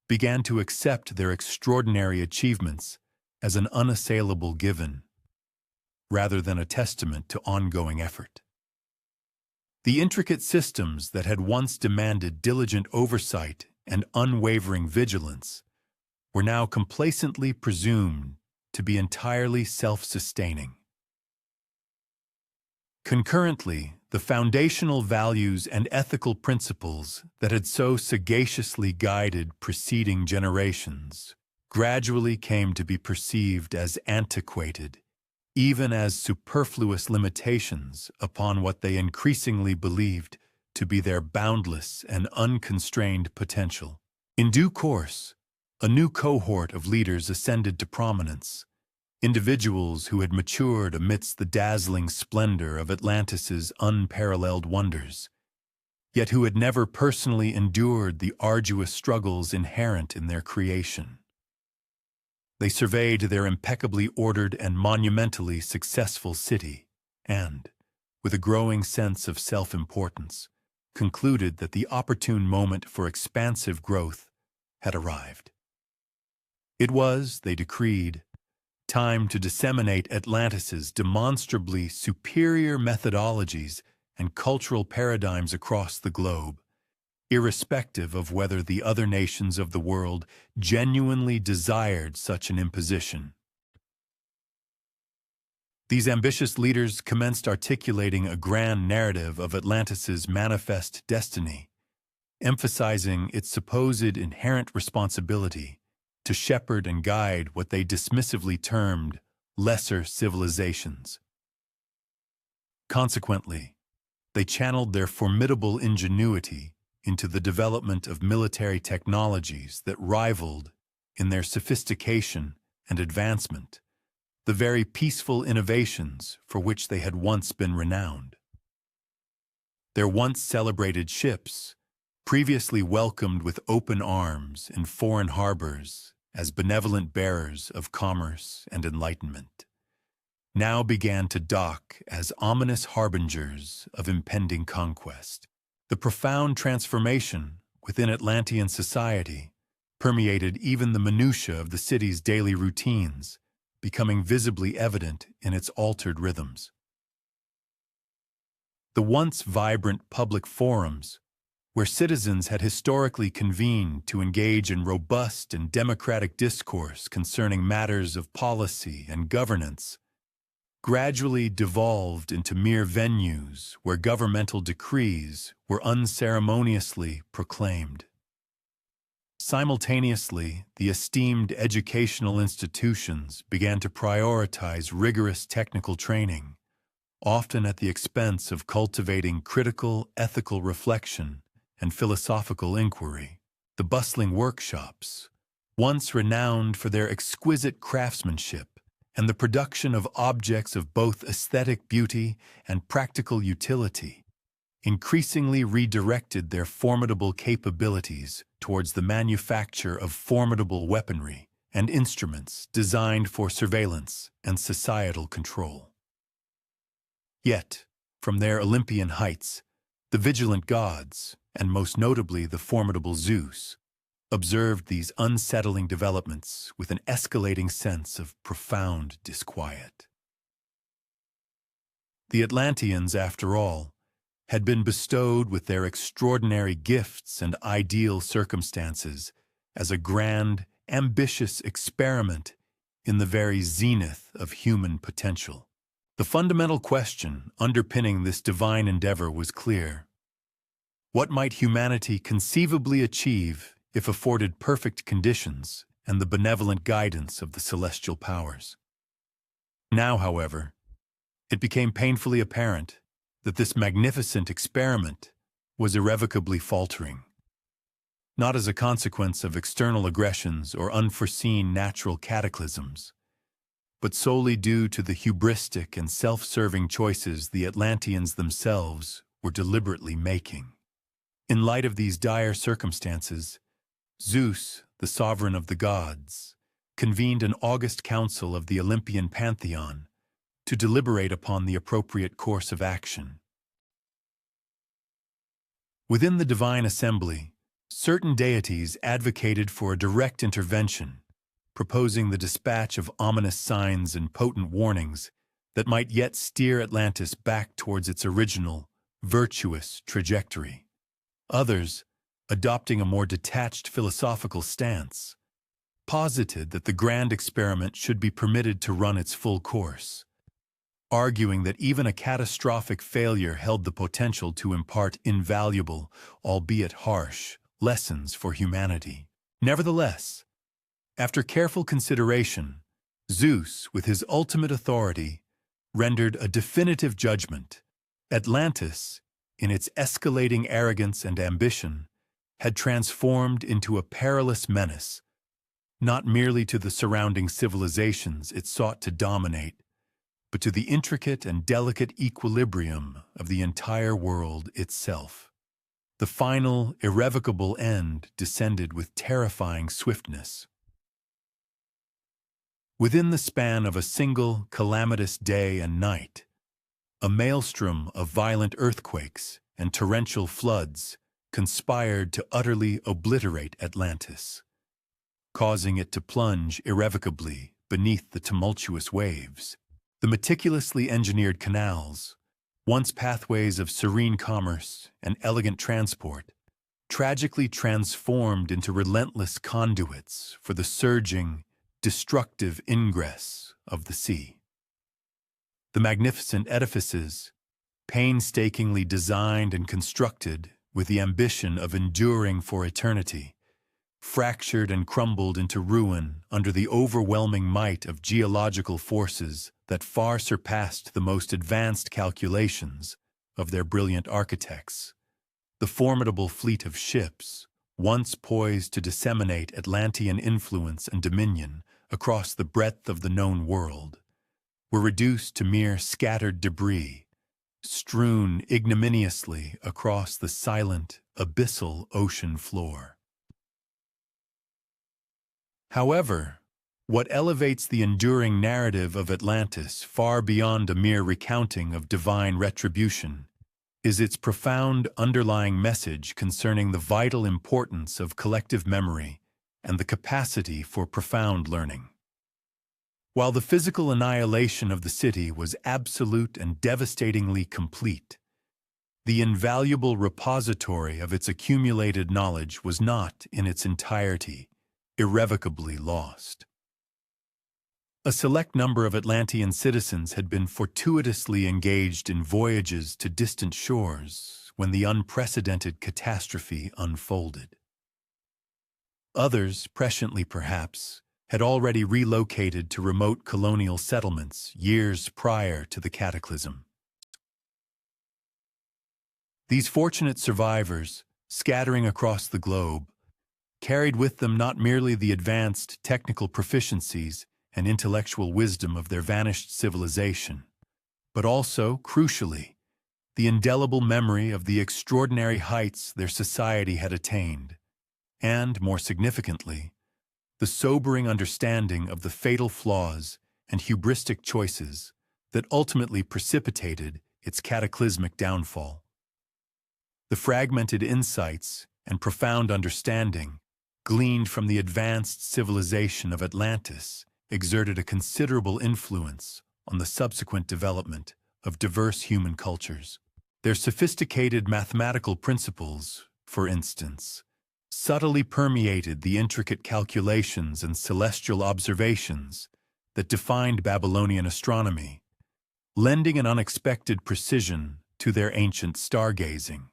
began to accept their extraordinary achievements as an unassailable given, rather than a testament to ongoing effort. The intricate systems that had once demanded diligent oversight and unwavering vigilance were now complacently presumed to be entirely self-sustaining. Concurrently, the foundational values and ethical principles that had so sagaciously guided preceding generations gradually came to be perceived as antiquated, even as superfluous limitations upon what they increasingly believed to be their boundless and unconstrained potential. In due course, a new cohort of leaders ascended to prominence, individuals who had matured amidst the dazzling splendor of Atlantis's unparalleled wonders, yet who had never personally endured the arduous struggles inherent in their creation. They surveyed their impeccably ordered and monumentally successful city and, with a growing sense of self-importance, concluded that the opportune moment for expansive growth had arrived. It was, they decreed, time to disseminate Atlantis's demonstrably superior methodologies and cultural paradigms across the globe, irrespective of whether the other nations of the world genuinely desired such an imposition. These ambitious leaders commenced articulating a grand narrative of Atlantis's manifest destiny, emphasizing its supposed inherent responsibility to shepherd and guide what they dismissively termed lesser civilizations. Consequently, they channeled their formidable ingenuity into the development of military technologies that rivaled, in their sophistication and advancement, the very peaceful innovations for which they had once been renowned. Their once celebrated ships, previously welcomed with open arms in foreign harbors as benevolent bearers of commerce and enlightenment, now began to dock as ominous harbingers of impending conquest. The profound transformation within Atlantean society permeated even the minutiae of the city's daily routines, becoming visibly evident in its altered rhythms. The once vibrant public forums, where citizens had historically convened to engage in robust and democratic discourse concerning matters of policy and governance, gradually devolved into mere venues where governmental decrees were unceremoniously proclaimed. Simultaneously, the esteemed educational institutions began to prioritize rigorous technical training, often at the expense of cultivating critical, ethical reflection and philosophical inquiry. The bustling workshops, once renowned for their exquisite craftsmanship and the production of objects of both aesthetic beauty and practical utility, increasingly redirected their formidable capabilities towards the manufacture of formidable weaponry and instruments designed for surveillance and societal control. Yet, from their Olympian heights, the vigilant gods, and most notably the formidable Zeus, observed these unsettling developments with an escalating sense of profound disquiet. The Atlanteans, after all, had been bestowed with their extraordinary gifts and ideal circumstances as a grand, ambitious experiment in the very zenith of human potential. The fundamental question underpinning this divine endeavor was clear. What might humanity conceivably achieve if afforded perfect conditions and the benevolent guidance of the celestial powers? Now, however, it became painfully apparent that this magnificent experiment was irrevocably faltering, not as a consequence of external aggressions or unforeseen natural cataclysms, but solely due to the hubristic and self-serving choices the Atlanteans themselves were deliberately making. In light of these dire circumstances, Zeus, the sovereign of the gods, convened an august council of the Olympian pantheon to deliberate upon the appropriate course of action. Within the divine assembly, certain deities advocated for a direct intervention, proposing the dispatch of ominous signs and potent warnings that might yet steer Atlantis back towards its original, virtuous trajectory. Others, adopting a more detached philosophical stance, posited that the grand experiment should be permitted to run its full course, arguing that even a catastrophic failure held the potential to impart invaluable, albeit harsh, lessons for humanity. Nevertheless, after careful consideration, Zeus, with his ultimate authority, rendered a definitive judgment. Atlantis, in its escalating arrogance and ambition, had transformed into a perilous menace, not merely to the surrounding civilizations it sought to dominate, but to the intricate and delicate equilibrium of the entire world itself. The final, irrevocable end descended with terrifying swiftness. Within the span of a single calamitous day and night, a maelstrom of violent earthquakes and torrential floods conspired to utterly obliterate Atlantis, causing it to plunge irrevocably beneath the tumultuous waves. The meticulously engineered canals, once pathways of serene commerce and elegant transport, tragically transformed into relentless conduits for the surging, destructive ingress of the sea. The magnificent edifices, painstakingly designed and constructed with the ambition of enduring for eternity, fractured and crumbled into ruin under the overwhelming might of geological forces that far surpassed the most advanced calculations of their brilliant architects. The formidable fleet of ships, once poised to disseminate Atlantean influence and dominion across the breadth of the known world, were reduced to mere scattered debris, strewn ignominiously across the silent, abyssal ocean floor. However, what elevates the enduring narrative of Atlantis far beyond a mere recounting of divine retribution is its profound underlying message concerning the vital importance of collective memory and the capacity for profound learning. While the physical annihilation of the city was absolute and devastatingly complete, the invaluable repository of its accumulated knowledge was not, in its entirety, irrevocably lost. A select number of Atlantean citizens had been fortuitously engaged in voyages to distant shores when the unprecedented catastrophe unfolded. Others, presciently perhaps, had already relocated to remote colonial settlements years prior to the cataclysm. These fortunate survivors, scattering across the globe, carried with them not merely the advanced technical proficiencies and intellectual wisdom of their vanished civilization, but also, crucially, the indelible memory of the extraordinary heights their society had attained, and, more significantly, the sobering understanding of the fatal flaws and hubristic choices that ultimately precipitated its cataclysmic downfall. The fragmented insights and profound understanding gleaned from the advanced civilization of Atlantis exerted a considerable influence on the subsequent development of diverse human cultures. Their sophisticated mathematical principles, for instance, subtly permeated the intricate calculations and celestial observations that defined Babylonian astronomy, lending an unexpected precision to their ancient stargazing.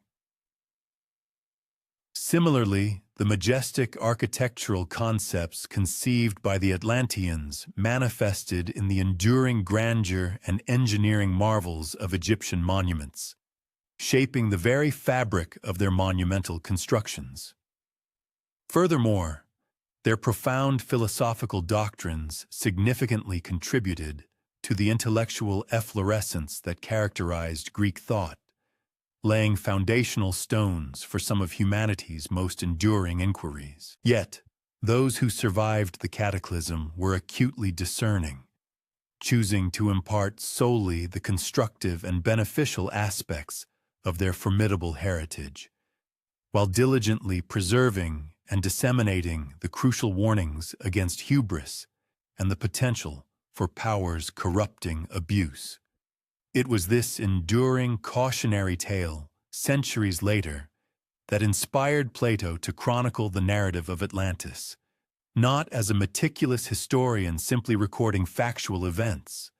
Similarly, the majestic architectural concepts conceived by the Atlanteans manifested in the enduring grandeur and engineering marvels of Egyptian monuments, shaping the very fabric of their monumental constructions. Furthermore, their profound philosophical doctrines significantly contributed to the intellectual efflorescence that characterized Greek thought, laying foundational stones for some of humanity's most enduring inquiries. Yet, those who survived the cataclysm were acutely discerning, choosing to impart solely the constructive and beneficial aspects of their formidable heritage, while diligently preserving and disseminating the crucial warnings against hubris and the potential for power's corrupting abuse. It was this enduring cautionary tale, centuries later, that inspired Plato to chronicle the narrative of Atlantis, not as a meticulous historian simply recording factual events,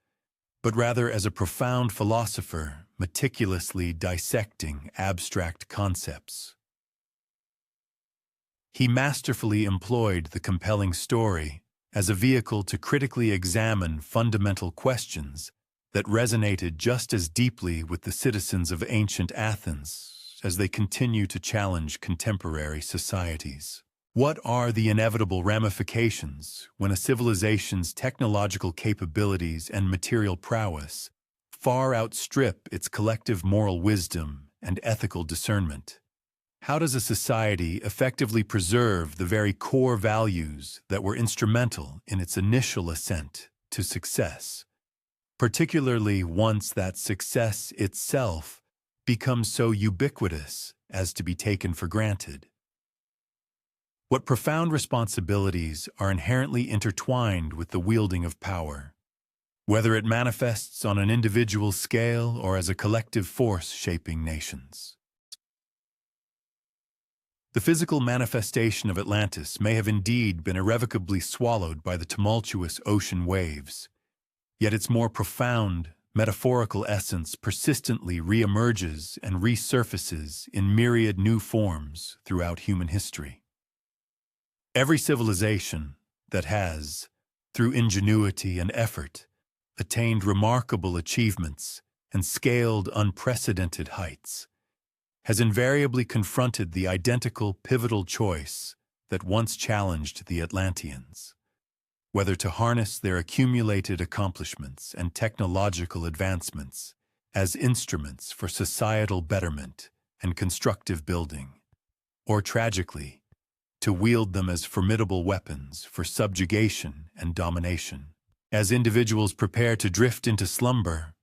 but rather as a profound philosopher meticulously dissecting abstract concepts. He masterfully employed the compelling story as a vehicle to critically examine fundamental questions that resonated just as deeply with the citizens of ancient Athens as they continue to challenge contemporary societies. What are the inevitable ramifications when a civilization's technological capabilities and material prowess far outstrip its collective moral wisdom and ethical discernment? How does a society effectively preserve the very core values that were instrumental in its initial ascent to success, particularly once that success itself becomes so ubiquitous as to be taken for granted? What profound responsibilities are inherently intertwined with the wielding of power, whether it manifests on an individual scale or as a collective force shaping nations? The physical manifestation of Atlantis may have indeed been irrevocably swallowed by the tumultuous ocean waves, yet its more profound, metaphorical essence persistently re-emerges and resurfaces in myriad new forms throughout human history. Every civilization that has, through ingenuity and effort, attained remarkable achievements and scaled unprecedented heights, has invariably confronted the identical pivotal choice that once challenged the Atlanteans: whether to harness their accumulated accomplishments and technological advancements as instruments for societal betterment and constructive building, or tragically, to wield them as formidable weapons for subjugation and domination. As individuals prepare to drift into slumber,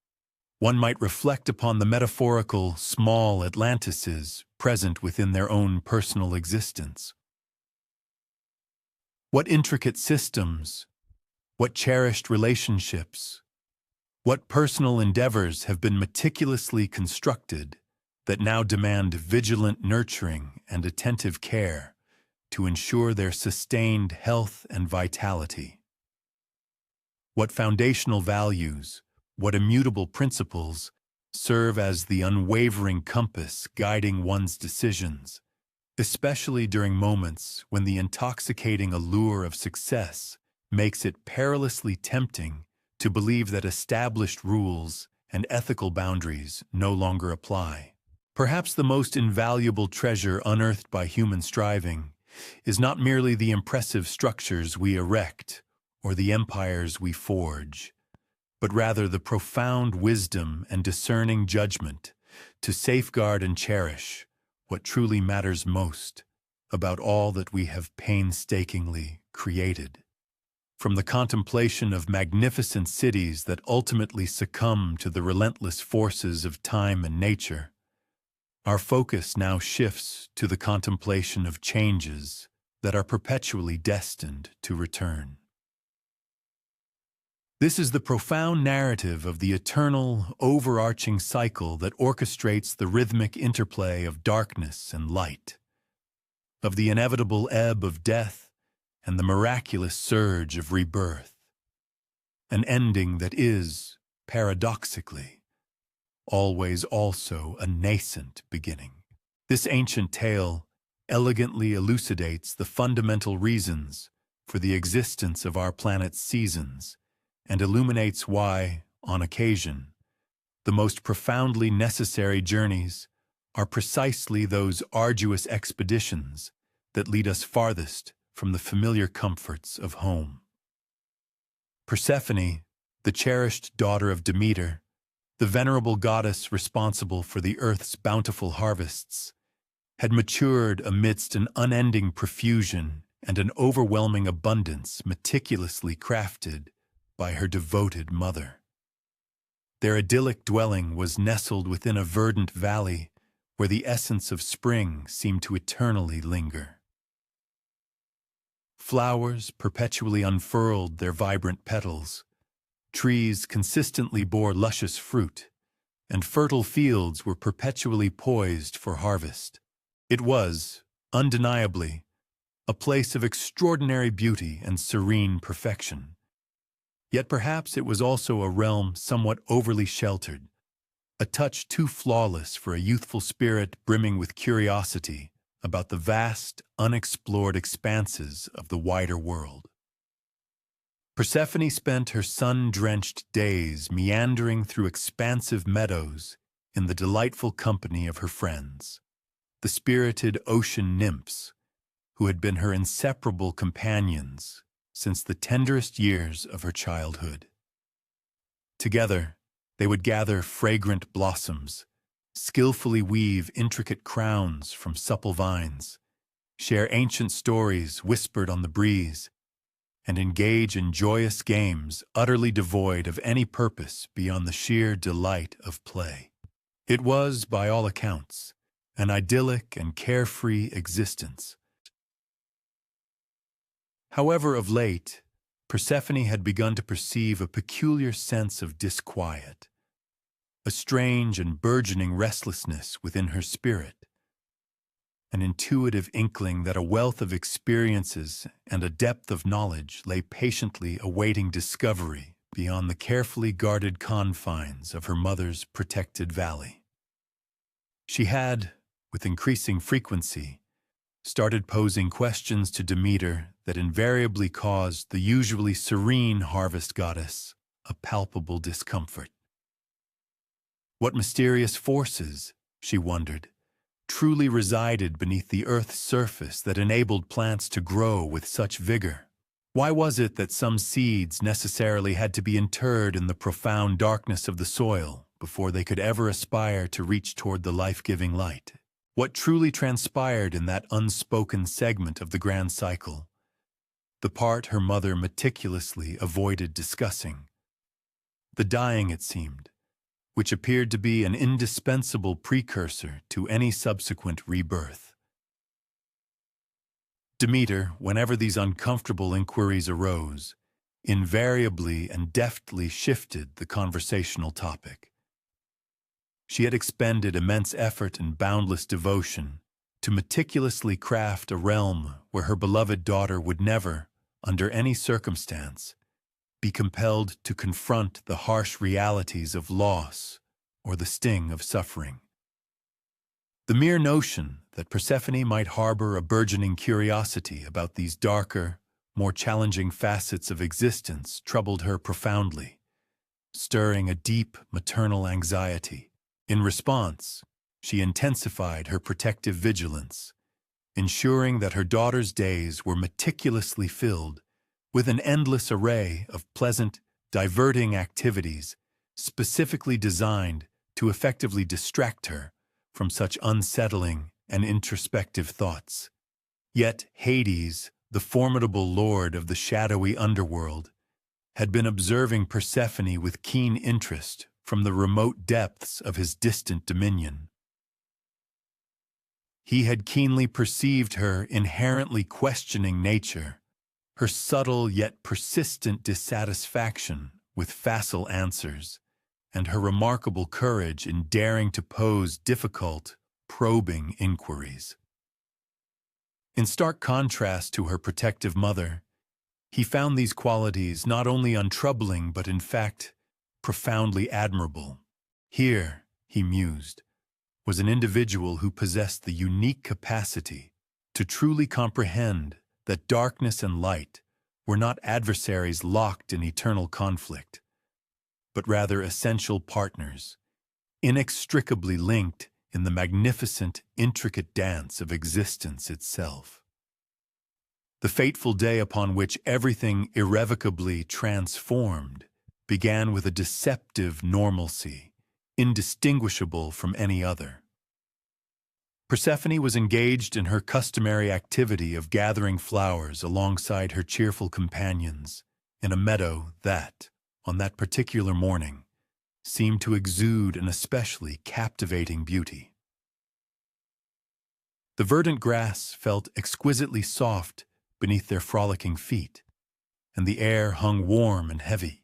one might reflect upon the metaphorical small Atlantises present within their own personal existence. What intricate systems, what cherished relationships, what personal endeavors have been meticulously constructed that now demand vigilant nurturing and attentive care to ensure their sustained health and vitality? What foundational values, what immutable principles serve as the unwavering compass guiding one's decisions, especially during moments when the intoxicating allure of success makes it perilously tempting to believe that established rules and ethical boundaries no longer apply? Perhaps the most invaluable treasure unearthed by human striving is not merely the impressive structures we erect or the empires we forge, but rather the profound wisdom and discerning judgment to safeguard and cherish what truly matters most about all that we have painstakingly created. From the contemplation of magnificent cities that ultimately succumb to the relentless forces of time and nature, our focus now shifts to the contemplation of changes that are perpetually destined to return. This is the profound narrative of the eternal, overarching cycle that orchestrates the rhythmic interplay of darkness and light, of the inevitable ebb of death and the miraculous surge of rebirth, an ending that is, paradoxically, always also a nascent beginning. This ancient tale elegantly elucidates the fundamental reasons for the existence of our planet's seasons and illuminates why, on occasion, the most profoundly necessary journeys are precisely those arduous expeditions that lead us farthest from the familiar comforts of home. Persephone, the cherished daughter of Demeter, the venerable goddess responsible for the earth's bountiful harvests, had matured amidst an unending profusion and an overwhelming abundance meticulously crafted by her devoted mother. Their idyllic dwelling was nestled within a verdant valley where the essence of spring seemed to eternally linger. Flowers perpetually unfurled their vibrant petals, trees consistently bore luscious fruit, and fertile fields were perpetually poised for harvest. It was, undeniably, a place of extraordinary beauty and serene perfection. Yet perhaps it was also a realm somewhat overly sheltered, a touch too flawless for a youthful spirit brimming with curiosity about the vast, unexplored expanses of the wider world. Persephone spent her sun-drenched days meandering through expansive meadows in the delightful company of her friends, the spirited ocean nymphs, who had been her inseparable companions since the tenderest years of her childhood. Together, they would gather fragrant blossoms, skillfully weave intricate crowns from supple vines, share ancient stories whispered on the breeze, and engage in joyous games utterly devoid of any purpose beyond the sheer delight of play. It was, by all accounts, an idyllic and carefree existence. However, of late, Persephone had begun to perceive a peculiar sense of disquiet, a strange and burgeoning restlessness within her spirit, an intuitive inkling that a wealth of experiences and a depth of knowledge lay patiently awaiting discovery beyond the carefully guarded confines of her mother's protected valley. She had, with increasing frequency, started posing questions to Demeter that invariably caused the usually serene harvest goddess a palpable discomfort. What mysterious forces, she wondered, truly resided beneath the earth's surface that enabled plants to grow with such vigor? Why was it that some seeds necessarily had to be interred in the profound darkness of the soil before they could ever aspire to reach toward the life-giving light? What truly transpired in that unspoken segment of the grand cycle, the part her mother meticulously avoided discussing? The dying, it seemed, which appeared to be an indispensable precursor to any subsequent rebirth. Demeter, whenever these uncomfortable inquiries arose, invariably and deftly shifted the conversational topic. She had expended immense effort and boundless devotion to meticulously craft a realm where her beloved daughter would never, under any circumstance, be compelled to confront the harsh realities of loss or the sting of suffering. The mere notion that Persephone might harbor a burgeoning curiosity about these darker, more challenging facets of existence troubled her profoundly, stirring a deep maternal anxiety. In response, she intensified her protective vigilance, ensuring that her daughter's days were meticulously filled with an endless array of pleasant, diverting activities specifically designed to effectively distract her from such unsettling and introspective thoughts. Yet Hades, the formidable lord of the shadowy underworld, had been observing Persephone with keen interest from the remote depths of his distant dominion. He had keenly perceived her inherently questioning nature, her subtle yet persistent dissatisfaction with facile answers, and her remarkable courage in daring to pose difficult, probing inquiries. In stark contrast to her protective mother, he found these qualities not only untroubling but, in fact, profoundly admirable. Here, he mused, was an individual who possessed the unique capacity to truly comprehend that darkness and light were not adversaries locked in eternal conflict, but rather essential partners, inextricably linked in the magnificent, intricate dance of existence itself. The fateful day upon which everything irrevocably transformed began with a deceptive normalcy, indistinguishable from any other. Persephone was engaged in her customary activity of gathering flowers alongside her cheerful companions in a meadow that, on that particular morning, seemed to exude an especially captivating beauty. The verdant grass felt exquisitely soft beneath their frolicking feet, and the air hung warm and heavy,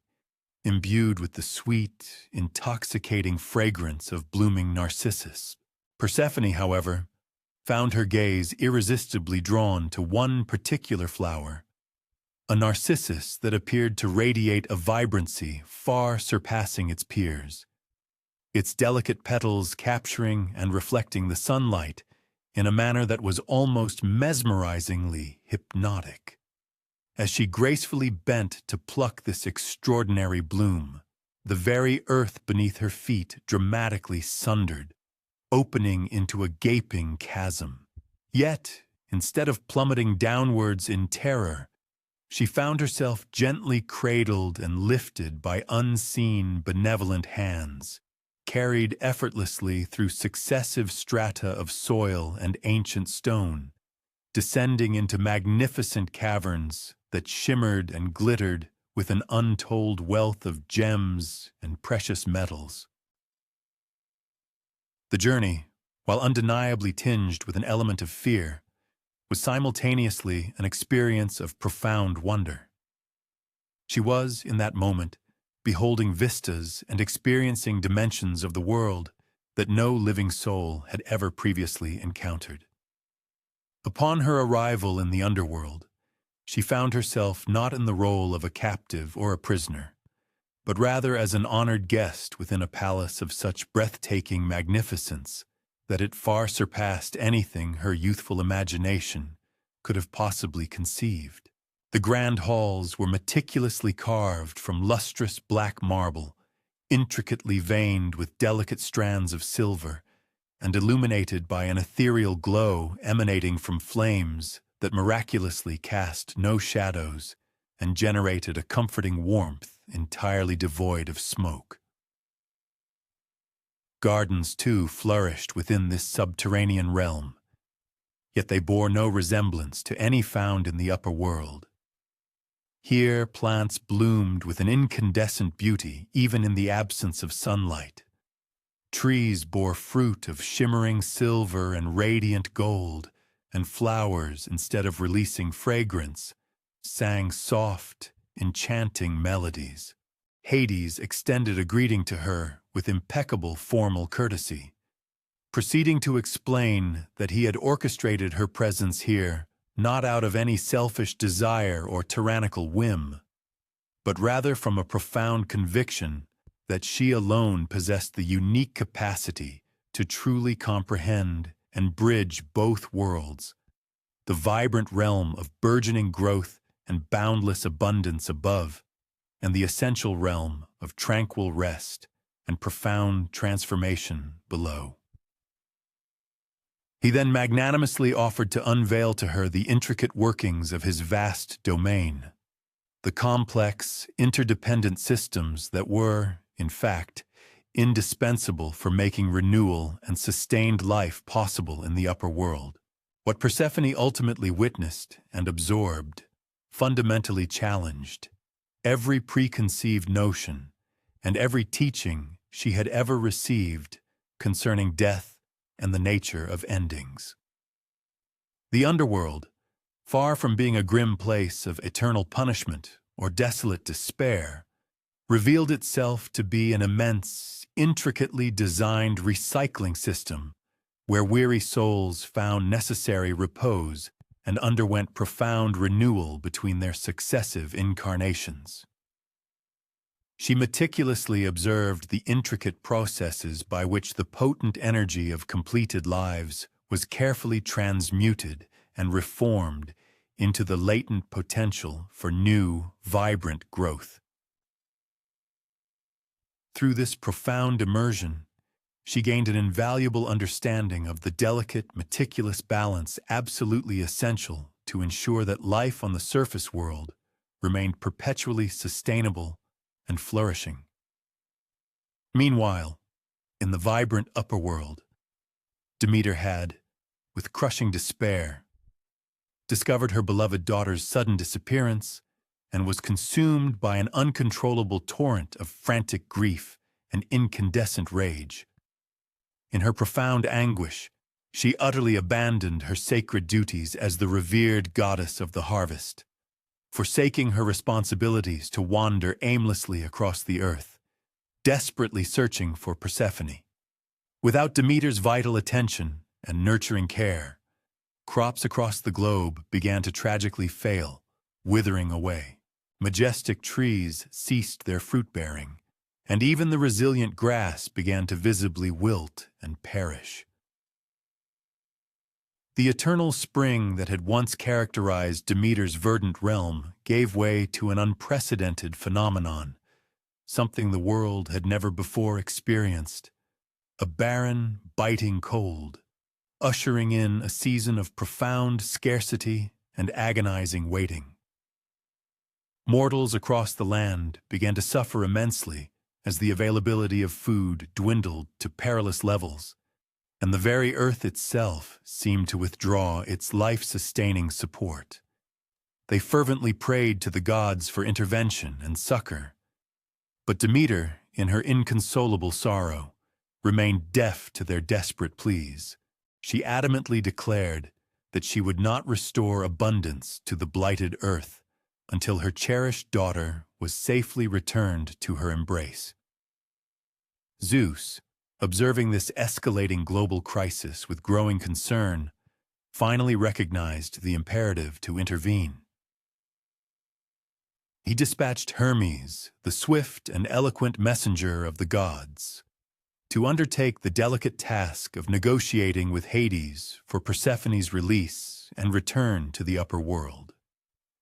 imbued with the sweet, intoxicating fragrance of blooming narcissus. Persephone, however, found her gaze irresistibly drawn to one particular flower, a narcissus that appeared to radiate a vibrancy far surpassing its peers, its delicate petals capturing and reflecting the sunlight in a manner that was almost mesmerizingly hypnotic. As she gracefully bent to pluck this extraordinary bloom, the very earth beneath her feet dramatically sundered, opening into a gaping chasm. Yet, instead of plummeting downwards in terror, she found herself gently cradled and lifted by unseen, benevolent hands, carried effortlessly through successive strata of soil and ancient stone, descending into magnificent caverns that shimmered and glittered with an untold wealth of gems and precious metals. The journey, while undeniably tinged with an element of fear, was simultaneously an experience of profound wonder. She was, in that moment, beholding vistas and experiencing dimensions of the world that no living soul had ever previously encountered. Upon her arrival in the underworld, she found herself not in the role of a captive or a prisoner, but rather as an honored guest within a palace of such breathtaking magnificence that it far surpassed anything her youthful imagination could have possibly conceived. The grand halls were meticulously carved from lustrous black marble, intricately veined with delicate strands of silver, and illuminated by an ethereal glow emanating from flames that miraculously cast no shadows and generated a comforting warmth entirely devoid of smoke. Gardens, too, flourished within this subterranean realm, yet they bore no resemblance to any found in the upper world. Here plants bloomed with an incandescent beauty even in the absence of sunlight. Trees bore fruit of shimmering silver and radiant gold, and flowers, instead of releasing fragrance, sang soft, enchanting melodies. Hades extended a greeting to her with impeccable formal courtesy, proceeding to explain that he had orchestrated her presence here not out of any selfish desire or tyrannical whim, but rather from a profound conviction that she alone possessed the unique capacity to truly comprehend and bridge both worlds, the vibrant realm of burgeoning growth and boundless abundance above, and the essential realm of tranquil rest and profound transformation below. He then magnanimously offered to unveil to her the intricate workings of his vast domain, the complex, interdependent systems that were, in fact, indispensable for making renewal and sustained life possible in the upper world. What Persephone ultimately witnessed and absorbed fundamentally challenged every preconceived notion and every teaching she had ever received concerning death and the nature of endings. The underworld, far from being a grim place of eternal punishment or desolate despair, revealed itself to be an immense, intricately designed recycling system where weary souls found necessary repose and underwent profound renewal between their successive incarnations. She meticulously observed the intricate processes by which the potent energy of completed lives was carefully transmuted and reformed into the latent potential for new, vibrant growth. Through this profound immersion, she gained an invaluable understanding of the delicate, meticulous balance absolutely essential to ensure that life on the surface world remained perpetually sustainable and flourishing. Meanwhile, in the vibrant upper world, Demeter had, with crushing despair, discovered her beloved daughter's sudden disappearance and was consumed by an uncontrollable torrent of frantic grief and incandescent rage. In her profound anguish, she utterly abandoned her sacred duties as the revered goddess of the harvest, forsaking her responsibilities to wander aimlessly across the earth, desperately searching for Persephone. Without Demeter's vital attention and nurturing care, crops across the globe began to tragically fail, withering away. Majestic trees ceased their fruit-bearing, and even the resilient grass began to visibly wilt and perish. The eternal spring that had once characterized Demeter's verdant realm gave way to an unprecedented phenomenon, something the world had never before experienced: a barren, biting cold, ushering in a season of profound scarcity and agonizing waiting. Mortals across the land began to suffer immensely as the availability of food dwindled to perilous levels, and the very earth itself seemed to withdraw its life-sustaining support. They fervently prayed to the gods for intervention and succor, but Demeter, in her inconsolable sorrow, remained deaf to their desperate pleas. She adamantly declared that she would not restore abundance to the blighted earth until her cherished daughter was safely returned to her embrace. Zeus, observing this escalating global crisis with growing concern, finally recognized the imperative to intervene. He dispatched Hermes, the swift and eloquent messenger of the gods, to undertake the delicate task of negotiating with Hades for Persephone's release and return to the upper world.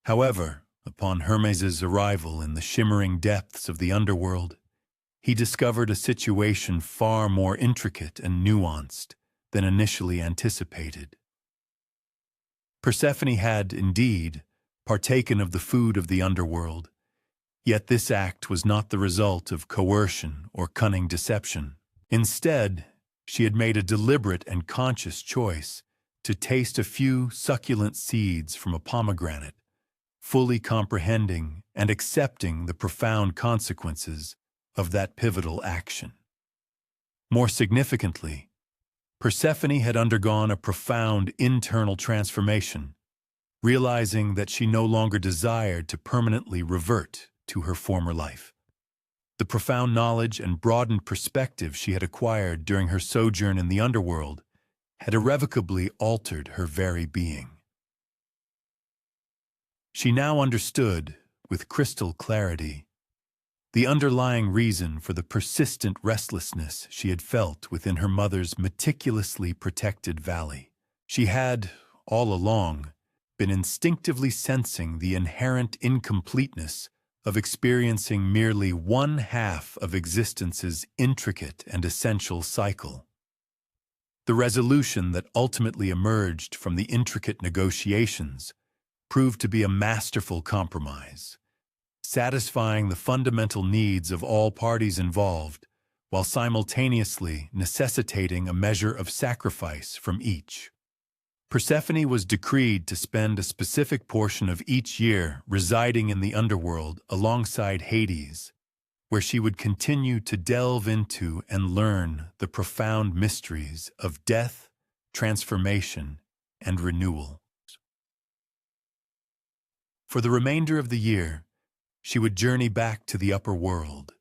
However, upon Hermes's arrival in the shimmering depths of the underworld, he discovered a situation far more intricate and nuanced than initially anticipated. Persephone had, indeed, partaken of the food of the underworld, yet this act was not the result of coercion or cunning deception. Instead, she had made a deliberate and conscious choice to taste a few succulent seeds from a pomegranate, fully comprehending and accepting the profound consequences of that pivotal action. More significantly, Persephone had undergone a profound internal transformation, realizing that she no longer desired to permanently revert to her former life. The profound knowledge and broadened perspective she had acquired during her sojourn in the underworld had irrevocably altered her very being. She now understood, with crystal clarity, the underlying reason for the persistent restlessness she had felt within her mother's meticulously protected valley. She had, all along, been instinctively sensing the inherent incompleteness of experiencing merely one half of existence's intricate and essential cycle. The resolution that ultimately emerged from the intricate negotiations proved to be a masterful compromise, satisfying the fundamental needs of all parties involved, while simultaneously necessitating a measure of sacrifice from each. Persephone was decreed to spend a specific portion of each year residing in the underworld alongside Hades, where she would continue to delve into and learn the profound mysteries of death, transformation, and renewal. For the remainder of the year, she would journey back to the upper world,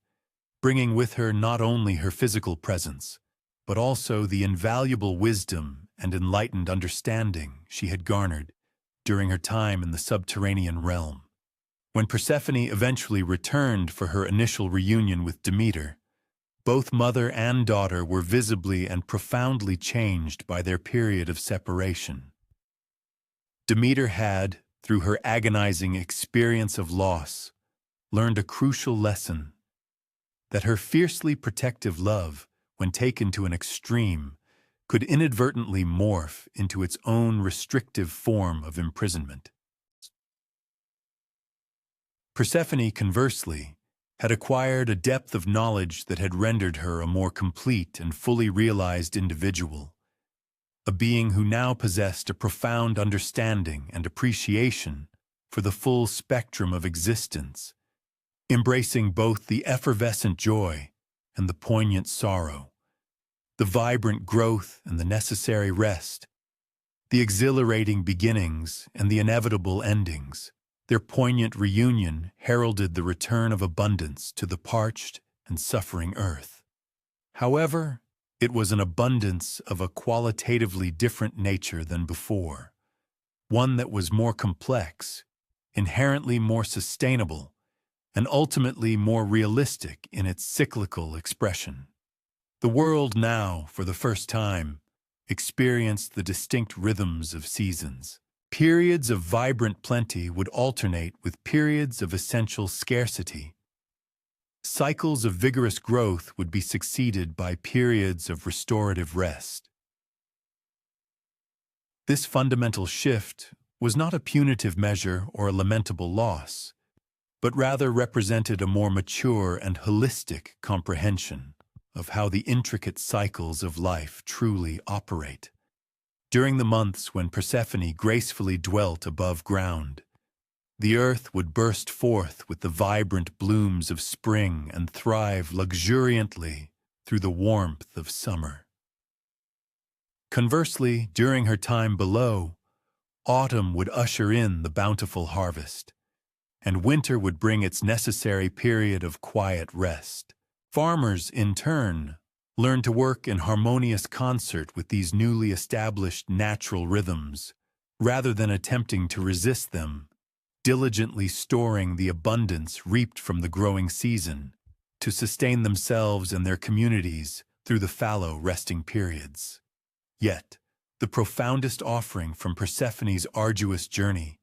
bringing with her not only her physical presence, but also the invaluable wisdom and enlightened understanding she had garnered during her time in the subterranean realm. When Persephone eventually returned for her initial reunion with Demeter, both mother and daughter were visibly and profoundly changed by their period of separation. Demeter had, through her agonizing experience of loss, learned a crucial lesson: that her fiercely protective love, when taken to an extreme, could inadvertently morph into its own restrictive form of imprisonment. Persephone, conversely, had acquired a depth of knowledge that had rendered her a more complete and fully realized individual, a being who now possessed a profound understanding and appreciation for the full spectrum of existence, embracing both the effervescent joy and the poignant sorrow, the vibrant growth and the necessary rest, the exhilarating beginnings and the inevitable endings. Their poignant reunion heralded the return of abundance to the parched and suffering earth. However, it was an abundance of a qualitatively different nature than before, one that was more complex, inherently more sustainable, and ultimately more realistic in its cyclical expression. The world now, for the first time, experienced the distinct rhythms of seasons. Periods of vibrant plenty would alternate with periods of essential scarcity. Cycles of vigorous growth would be succeeded by periods of restorative rest. This fundamental shift was not a punitive measure or a lamentable loss, but rather represented a more mature and holistic comprehension of how the intricate cycles of life truly operate. During the months when Persephone gracefully dwelt above ground, the earth would burst forth with the vibrant blooms of spring and thrive luxuriantly through the warmth of summer. Conversely, during her time below, autumn would usher in the bountiful harvest, and winter would bring its necessary period of quiet rest. Farmers, in turn, learned to work in harmonious concert with these newly established natural rhythms, rather than attempting to resist them, diligently storing the abundance reaped from the growing season to sustain themselves and their communities through the fallow resting periods. Yet, the profoundest offering from Persephone's arduous journey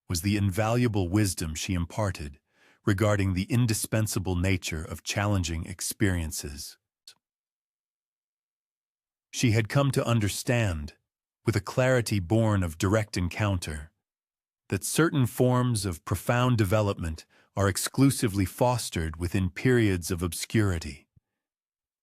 was the invaluable wisdom she imparted regarding the indispensable nature of challenging experiences. She had come to understand, with a clarity born of direct encounter, that certain forms of profound development are exclusively fostered within periods of obscurity,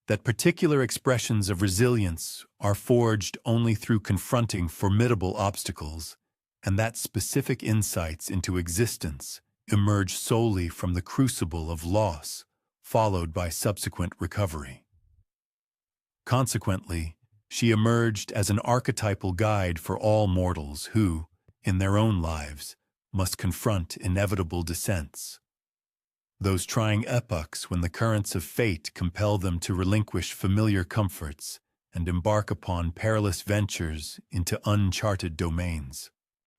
that particular expressions of resilience are forged only through confronting formidable obstacles, and that specific insights into existence emerge solely from the crucible of loss, followed by subsequent recovery. Consequently, she emerged as an archetypal guide for all mortals who, in their own lives, must confront inevitable descents. Those trying epochs when the currents of fate compel them to relinquish familiar comforts and embark upon perilous ventures into uncharted domains.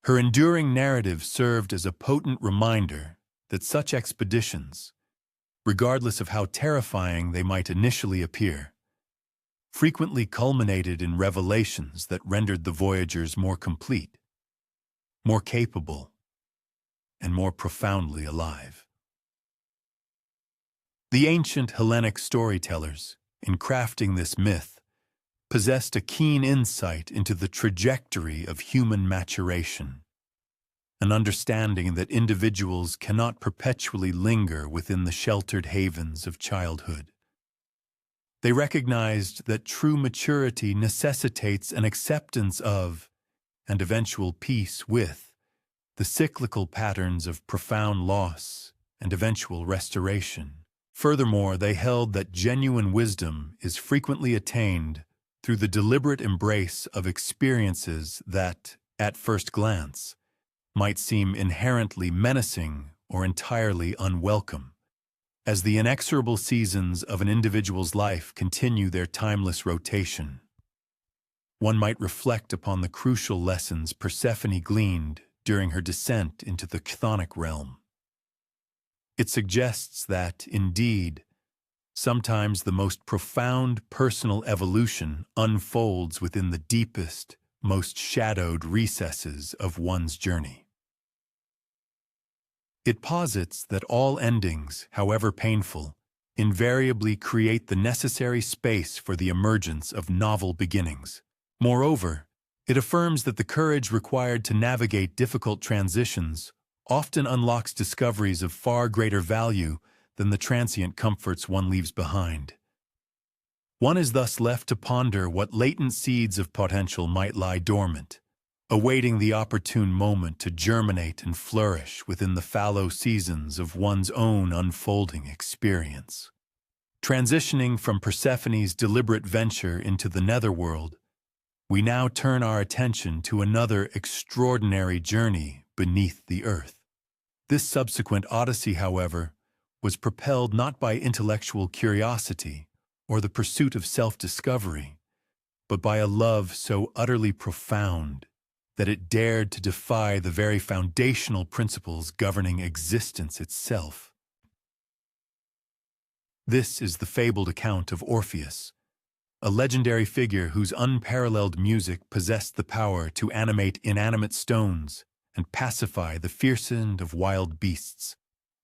Her enduring narrative served as a potent reminder that such expeditions, regardless of how terrifying they might initially appear, frequently culminated in revelations that rendered the voyagers more complete, more capable, and more profoundly alive. The ancient Hellenic storytellers, in crafting this myth, possessed a keen insight into the trajectory of human maturation, an understanding that individuals cannot perpetually linger within the sheltered havens of childhood. They recognized that true maturity necessitates an acceptance of, and eventual peace with, the cyclical patterns of profound loss and eventual restoration. Furthermore, they held that genuine wisdom is frequently attained through the deliberate embrace of experiences that, at first glance, might seem inherently menacing or entirely unwelcome. As the inexorable seasons of an individual's life continue their timeless rotation, one might reflect upon the crucial lessons Persephone gleaned during her descent into the chthonic realm. It suggests that, indeed, sometimes the most profound personal evolution unfolds within the deepest, most shadowed recesses of one's journey. It posits that all endings, however painful, invariably create the necessary space for the emergence of novel beginnings. Moreover, it affirms that the courage required to navigate difficult transitions often unlocks discoveries of far greater value than the transient comforts one leaves behind. One is thus left to ponder what latent seeds of potential might lie dormant, awaiting the opportune moment to germinate and flourish within the fallow seasons of one's own unfolding experience. Transitioning from Persephone's deliberate venture into the netherworld, we now turn our attention to another extraordinary journey beneath the earth. This subsequent odyssey, however, was propelled not by intellectual curiosity or the pursuit of self-discovery, but by a love so utterly profound that it dared to defy the very foundational principles governing existence itself. This is the fabled account of Orpheus, a legendary figure whose unparalleled music possessed the power to animate inanimate stones and pacify the fierce end of wild beasts,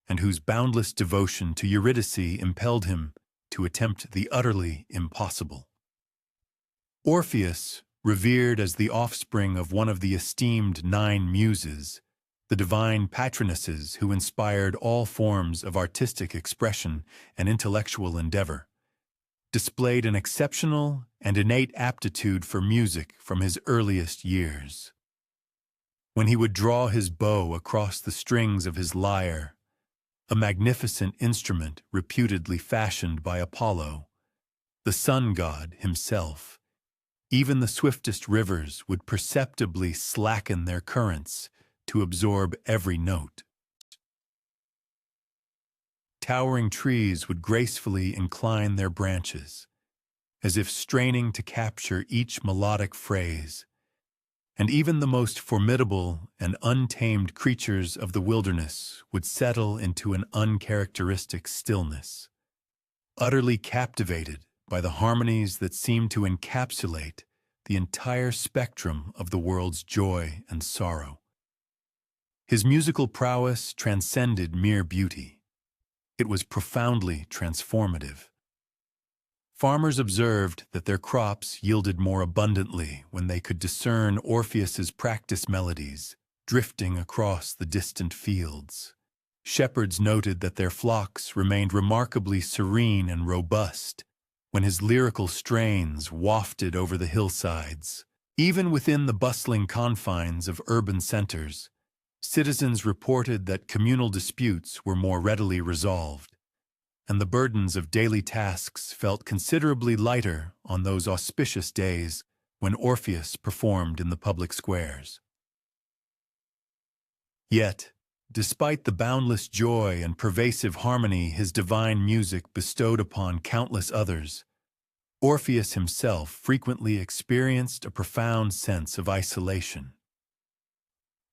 and whose boundless devotion to Eurydice impelled him to attempt the utterly impossible. Orpheus, revered as the offspring of one of the esteemed 9 muses, the divine patronesses who inspired all forms of artistic expression and intellectual endeavor, displayed an exceptional and innate aptitude for music from his earliest years. When he would draw his bow across the strings of his lyre, a magnificent instrument reputedly fashioned by Apollo, the sun god himself, even the swiftest rivers would perceptibly slacken their currents to absorb every note. Towering trees would gracefully incline their branches, as if straining to capture each melodic phrase, and even the most formidable and untamed creatures of the wilderness would settle into an uncharacteristic stillness, utterly captivated by the harmonies that seemed to encapsulate the entire spectrum of the world's joy and sorrow. His musical prowess transcended mere beauty. It was profoundly transformative. Farmers observed that their crops yielded more abundantly when they could discern Orpheus's practice melodies drifting across the distant fields. Shepherds noted that their flocks remained remarkably serene and robust when his lyrical strains wafted over the hillsides. Even within the bustling confines of urban centers, citizens reported that communal disputes were more readily resolved, and the burdens of daily tasks felt considerably lighter on those auspicious days when Orpheus performed in the public squares. Yet, despite the boundless joy and pervasive harmony his divine music bestowed upon countless others, Orpheus himself frequently experienced a profound sense of isolation.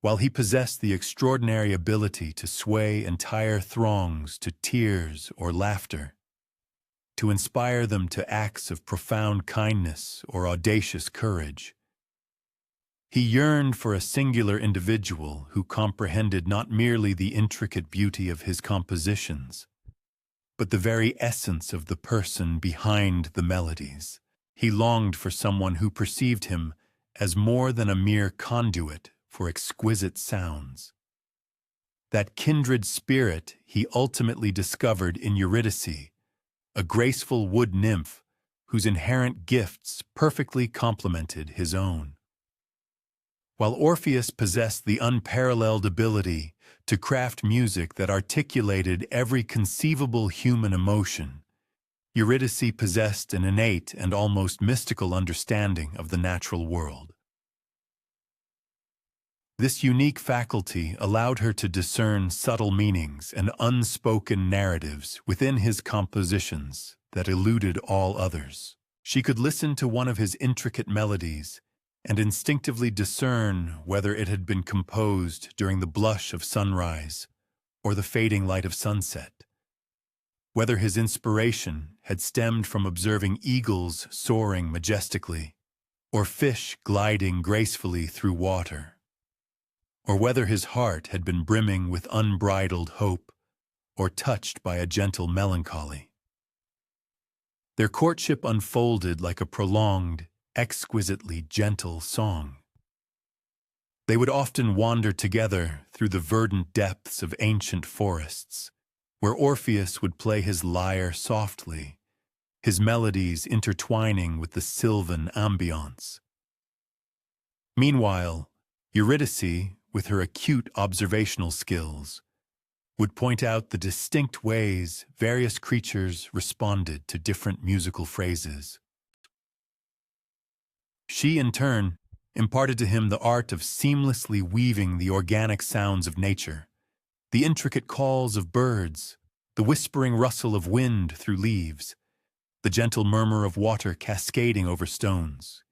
While he possessed the extraordinary ability to sway entire throngs to tears or laughter, to inspire them to acts of profound kindness or audacious courage, he yearned for a singular individual who comprehended not merely the intricate beauty of his compositions, but the very essence of the person behind the melodies. He longed for someone who perceived him as more than a mere conduit for exquisite sounds. That kindred spirit he ultimately discovered in Eurydice, a graceful wood nymph whose inherent gifts perfectly complemented his own. While Orpheus possessed the unparalleled ability to craft music that articulated every conceivable human emotion, Eurydice possessed an innate and almost mystical understanding of the natural world. This unique faculty allowed her to discern subtle meanings and unspoken narratives within his compositions that eluded all others. She could listen to one of his intricate melodies and instinctively discern whether it had been composed during the blush of sunrise or the fading light of sunset, whether his inspiration had stemmed from observing eagles soaring majestically or fish gliding gracefully through water, or whether his heart had been brimming with unbridled hope or touched by a gentle melancholy. Their courtship unfolded like a prolonged, exquisitely gentle song. They would often wander together through the verdant depths of ancient forests, where Orpheus would play his lyre softly, his melodies intertwining with the sylvan ambience. Meanwhile, Eurydice, with her acute observational skills, would point out the distinct ways various creatures responded to different musical phrases. She, in turn, imparted to him the art of seamlessly weaving the organic sounds of nature, the intricate calls of birds, the whispering rustle of wind through leaves, the gentle murmur of water cascading over stones,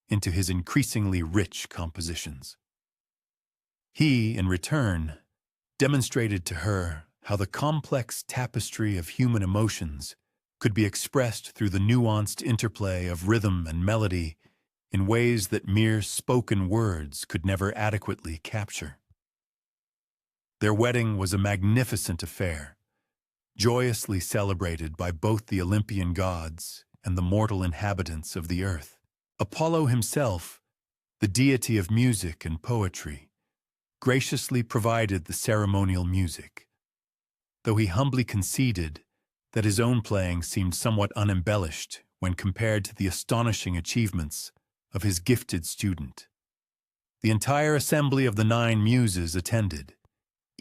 into his increasingly rich compositions. He, in return, demonstrated to her how the complex tapestry of human emotions could be expressed through the nuanced interplay of rhythm and melody in ways that mere spoken words could never adequately capture. Their wedding was a magnificent affair, joyously celebrated by both the Olympian gods and the mortal inhabitants of the earth. Apollo himself, the deity of music and poetry, graciously provided the ceremonial music, though he humbly conceded that his own playing seemed somewhat unembellished when compared to the astonishing achievements of his gifted student. The entire assembly of the 9 muses attended,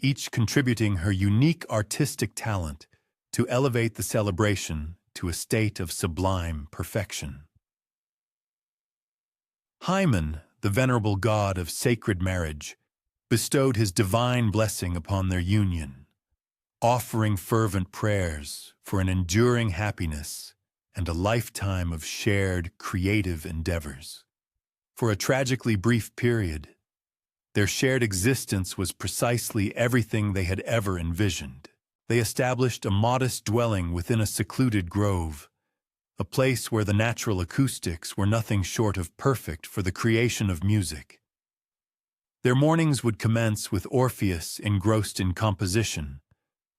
each contributing her unique artistic talent to elevate the celebration to a state of sublime perfection. Hymen, the venerable god of sacred marriage, bestowed his divine blessing upon their union, offering fervent prayers for an enduring happiness and a lifetime of shared creative endeavors. For a tragically brief period, their shared existence was precisely everything they had ever envisioned. They established a modest dwelling within a secluded grove, a place where the natural acoustics were nothing short of perfect for the creation of music. Their mornings would commence with Orpheus engrossed in composition,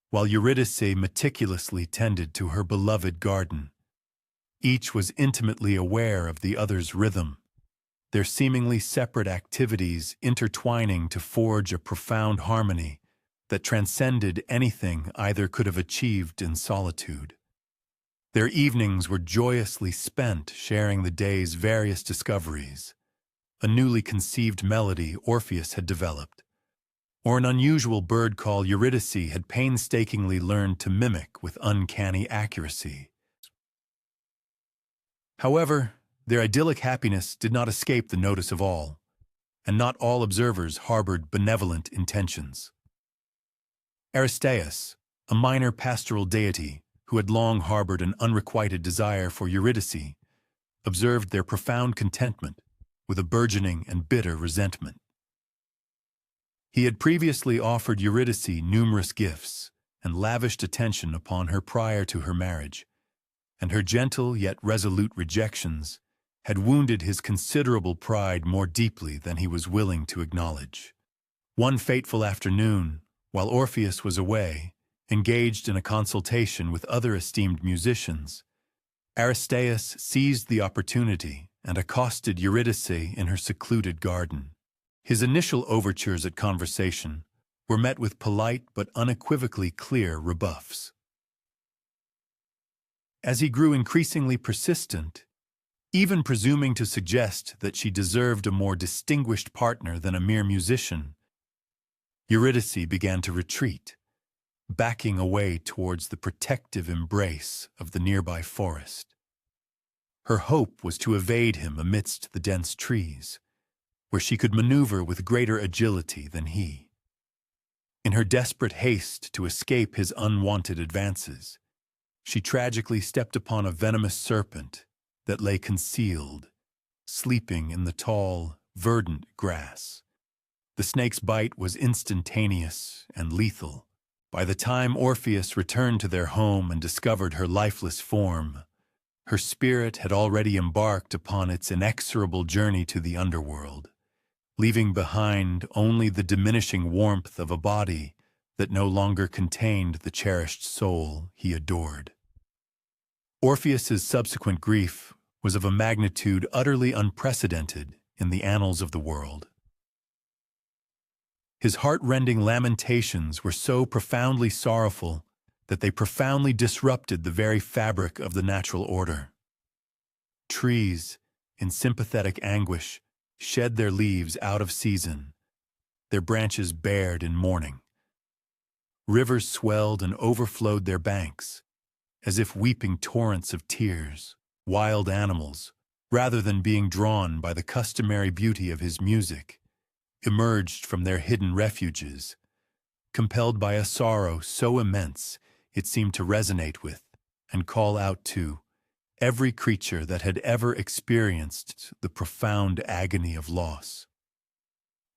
while Eurydice meticulously tended to her beloved garden. Each was intimately aware of the other's rhythm, their seemingly separate activities intertwining to forge a profound harmony that transcended anything either could have achieved in solitude. Their evenings were joyously spent sharing the day's various discoveries, a newly conceived melody Orpheus had developed, or an unusual bird call Eurydice had painstakingly learned to mimic with uncanny accuracy. However, their idyllic happiness did not escape the notice of all, and not all observers harbored benevolent intentions. Aristaeus, a minor pastoral deity who had long harbored an unrequited desire for Eurydice, observed their profound contentment with a burgeoning and bitter resentment. He had previously offered Eurydice numerous gifts and lavished attention upon her prior to her marriage, and her gentle yet resolute rejections had wounded his considerable pride more deeply than he was willing to acknowledge. One fateful afternoon, while Orpheus was away, engaged in a consultation with other esteemed musicians, Aristeus seized the opportunity and accosted Eurydice in her secluded garden. His initial overtures at conversation were met with polite but unequivocally clear rebuffs. As he grew increasingly persistent, even presuming to suggest that she deserved a more distinguished partner than a mere musician, Eurydice began to retreat, backing away towards the protective embrace of the nearby forest. Her hope was to evade him amidst the dense trees, where she could maneuver with greater agility than he. In her desperate haste to escape his unwanted advances, she tragically stepped upon a venomous serpent that lay concealed, sleeping in the tall, verdant grass. The snake's bite was instantaneous and lethal. By the time Orpheus returned to their home and discovered her lifeless form, her spirit had already embarked upon its inexorable journey to the underworld, leaving behind only the diminishing warmth of a body that no longer contained the cherished soul he adored. Orpheus's subsequent grief was of a magnitude utterly unprecedented in the annals of the world. His heart-rending lamentations were so profoundly sorrowful that they profoundly disrupted the very fabric of the natural order. Trees, in sympathetic anguish, shed their leaves out of season, their branches bared in mourning. Rivers swelled and overflowed their banks, as if weeping torrents of tears. Wild animals, rather than being drawn by the customary beauty of his music, emerged from their hidden refuges, compelled by a sorrow so immense it seemed to resonate with and call out to every creature that had ever experienced the profound agony of loss.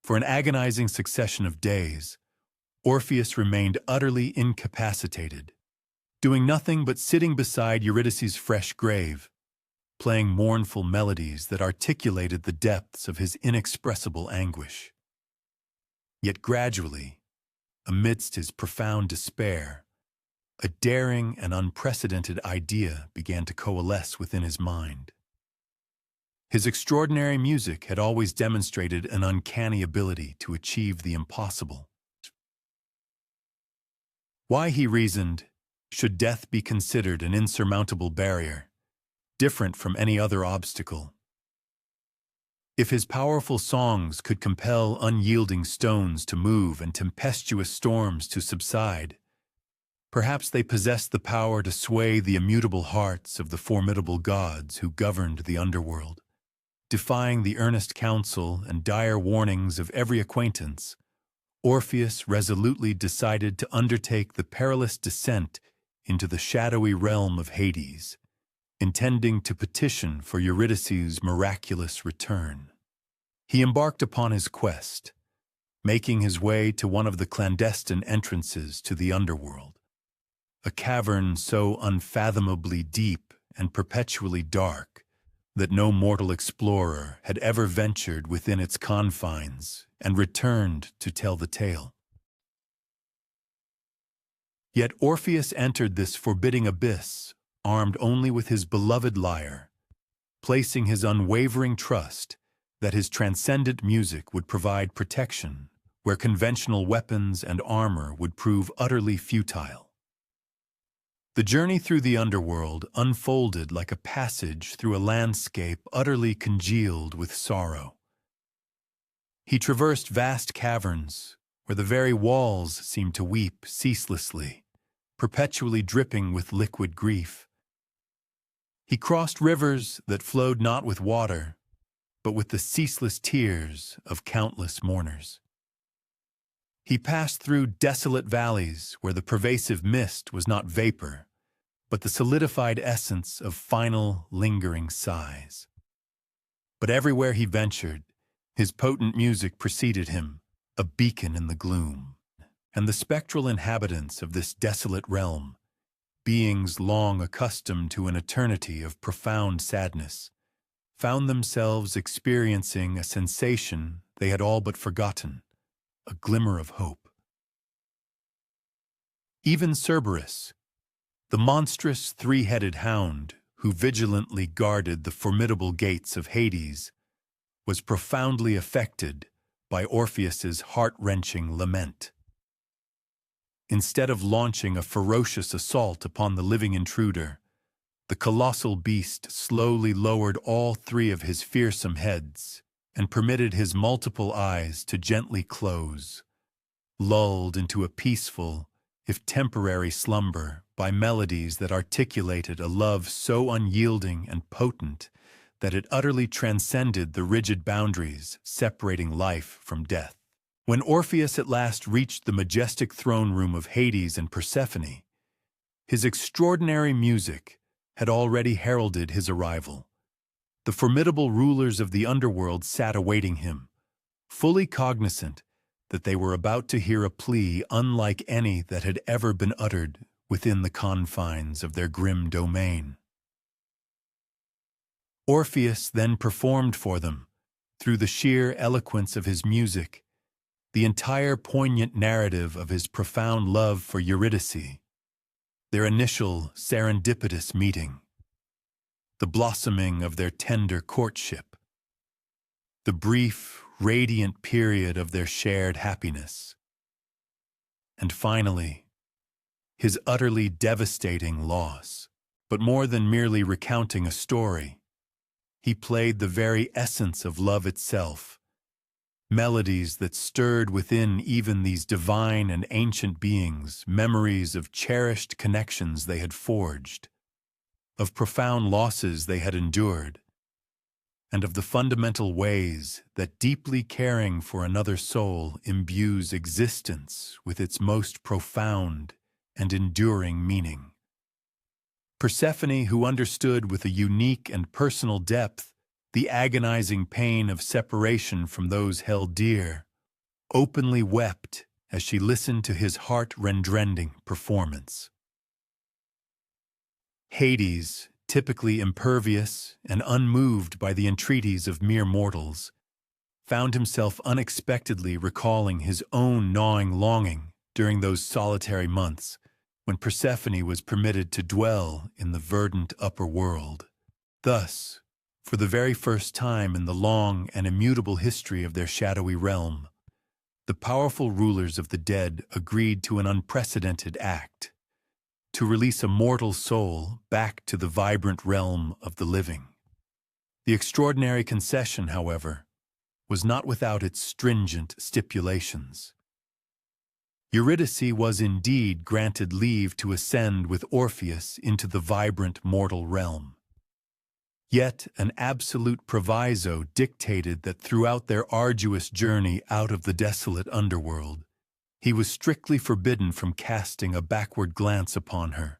For an agonizing succession of days, Orpheus remained utterly incapacitated, doing nothing but sitting beside Eurydice's fresh grave, playing mournful melodies that articulated the depths of his inexpressible anguish. Yet gradually, amidst his profound despair, a daring and unprecedented idea began to coalesce within his mind. His extraordinary music had always demonstrated an uncanny ability to achieve the impossible. Why, he reasoned, should death be considered an insurmountable barrier, different from any other obstacle? If his powerful songs could compel unyielding stones to move and tempestuous storms to subside, perhaps they possessed the power to sway the immutable hearts of the formidable gods who governed the underworld. Defying the earnest counsel and dire warnings of every acquaintance, Orpheus resolutely decided to undertake the perilous descent into the shadowy realm of Hades, intending to petition for Eurydice's miraculous return. He embarked upon his quest, making his way to one of the clandestine entrances to the underworld, a cavern so unfathomably deep and perpetually dark that no mortal explorer had ever ventured within its confines and returned to tell the tale. Yet Orpheus entered this forbidding abyss armed only with his beloved lyre, placing his unwavering trust that his transcendent music would provide protection where conventional weapons and armor would prove utterly futile. The journey through the underworld unfolded like a passage through a landscape utterly congealed with sorrow. He traversed vast caverns where the very walls seemed to weep ceaselessly, perpetually dripping with liquid grief. He crossed rivers that flowed not with water, but with the ceaseless tears of countless mourners. He passed through desolate valleys where the pervasive mist was not vapor, but the solidified essence of final, lingering sighs. But everywhere he ventured, his potent music preceded him, a beacon in the gloom. And the spectral inhabitants of this desolate realm, beings long accustomed to an eternity of profound sadness, found themselves experiencing a sensation they had all but forgotten, a glimmer of hope. Even Cerberus, the monstrous three-headed hound who vigilantly guarded the formidable gates of Hades, was profoundly affected by Orpheus's heart-wrenching lament. Instead of launching a ferocious assault upon the living intruder, the colossal beast slowly lowered all three of his fearsome heads and permitted his multiple eyes to gently close, lulled into a peaceful, if temporary, slumber by melodies that articulated a love so unyielding and potent that it utterly transcended the rigid boundaries separating life from death. When Orpheus at last reached the majestic throne room of Hades and Persephone, his extraordinary music had already heralded his arrival. The formidable rulers of the underworld sat awaiting him, fully cognizant that they were about to hear a plea unlike any that had ever been uttered within the confines of their grim domain. Orpheus then performed for them, through the sheer eloquence of his music, the entire poignant narrative of his profound love for Eurydice, their initial serendipitous meeting, the blossoming of their tender courtship, the brief, radiant period of their shared happiness, and finally, his utterly devastating loss. But more than merely recounting a story, he played the very essence of love itself, melodies that stirred within even these divine and ancient beings memories of cherished connections they had forged, of profound losses they had endured, and of the fundamental ways that deeply caring for another soul imbues existence with its most profound and enduring meaning. Persephone, who understood with a unique and personal depth the agonizing pain of separation from those held dear, openly wept as she listened to his heart-rending performance. Hades, typically impervious and unmoved by the entreaties of mere mortals, found himself unexpectedly recalling his own gnawing longing during those solitary months when Persephone was permitted to dwell in the verdant upper world. Thus, for the very first time in the long and immutable history of their shadowy realm, the powerful rulers of the dead agreed to an unprecedented act, to release a mortal soul back to the vibrant realm of the living. The extraordinary concession, however, was not without its stringent stipulations. Eurydice was indeed granted leave to ascend with Orpheus into the vibrant mortal realm. Yet an absolute proviso dictated that throughout their arduous journey out of the desolate underworld, he was strictly forbidden from casting a backward glance upon her.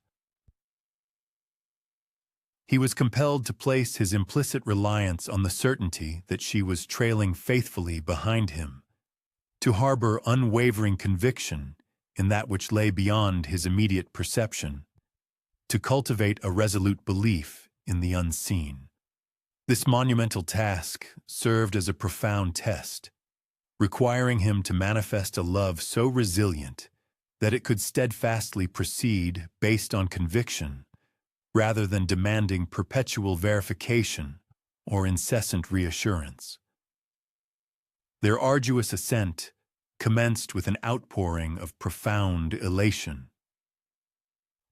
He was compelled to place his implicit reliance on the certainty that she was trailing faithfully behind him, to harbor unwavering conviction in that which lay beyond his immediate perception, to cultivate a resolute belief in the unseen. This monumental task served as a profound test, requiring him to manifest a love so resilient that it could steadfastly proceed based on conviction, rather than demanding perpetual verification or incessant reassurance. Their arduous ascent commenced with an outpouring of profound elation.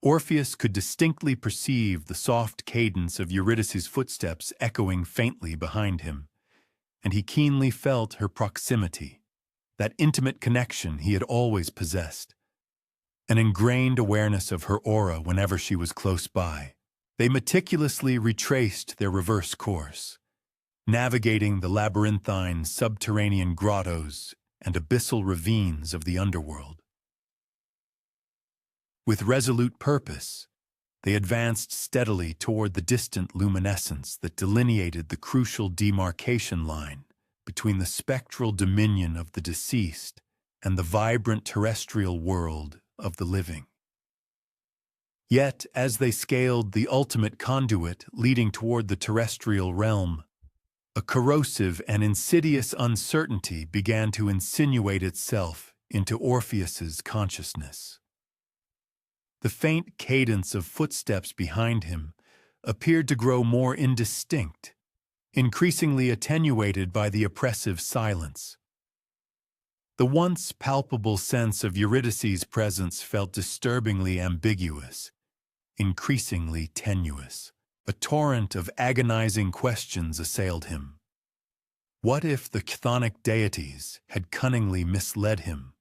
Orpheus could distinctly perceive the soft cadence of Eurydice's footsteps echoing faintly behind him, and he keenly felt her proximity, that intimate connection he had always possessed, an ingrained awareness of her aura whenever she was close by. They meticulously retraced their reverse course, navigating the labyrinthine subterranean grottos and abyssal ravines of the underworld. With resolute purpose, they advanced steadily toward the distant luminescence that delineated the crucial demarcation line between the spectral dominion of the deceased and the vibrant terrestrial world of the living. Yet, as they scaled the ultimate conduit leading toward the terrestrial realm, a corrosive and insidious uncertainty began to insinuate itself into Orpheus's consciousness. The faint cadence of footsteps behind him appeared to grow more indistinct, increasingly attenuated by the oppressive silence. The once palpable sense of Eurydice's presence felt disturbingly ambiguous, increasingly tenuous. A torrent of agonizing questions assailed him. What if the chthonic deities had cunningly misled him?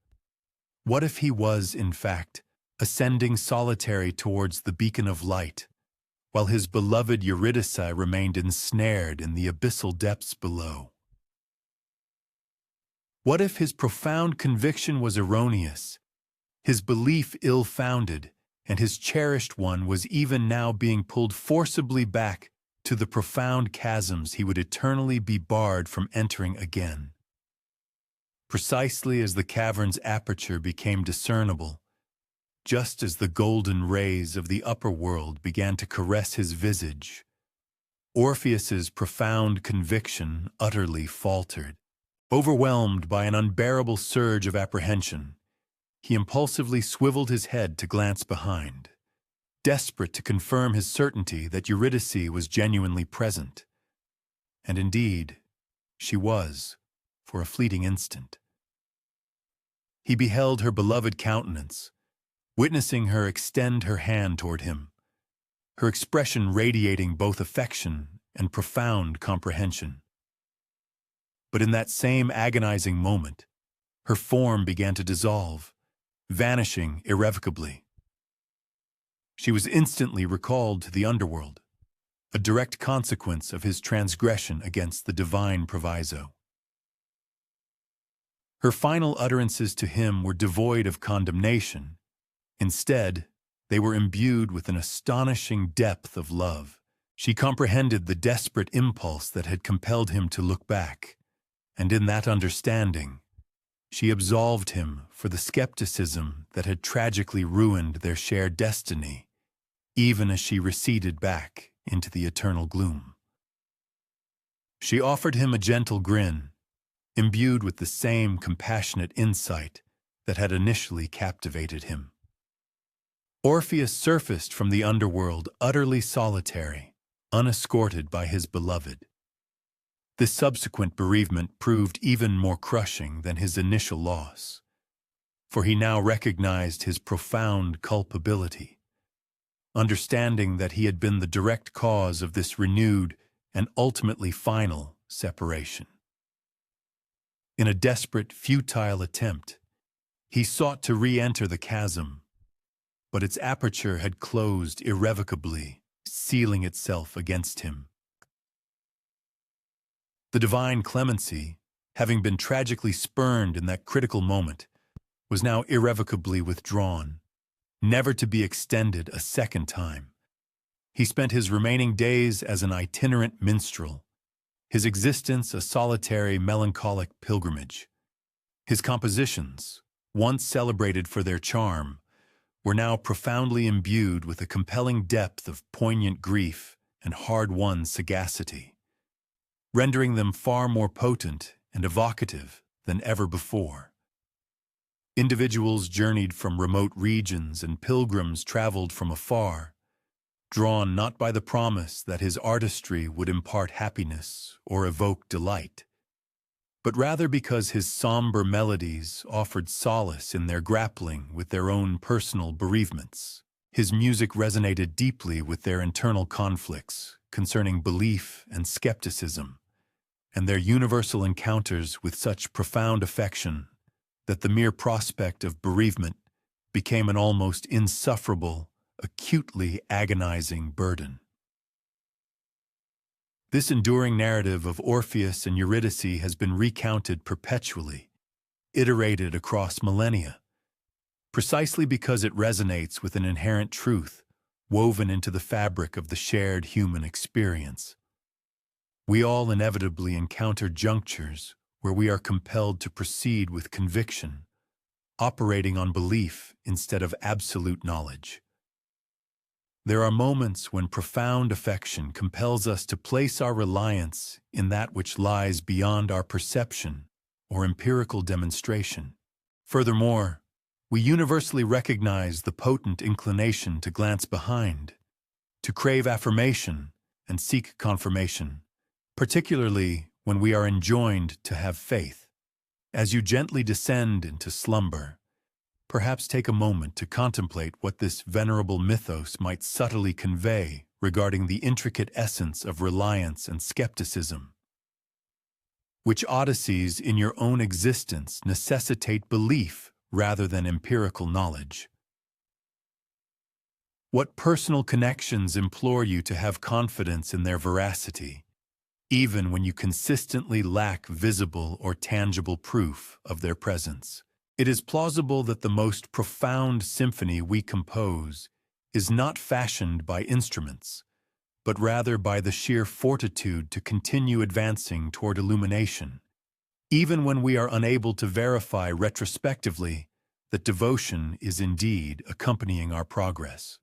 What if he was, in fact, ascending solitary towards the beacon of light, while his beloved Eurydice remained ensnared in the abyssal depths below? What if his profound conviction was erroneous, his belief ill-founded, and his cherished one was even now being pulled forcibly back to the profound chasms he would eternally be barred from entering again? Precisely as the cavern's aperture became discernible, just as the golden rays of the upper world began to caress his visage, Orpheus's profound conviction utterly faltered. Overwhelmed by an unbearable surge of apprehension, he impulsively swiveled his head to glance behind, desperate to confirm his certainty that Eurydice was genuinely present. And indeed, she was, for a fleeting instant. He beheld her beloved countenance, witnessing her extend her hand toward him, her expression radiating both affection and profound comprehension. But in that same agonizing moment, her form began to dissolve, vanishing irrevocably. She was instantly recalled to the underworld, a direct consequence of his transgression against the divine proviso. Her final utterances to him were devoid of condemnation. Instead, they were imbued with an astonishing depth of love. She comprehended the desperate impulse that had compelled him to look back, and in that understanding, she absolved him for the skepticism that had tragically ruined their shared destiny, even as she receded back into the eternal gloom. She offered him a gentle grin, imbued with the same compassionate insight that had initially captivated him. Orpheus surfaced from the underworld utterly solitary, unescorted by his beloved. This subsequent bereavement proved even more crushing than his initial loss, for he now recognized his profound culpability, understanding that he had been the direct cause of this renewed and ultimately final separation. In a desperate, futile attempt, he sought to re-enter the chasm, but its aperture had closed irrevocably, sealing itself against him. The divine clemency, having been tragically spurned in that critical moment, was now irrevocably withdrawn, never to be extended a second time. He spent his remaining days as an itinerant minstrel, his existence a solitary, melancholic pilgrimage. His compositions, once celebrated for their charm, were now profoundly imbued with a compelling depth of poignant grief and hard-won sagacity, rendering them far more potent and evocative than ever before. Individuals journeyed from remote regions and pilgrims traveled from afar, drawn not by the promise that his artistry would impart happiness or evoke delight, but rather because his somber melodies offered solace in their grappling with their own personal bereavements. His music resonated deeply with their internal conflicts concerning belief and skepticism, and their universal encounters with such profound affection that the mere prospect of bereavement became an almost insufferable, acutely agonizing burden. This enduring narrative of Orpheus and Eurydice has been recounted perpetually, iterated across millennia, precisely because it resonates with an inherent truth woven into the fabric of the shared human experience. We all inevitably encounter junctures where we are compelled to proceed with conviction, operating on belief instead of absolute knowledge. There are moments when profound affection compels us to place our reliance in that which lies beyond our perception or empirical demonstration. Furthermore, we universally recognize the potent inclination to glance behind, to crave affirmation and seek confirmation, particularly when we are enjoined to have faith. As you gently descend into slumber, perhaps take a moment to contemplate what this venerable mythos might subtly convey regarding the intricate essence of reliance and skepticism. Which odysseys in your own existence necessitate belief rather than empirical knowledge? What personal connections implore you to have confidence in their veracity, even when you consistently lack visible or tangible proof of their presence? It is plausible that the most profound symphony we compose is not fashioned by instruments, but rather by the sheer fortitude to continue advancing toward illumination, even when we are unable to verify retrospectively that devotion is indeed accompanying our progress.